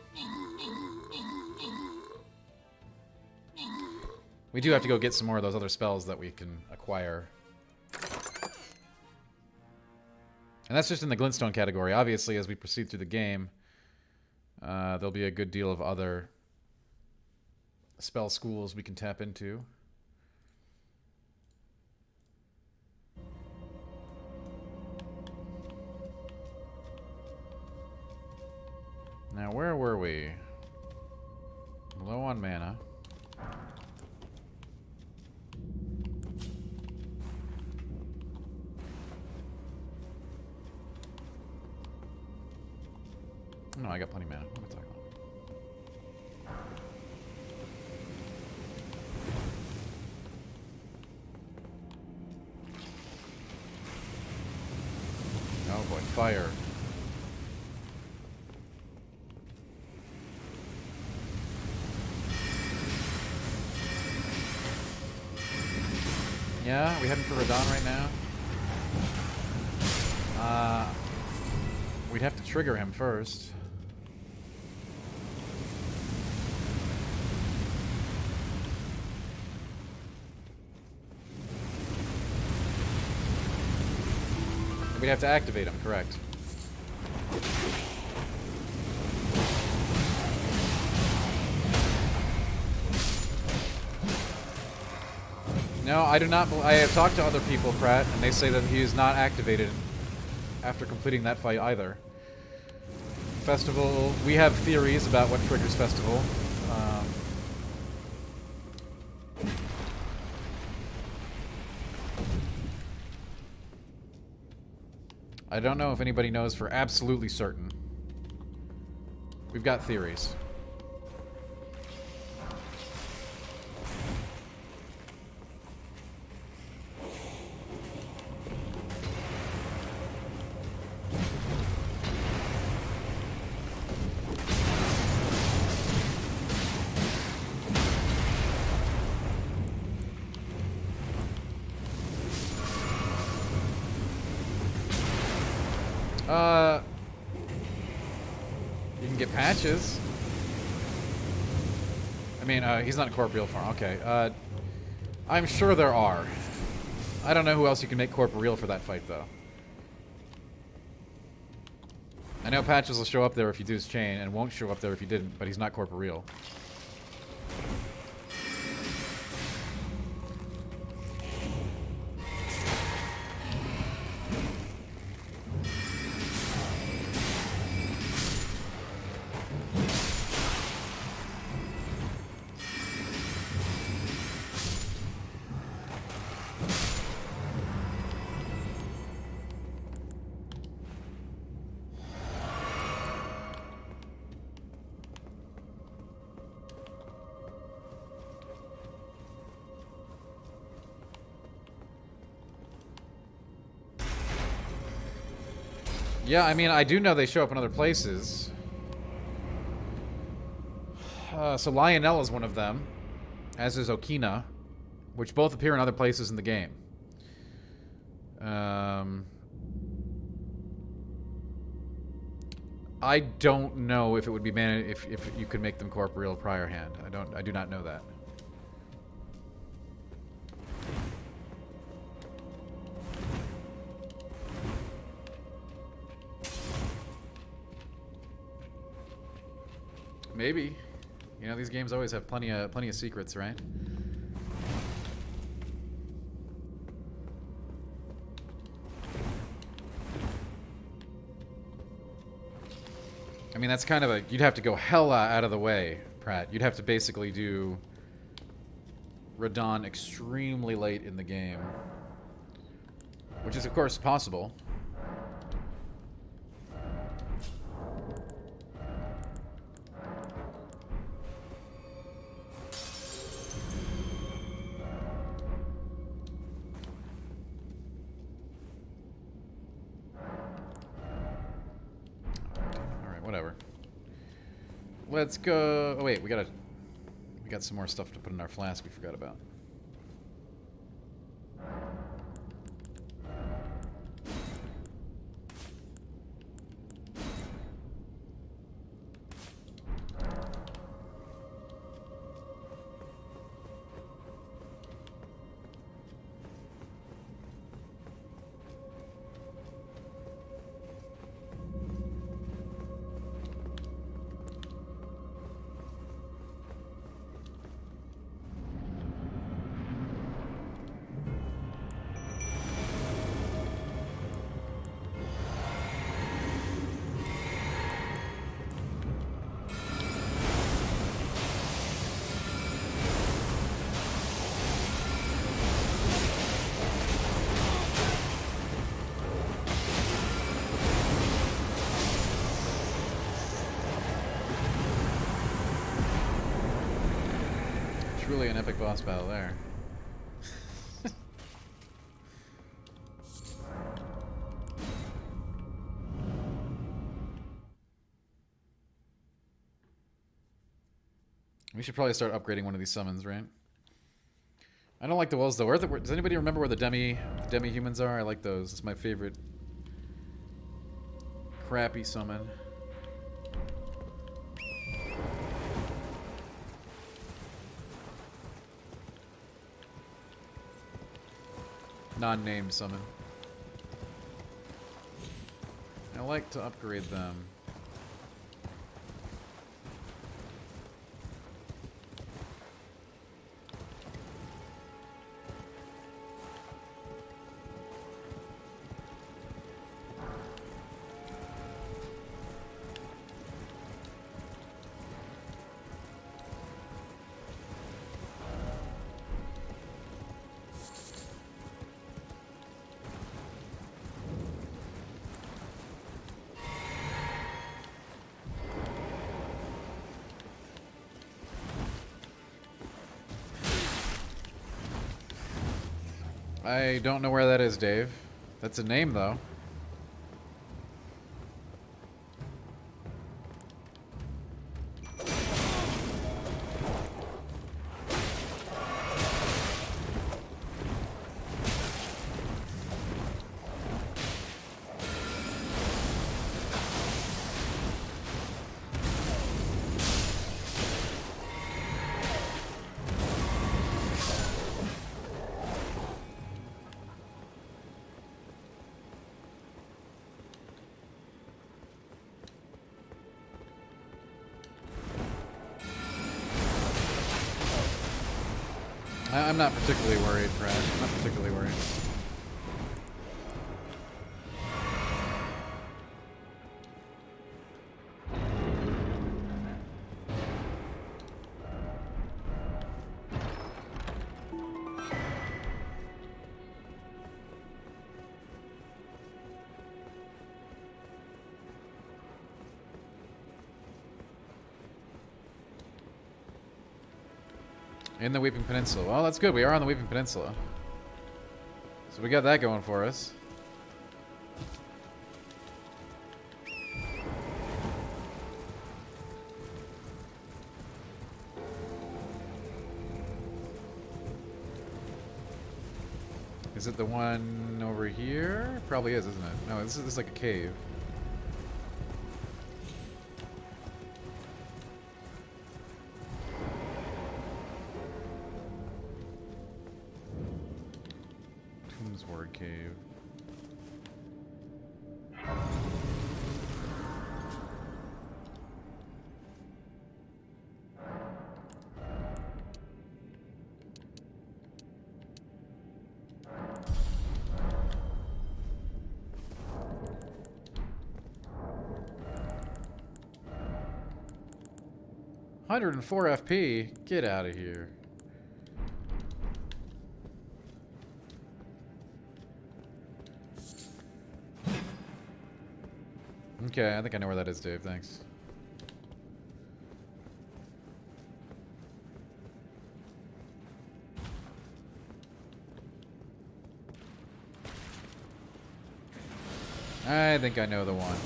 We do have to go get some more of those other spells that we can acquire. And that's just in the glintstone category. Obviously, as we proceed through the game, there'll be a good deal of other spell schools we can tap into. Now, where were we? Low on mana. No, I got plenty of mana. What am I talking about? Oh boy, fire. Yeah, we heading for Radon right now? We'd have to trigger him first. We'd have to activate him, correct. No, I do not. I have talked to other people, Pratt, and they say that he is not activated after completing that fight either. Festival, we have theories about what triggers Festival. I don't know if anybody knows for absolutely certain. We've got theories. You can get patches. I mean, he's not in corporeal form. Okay. I'm sure there are. I don't know who else you can make corporeal for that fight, though. I know patches will show up there if you do his chain, and won't show up there if you didn't, but he's not corporeal. Yeah, I mean, I do know they show up in other places. So Lionel is one of them, as is Okina, which both appear in other places in the game. I don't know if it would be if you could make them corporeal prior hand. I do not know that. Maybe. You know, these games always have plenty of secrets, right? I mean, that's kind of a... You'd have to go hella out of the way, Pratt. You'd have to basically do Radon extremely late in the game. Which is, of course, possible. Whatever. Let's go... Oh, wait, we got some more stuff to put in our flask we forgot about. Truly an epic boss battle there. We should probably start upgrading one of these summons, right? I don't like the walls though. Does anybody remember where the demi-humans are? I like those. It's my favorite crappy summon. Non-named summon. I like to upgrade them. I don't know where that is, Dave. That's a name, though. I'm not particularly worried, Brad. I'm not particularly worried. In the Weeping Peninsula. Well, that's good. We are on the Weeping Peninsula. So we got that going for us. Is it the one over here? Probably is, isn't it? No, this is like a cave. Word cave. $104 FP? Get out of here. Okay, I think I know where that is, Dave. Thanks. I think I know the one.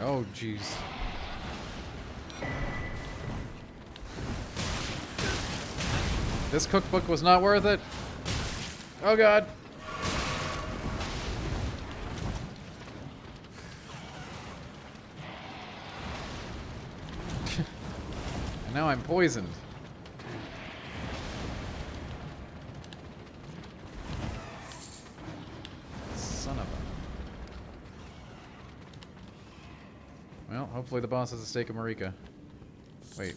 Oh, jeez. This cookbook was not worth it. Oh, God. And now I'm poisoned. Son of a... Well, hopefully the boss has a stake of Marika. Wait.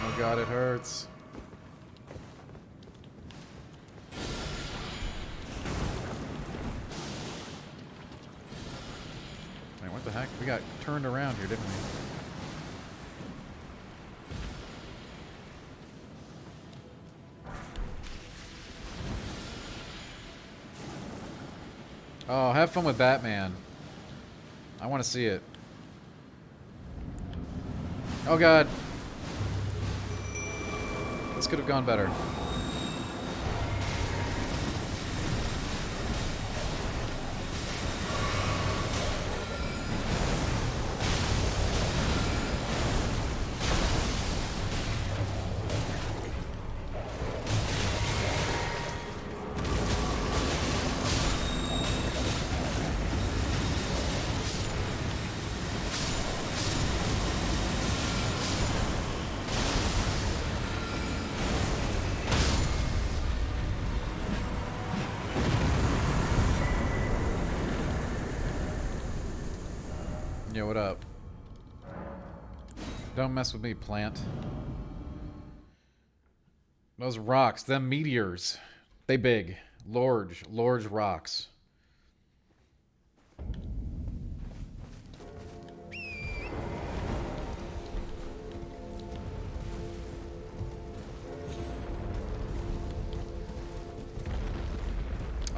Oh God, it hurts. Wait, what the heck? We got turned around here, didn't we? Oh, have fun with Batman. I want to see it. Oh God. This could have gone better. Yeah, what up? Don't mess with me, plant. Those rocks, them meteors. They big. Large rocks.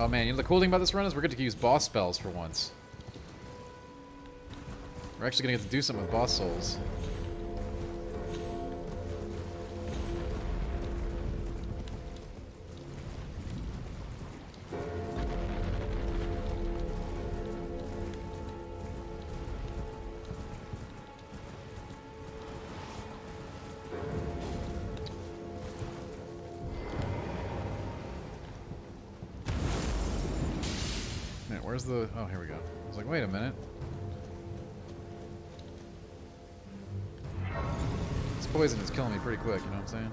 Oh man, you know the cool thing about this run is we're going to use boss spells for once. We're actually going to get to do something with boss souls. Man, where's the... Oh, here we go. I was like, wait a minute. This poison is killing me pretty quick, you know what I'm saying?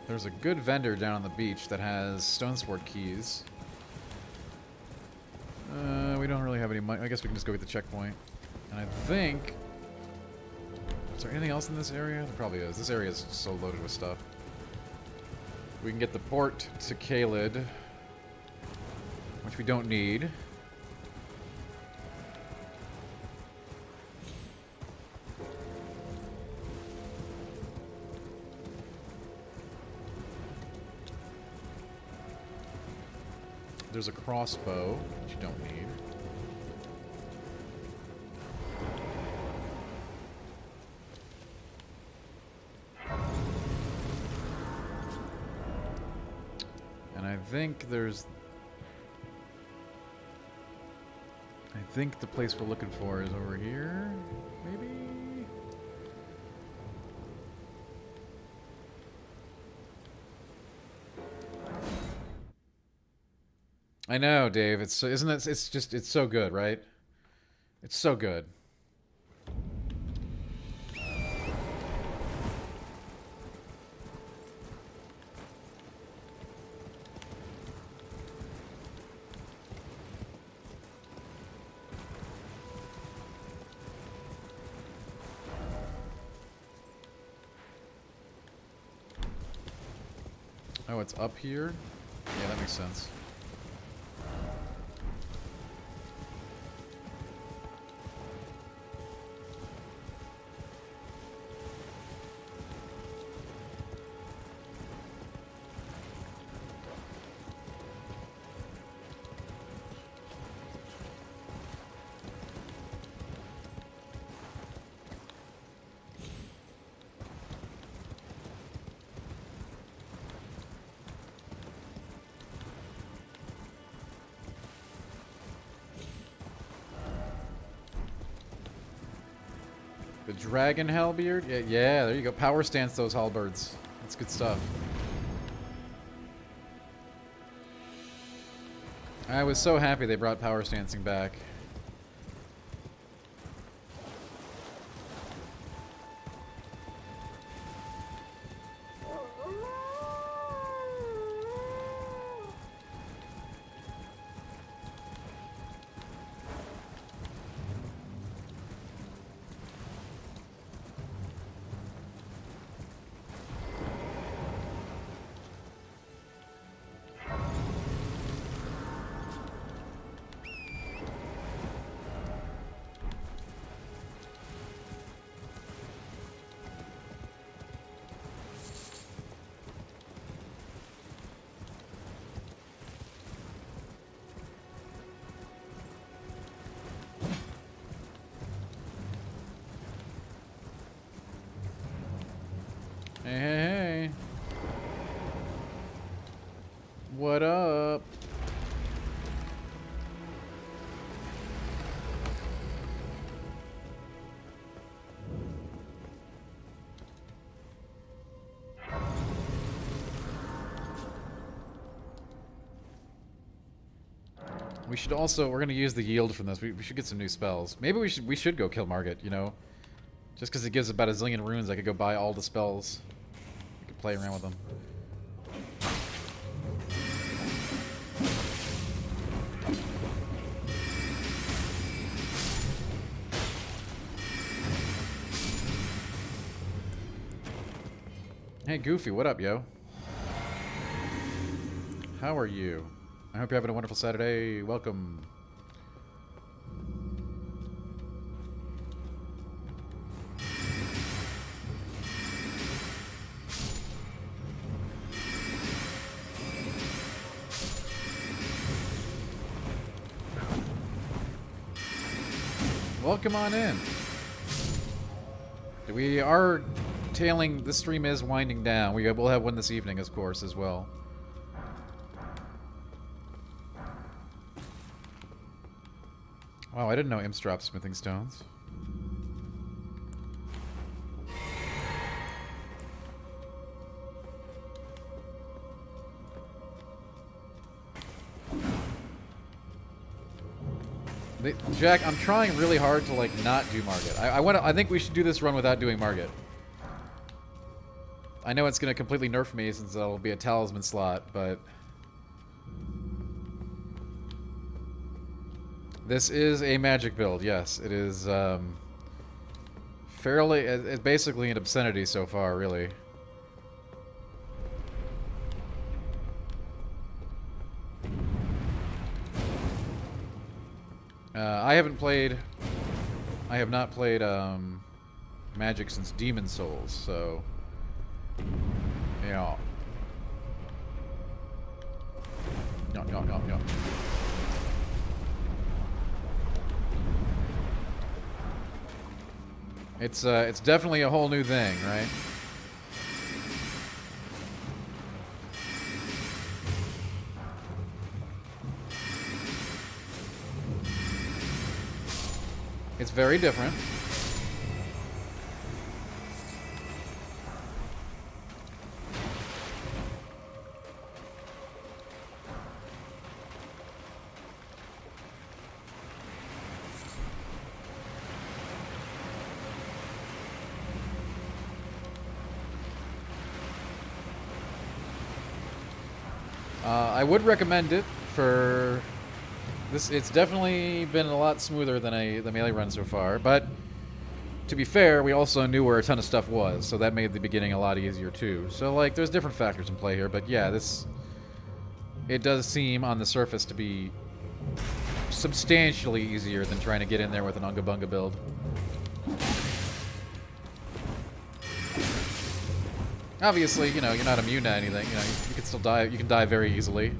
There's a good vendor down on the beach that has stone sword keys. We don't really have any money. I guess we can just go get the checkpoint. And I think... Is there anything else in this area? There probably is. This area is so loaded with stuff. We can get the port to Caelid, which we don't need. There's a crossbow, which you don't need. And I think there's... I think the place we're looking for is over here, maybe? I know, Dave. It's isn't it? It's just it's so good, right? It's so good. Oh, it's up here? Yeah, that makes sense. The Dragon Halberd? Yeah, there you go. Power stance those halberds. That's good stuff. I was so happy they brought power stancing back. Hey, hey, hey. What up? We should also, we're going to use the yield from this. We should get some new spells. Maybe we should go kill Margit, you know? Just because it gives about a zillion runes, I could go buy all the spells. We could playing around with them. Hey Goofy, what up, yo? How are you? I hope you're having a wonderful Saturday. Welcome. Welcome on in. We are tailing, the stream is winding down. We'll have one this evening, of course, as well. Wow, I didn't know imps drop smithing stones. Jack, I'm trying really hard to like not do Margit. I think we should do this run without doing Margit. I know it's gonna completely nerf me since it'll be a talisman slot, but this is a magic build. Yes, it is. Fairly, it's basically an obscenity so far, really. I have not played Magic since Demon Souls, so yeah. No. It's definitely a whole new thing, right? It's very different. I would recommend it for this. It's definitely been a lot smoother than the melee run so far, but to be fair, we also knew where a ton of stuff was, so that made the beginning a lot easier too. So like, there's different factors in play here, but yeah, it does seem on the surface to be substantially easier than trying to get in there with an Unga Bunga build. Obviously, you know, you're not immune to anything. You know, you can still die. You can die very easily,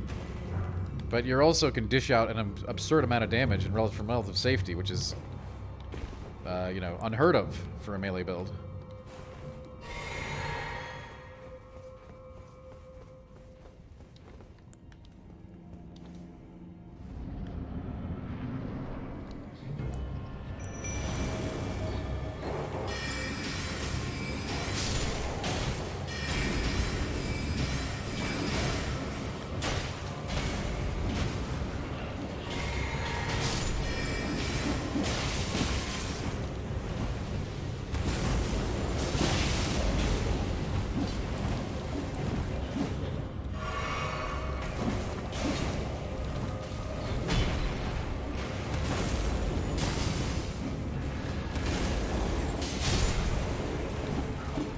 but you also can dish out an absurd amount of damage and relative safety, which is, you know, unheard of for a melee build.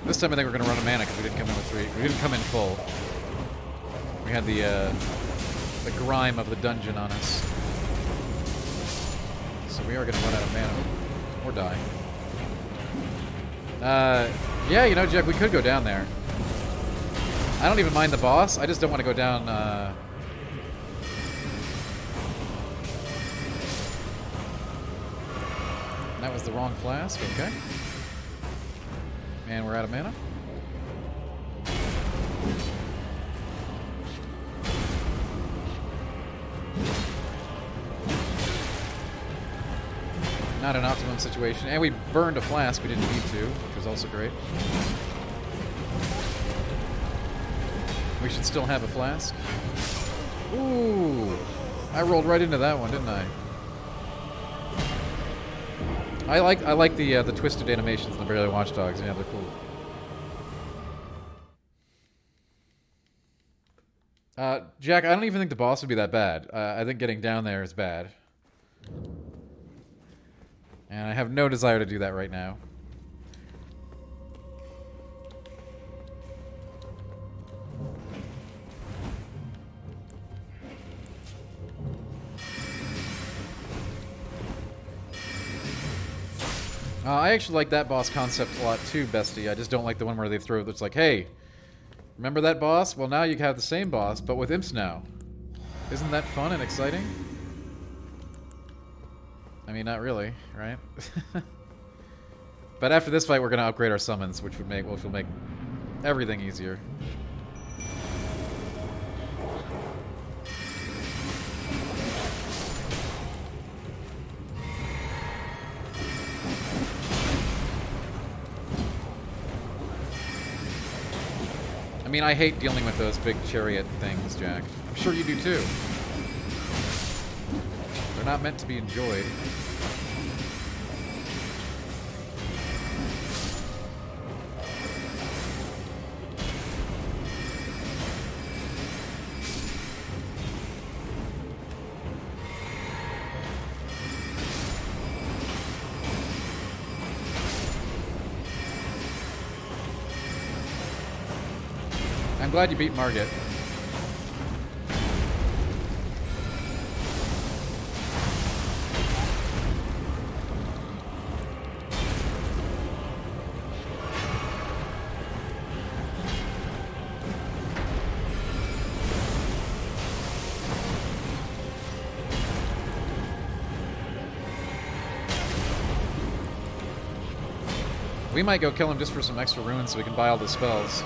This time I think we're going to run a mana because we didn't come in with 3. We didn't come in full. We had the grime of the dungeon on us. So we are going to run out of mana. Or die. Yeah, you know, Jack, we could go down there. I don't even mind the boss. I just don't want to go down, That was the wrong flask, okay. And we're out of mana. Not an optimum situation. And we burned a flask we didn't need to, which was also great. We should still have a flask. Ooh! I rolled right into that one, didn't I? I like the twisted animations in the Barely Watchdogs. Yeah, they're cool. Jack, I don't even think the boss would be that bad. I think getting down there is bad. And I have no desire to do that right now. I actually like that boss concept a lot too, bestie. I just don't like the one where they throw... It's like, hey, remember that boss? Well, now you have the same boss, but with imps now. Isn't that fun and exciting? I mean, not really, right? But after this fight, we're going to upgrade our summons, which will make everything easier. I mean, I hate dealing with those big chariot things, Jack. I'm sure you do too. They're not meant to be enjoyed. I'm glad you beat Margit. We might go kill him just for some extra runes so we can buy all the spells.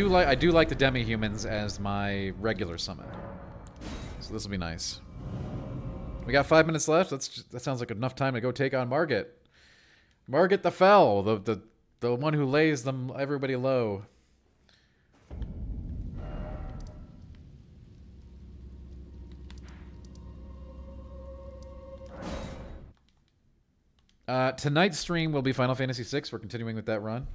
I do like the demi-humans as my regular summon. So this will be nice. We got 5 minutes left. That sounds like enough time to go take on Margit. Margit the Fell, the one who lays them everybody low. Tonight's stream will be Final Fantasy VI. We're continuing with that run.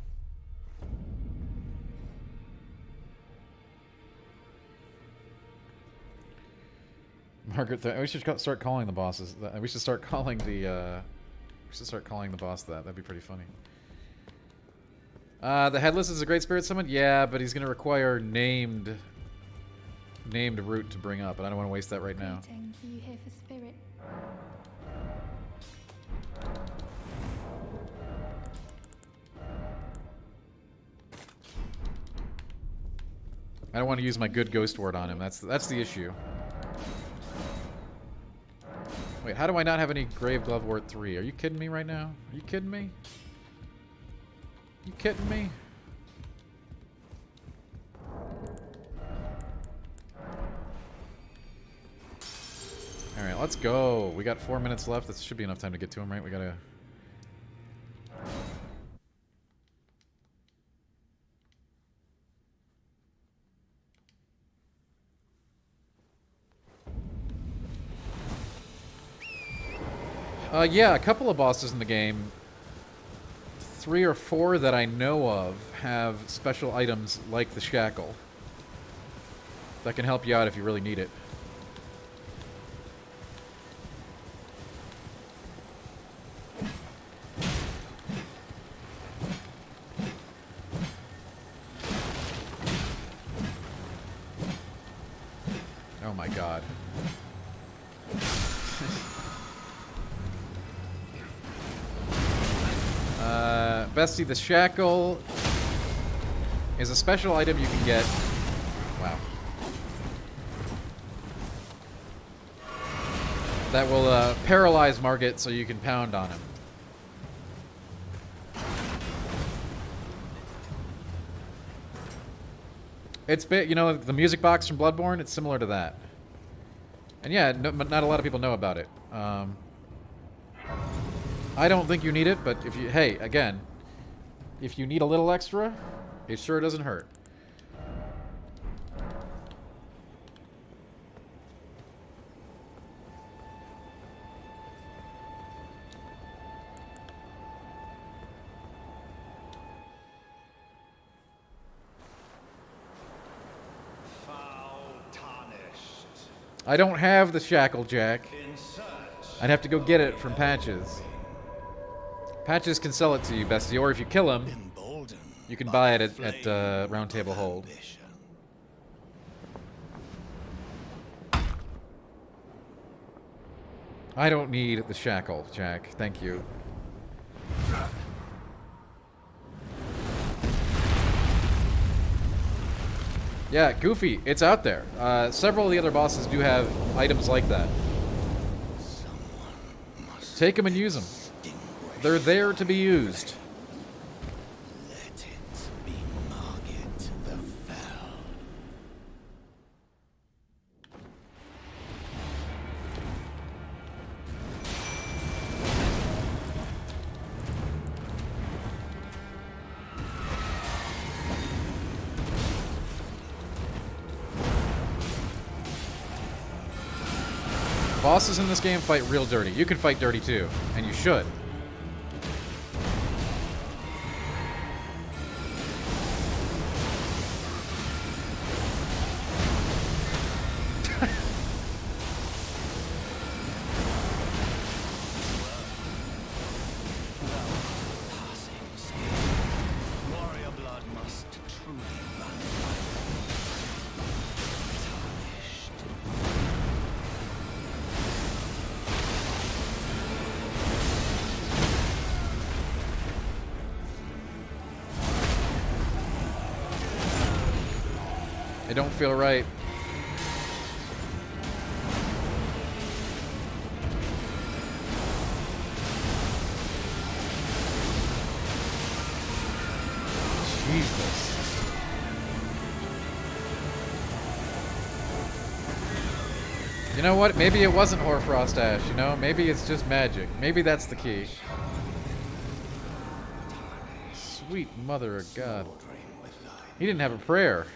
Margaret, we should start calling the bosses. We should start calling the. We should start calling the boss that. That'd be pretty funny. The headless is a great spirit summon. Yeah, but he's gonna require named route to bring up, and I don't want to waste that right now. Greetings, are you here for spirit? I don't want to use my good ghost word on him. That's the issue. Wait, how do I not have any Grave Glove Ward 3? Are you kidding me right now? Are you kidding me? You kidding me? Alright, let's go. We got 4 minutes left. This should be enough time to get to him, right? We gotta... Yeah, a couple of bosses in the game, 3 or 4 that I know of, have special items like the Shackle that can help you out if you really need it. Oh my god. Bestie, the Shackle is a special item you can get. Wow. That will paralyze Margit so you can pound on him. It's you know, the music box from Bloodborne, it's similar to that. And yeah, not a lot of people know about it. I don't think you need it, but if you, hey, again, if you need a little extra, it sure doesn't hurt. I don't have the shackle, Jack. I'd have to go get it from Patches. Patches can sell it to you, Bestie, or if you kill him, you can buy it at Round Table Hold. I don't need the shackle, Jack. Thank you. Yeah, Goofy, it's out there. Several of the other bosses do have items like that. Take them and use them. They're there to be used. Let it be Margit the Fell. Bosses in this game fight real dirty. You can fight dirty too, and you should. Warrior blood must truly run It don't feel right. Jesus. You know what? Maybe it wasn't Hoarfrost Ash, you know? Maybe it's just magic. Maybe that's the key. Sweet mother of God. He didn't have a prayer.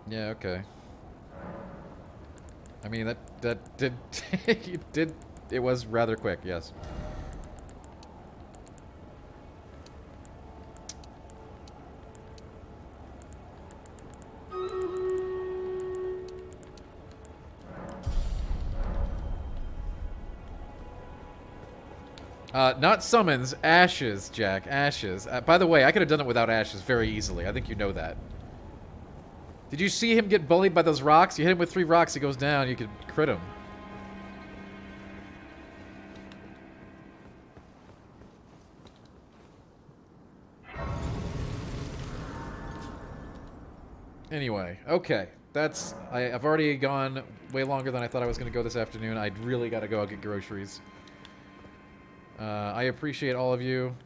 Yeah, okay. I mean, that did... it was rather quick, yes. Not summons, ashes, Jack, ashes. By the way, I could have done it without ashes very easily. I think you know that. Did you see him get bullied by those rocks? You hit him with 3 rocks, he goes down, you could crit him. Anyway, okay. That's... I've already gone way longer than I thought I was going to go this afternoon. I'd really got to go get groceries. I appreciate all of you.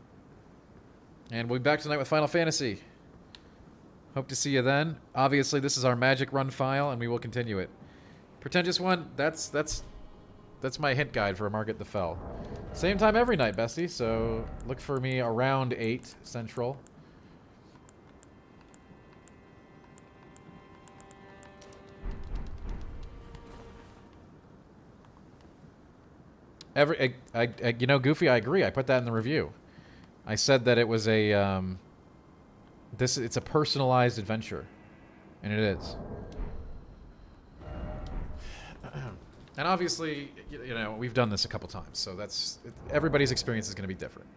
And we'll be back tonight with Final Fantasy. Hope to see you then. Obviously, this is our Magic Run file, and we will continue it. Pretentious One, that's my hint guide for Margit the Fell. Same time every night, bestie, so look for me around 8 Central. You know, Goofy, I agree. I put that in the review. I said that it was a, it's a personalized adventure. And it is. And obviously, you know, we've done this a couple times, so everybody's experience is going to be different.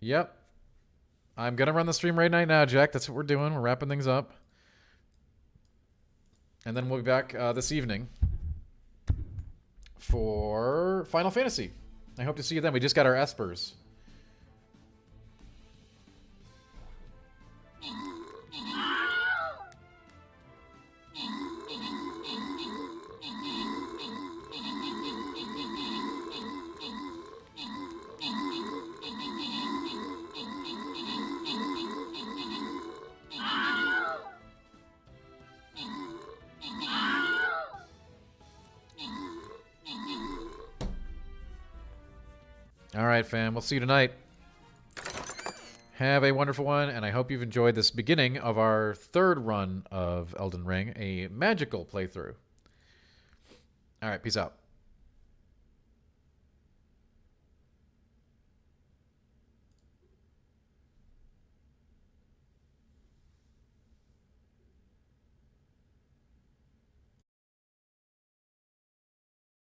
Yep. I'm going to run the stream right now, Jack. That's what we're doing. We're wrapping things up. And then we'll be back this evening for Final Fantasy. I hope to see you then. We just got our Espers. All right, fam. We'll see you tonight. Have a wonderful one, and I hope you've enjoyed this beginning of our third run of Elden Ring, a magical playthrough. All right, peace out.